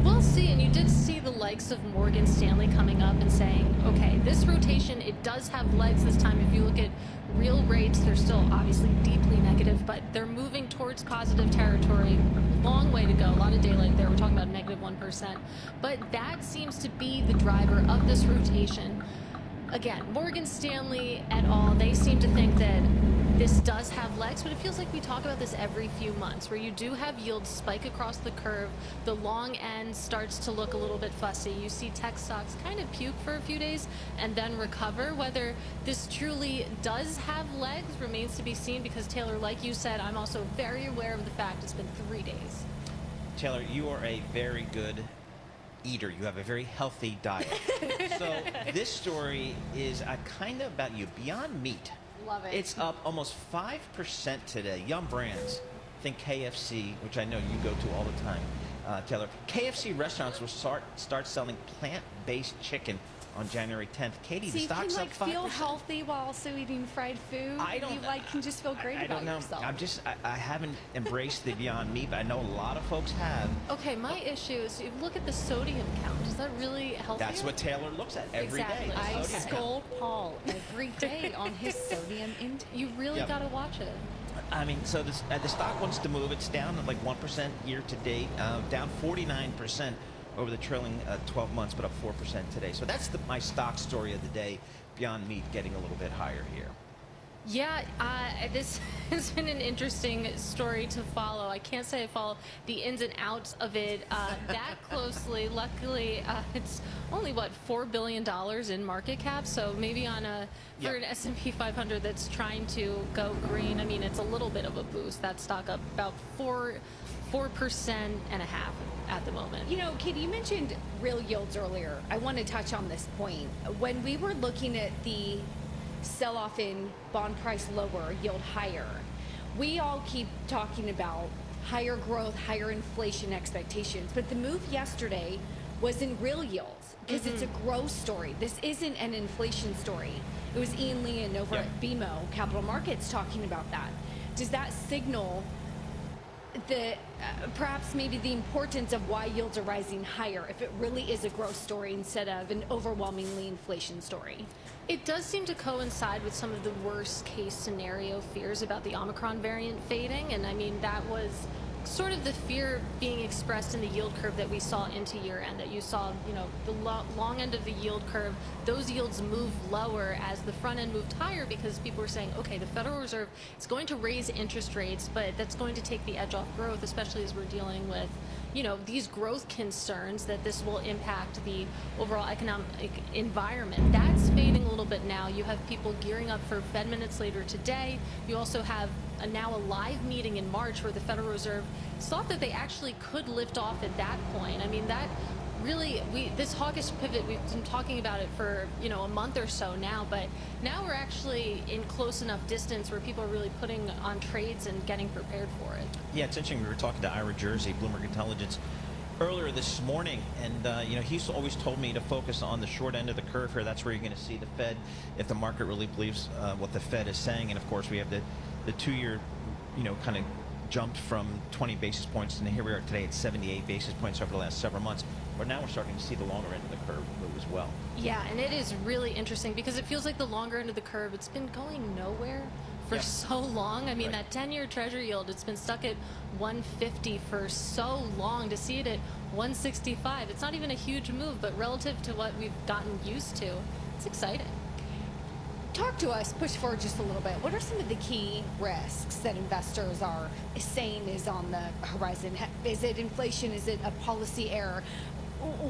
We'll see, and you did see the likes of Morgan Stanley coming up and saying, okay, this rotation, it does have legs this time. If you look at real rates, they're still obviously deeply negative, but they're moving towards positive territory. Long way to go. A lot of daylight there. We're talking about -1%. But that seems to be the driver of this rotation. Again, Morgan Stanley et al., they seem to think that this does have legs, but it feels like we talk about this every few months, where you do have yields spike across the curve. The long end starts to look a little bit fussy. You see tech stocks kind of puke for a few days and then recover. Whether this truly does have legs remains to be seen because, Taylor, like you said, I'm also very aware of the fact it's been 3 days. Taylor, you are a very good eater. You have a very healthy diet. So this story is kind of about you. Beyond Meat. Love it. It's up almost 5% today. Yum Brands. Think KFC, which I know you go to all the time, Taylor. KFC restaurants will start selling plant-based chicken on January 10th. Katie, the stock's up 5%. So you can feel healthy while also eating fried food? You can just feel great about yourself. I haven't embraced the Beyond Meat, but I know a lot of folks have. Okay, my issue is you look at the sodium count. Is that really healthy? That's what Taylor looks at every day. I scold Paul every day on his sodium intake. You really got to watch it. I mean, so the stock wants to move. It's down like 1% year to date, down 49% over the trailing 12 months, but up 4% today. So that's my stock story of the day. Beyond Meat getting a little bit higher here. Yeah, this has been an interesting story to follow. I can't say I follow the ins and outs of it that closely. Luckily, it's only, $4 billion in market cap. So maybe on for an S&P 500 that's trying to go green, I mean, it's a little bit of a boost. That stock up about 4.5% at the moment. You know, Katie, you mentioned real yields earlier. I want to touch on this point. When we were looking at the sell-off in bond price lower, yield higher, we all keep talking about higher growth, higher inflation expectations. But the move yesterday was in real yields because it's a growth story. This isn't an inflation story. It was Ian Lee and over at BMO Capital Markets talking about that. Does that signal perhaps maybe the importance of why yields are rising higher if it really is a growth story instead of an overwhelmingly inflation story? It does seem to coincide with some of the worst case scenario fears about the Omicron variant fading. And I mean, that was sort of the fear being expressed in the yield curve that we saw into year end, that you saw, the long end of the yield curve, those yields move lower as the front end moved higher, because people were saying, okay, the Federal Reserve is going to raise interest rates, but that's going to take the edge off growth, especially as we're dealing with these growth concerns that this will impact the overall economic environment. That's fading a little bit now. You have people gearing up for Fed minutes later today. You also have now a live meeting in March where the Federal Reserve thought that they actually could lift off at that point. I mean, that really, this hawkish pivot, we've been talking about it for a month or so now, but now we're actually in close enough distance where people are really putting on trades and getting prepared for it. Yeah, it's interesting. We were talking to Ira Jersey, Bloomberg Intelligence, earlier this morning, and he's always told me to focus on the short end of the curve here. That's where you're going to see the Fed, if the market really believes what the Fed is saying. And of course, we have the 2-year, kind of jumped from 20 basis points, and here we are today at 78 basis points over the last several months. But now we're starting to see the longer end of the curve move as well. Yeah, and it is really interesting because it feels like the longer end of the curve, it's been going nowhere for so long. I mean, that 10-year Treasury yield, it's been stuck at 150 for so long. To see it at 165, it's not even a huge move, but relative to what we've gotten used to, it's exciting. Talk to us, push forward just a little bit. What are some of the key risks that investors are saying is on the horizon? Is it inflation? Is it a policy error?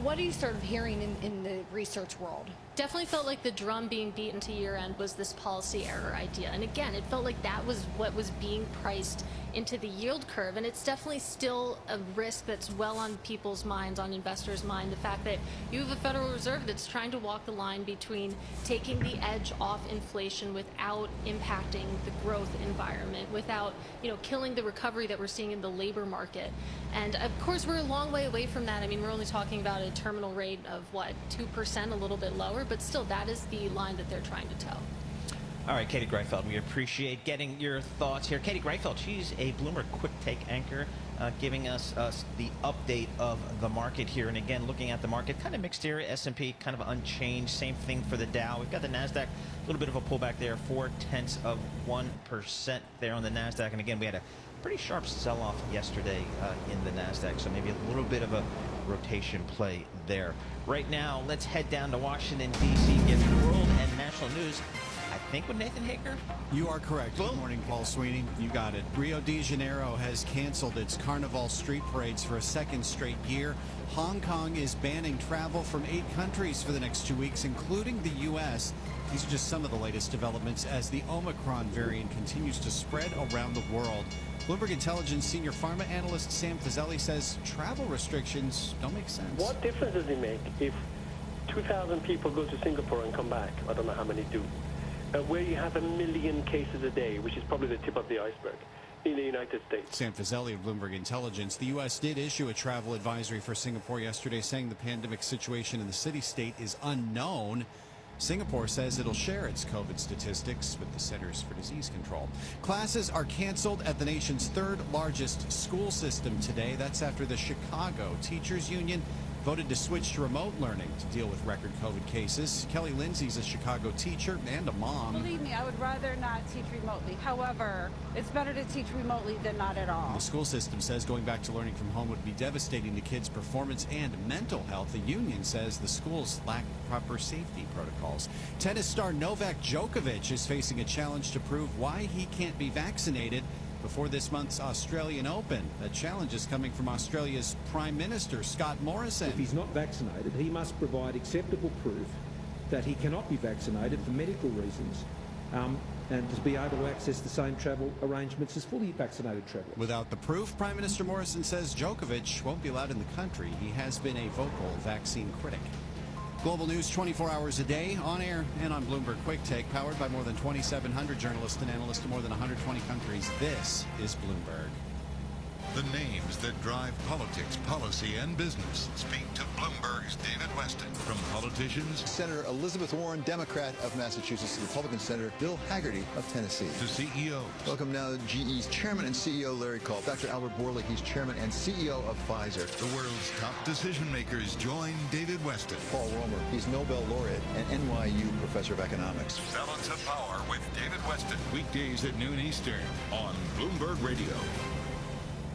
What are you sort of hearing in the research world? Definitely felt like the drum being beaten to year end was this policy error idea. And again, it felt like that was what was being priced into the yield curve. And it's definitely still a risk that's well on people's minds, on investors' mind. The fact that you have a Federal Reserve that's trying to walk the line between taking the edge off inflation without impacting the growth environment, without, killing the recovery that we're seeing in the labor market. And of course, we're a long way away from that. I mean, we're only talking about a terminal rate of 2%, a little bit lower, but still that is the line that they're trying to toe. All right, Katie Greifeld, we appreciate getting your thoughts here. Katie Greifeld, she's a Bloomberg Quick Take anchor, giving us the update of the market here. And again, looking at the market, kind of mixed here. S&P kind of unchanged. Same thing for the Dow. We've got the NASDAQ, a little bit of a pullback there, 0.4% there on the NASDAQ. And again, we had a pretty sharp sell-off yesterday in the NASDAQ, so maybe a little bit of a rotation play there. Right now, let's head down to Washington, D.C., get world and national news. I think with Nathan Hager. You are correct. Good morning, Paul Sweeney. You got it. Rio de Janeiro has canceled its Carnival street parades for a second straight year. Hong Kong is banning travel from 8 countries for the next 2 weeks, including the U.S. These are just some of the latest developments as the Omicron variant continues to spread around the world. Bloomberg Intelligence senior pharma analyst Sam Fazeli says travel restrictions don't make sense. What difference does it make if 2,000 people go to Singapore and come back? I don't know how many do. Where you have 1 million cases a day, which is probably the tip of the iceberg in the United States. Sam Fazeli of Bloomberg Intelligence. The U.S. did issue a travel advisory for Singapore yesterday, saying the pandemic situation in the city-state is unknown. Singapore says it'll share its COVID statistics with the Centers for Disease Control. Classes are canceled at the nation's 3rd largest school system today. That's after the Chicago Teachers Union voted to switch to remote learning to deal with record COVID cases. Kelly Lindsay's a Chicago teacher and a mom. Believe me, I would rather not teach remotely. However, it's better to teach remotely than not at all. The school system says going back to learning from home would be devastating to kids' performance and mental health. The union says the schools lack proper safety protocols. Tennis star Novak Djokovic is facing a challenge to prove why he can't be vaccinated before this month's Australian Open. The challenge is coming from Australia's Prime Minister, Scott Morrison. If he's not vaccinated, he must provide acceptable proof that he cannot be vaccinated for medical reasons and to be able to access the same travel arrangements as fully vaccinated travelers. Without the proof, Prime Minister Morrison says Djokovic won't be allowed in the country. He has been a vocal vaccine critic. Global news 24 hours a day, on air and on Bloomberg Quick Take, powered by more than 2,700 journalists and analysts in more than 120 countries. This is Bloomberg. The names that drive politics, policy, and business. Speak to Bloomberg's David Weston. From politicians, Senator Elizabeth Warren, Democrat of Massachusetts, Republican Senator Bill Hagerty of Tennessee. To CEOs. Welcome now to GE's Chairman and CEO Larry Culp. Dr. Albert Bourla, he's Chairman and CEO of Pfizer. The world's top decision makers join David Weston. Paul Romer, he's Nobel laureate and NYU Professor of Economics. Balance of Power with David Weston. Weekdays at noon Eastern on Bloomberg Radio.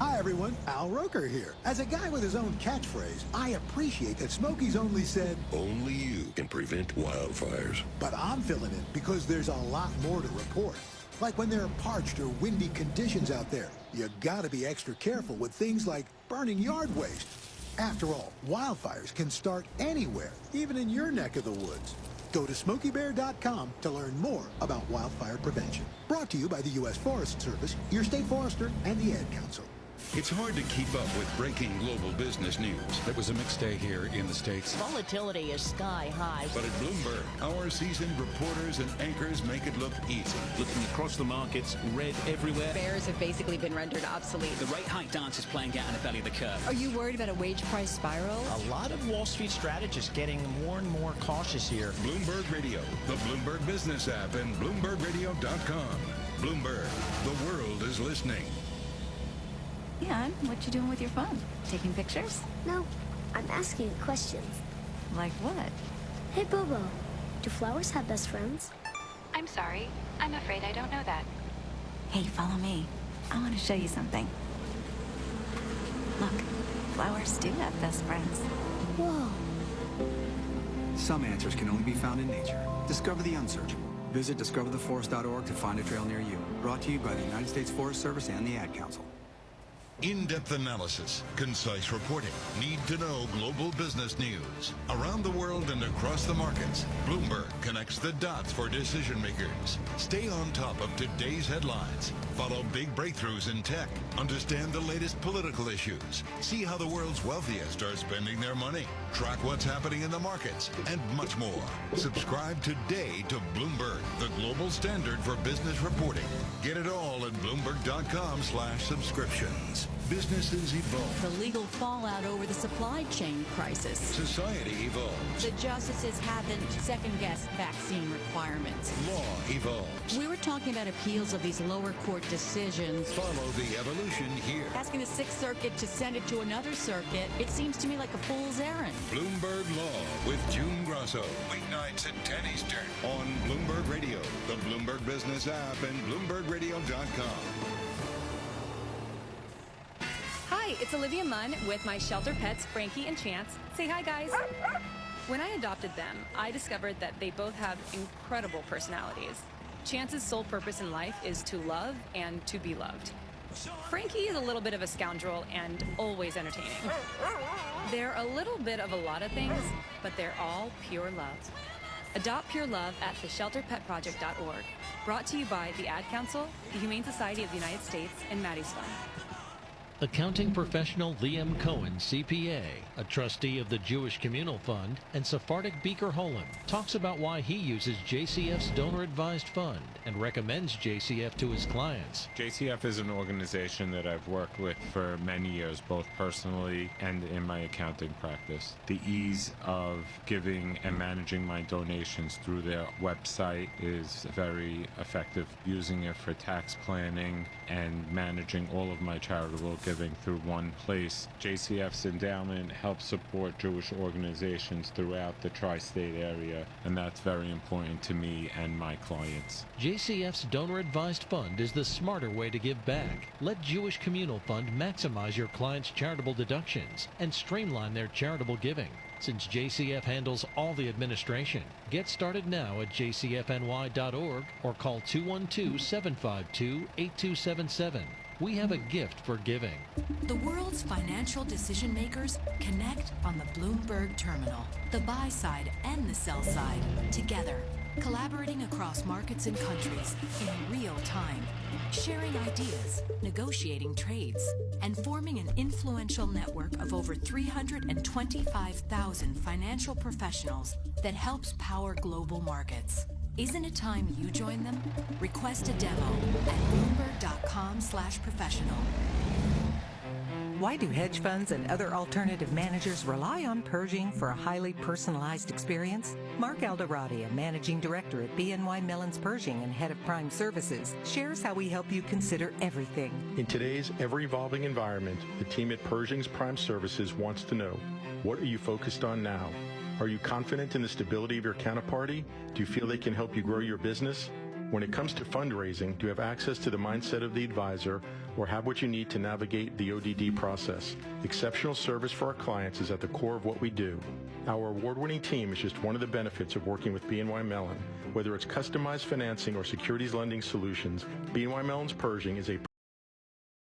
Hi, everyone. Al Roker here. As a guy with his own catchphrase, I appreciate that Smokey's only said, "Only you can prevent wildfires." but I'm filling in because there's a lot more to report. Like when there are parched or windy conditions out there, you gotta be extra careful with things like burning yard waste. After all, wildfires can start anywhere, even in your neck of the woods. Go to SmokeyBear.com to learn more about wildfire prevention. Brought to you by the U.S. Forest Service, your state forester, and the Ad Council. It's hard to keep up with breaking global business news. It was a mixed day here in the States. Volatility is sky high. But at Bloomberg, our seasoned reporters and anchors make it look easy. Looking across the markets, red everywhere. Bears have basically been rendered obsolete. The rate hike dance is playing out in the belly of the curve. Are you worried about a wage price spiral? A lot of Wall Street strategists getting more and more cautious here. Bloomberg Radio, the Bloomberg Business app, and BloombergRadio.com. Bloomberg, the world is listening. Yeah, what you doing with your phone? Taking pictures? No, I'm asking questions. Like what? Hey, Bobo, do flowers have best friends? I'm sorry. I'm afraid I don't know that. Hey, follow me. I want to show you something. Look, flowers do have best friends. Whoa. Some answers can only be found in nature. Discover the unsearchable. Visit discovertheforest.org to find a trail near you. Brought to you by the United States Forest Service and the Ad Council. In-depth analysis, concise reporting, need-to-know global business news. Around the world and across the markets, Bloomberg connects the dots for decision makers. Stay on top of today's headlines. Follow big breakthroughs in tech. Understand the latest political issues. See how the world's wealthiest are spending their money. Track what's happening in the markets, and much more. Subscribe today to Bloomberg, the global standard for business reporting. Get it all at Bloomberg.com/subscriptions. Businesses evolve. The legal fallout over the supply chain crisis. Society evolves. The justices haven't second-guessed vaccine requirements. Law evolves. We were talking about appeals of these lower court decisions. Follow the evolution here. Asking the Sixth Circuit to send it to another circuit, it seems to me like a fool's errand. Bloomberg Law with June Grosso. Weeknights at 10 Eastern on Bloomberg Radio, the Bloomberg Business app, and BloombergRadio.com. Hi, it's Olivia Munn with my shelter pets, Frankie and Chance. Say hi, guys. When I adopted them, I discovered that they both have incredible personalities. Chance's sole purpose in life is to love and to be loved. Frankie is a little bit of a scoundrel and always entertaining. They're a little bit of a lot of things, but they're all pure love. Adopt pure love at theshelterpetproject.org. Brought to you by the Ad Council, the Humane Society of the United States, and Maddie's Fund. Accounting professional Liam Cohen, CPA, a trustee of the Jewish Communal Fund, and Sephardic Beaker Holem, talks about why he uses JCF's donor-advised fund and recommends JCF to his clients. JCF is an organization that I've worked with for many years, both personally and in my accounting practice. The ease of giving and managing my donations through their website is very effective. Using it for tax planning and managing all of my charitable giving through one place. JCF's endowment helps support Jewish organizations throughout the tri-state area, and that's very important to me and my clients. JCF's donor-advised fund is the smarter way to give back. Let Jewish Communal Fund maximize your clients' charitable deductions and streamline their charitable giving. Since JCF handles all the administration, get started now at jcfny.org or call 212-752-8277. We have a gift for giving. The world's financial decision makers connect on the Bloomberg Terminal. The buy side and the sell side together, collaborating across markets and countries in real time, sharing ideas, negotiating trades, and forming an influential network of over 325,000 financial professionals that helps power global markets. Isn't it time you join them? Request a demo at bloomberg.com/professional. Why do hedge funds and other alternative managers rely on Pershing for a highly personalized experience? Mark Alderati, a managing director at BNY Mellon's Pershing and head of Prime Services, shares how we help you consider everything. In today's ever-evolving environment, the team at Pershing's Prime Services wants to know, what are you focused on now? Are you confident in the stability of your counterparty? Do you feel they can help you grow your business? When it comes to fundraising, do you have access to the mindset of the advisor or have what you need to navigate the ODD process? Exceptional service for our clients is at the core of what we do. Our award-winning team is just one of the benefits of working with BNY Mellon. Whether it's customized financing or securities lending solutions, BNY Mellon's Pershing is a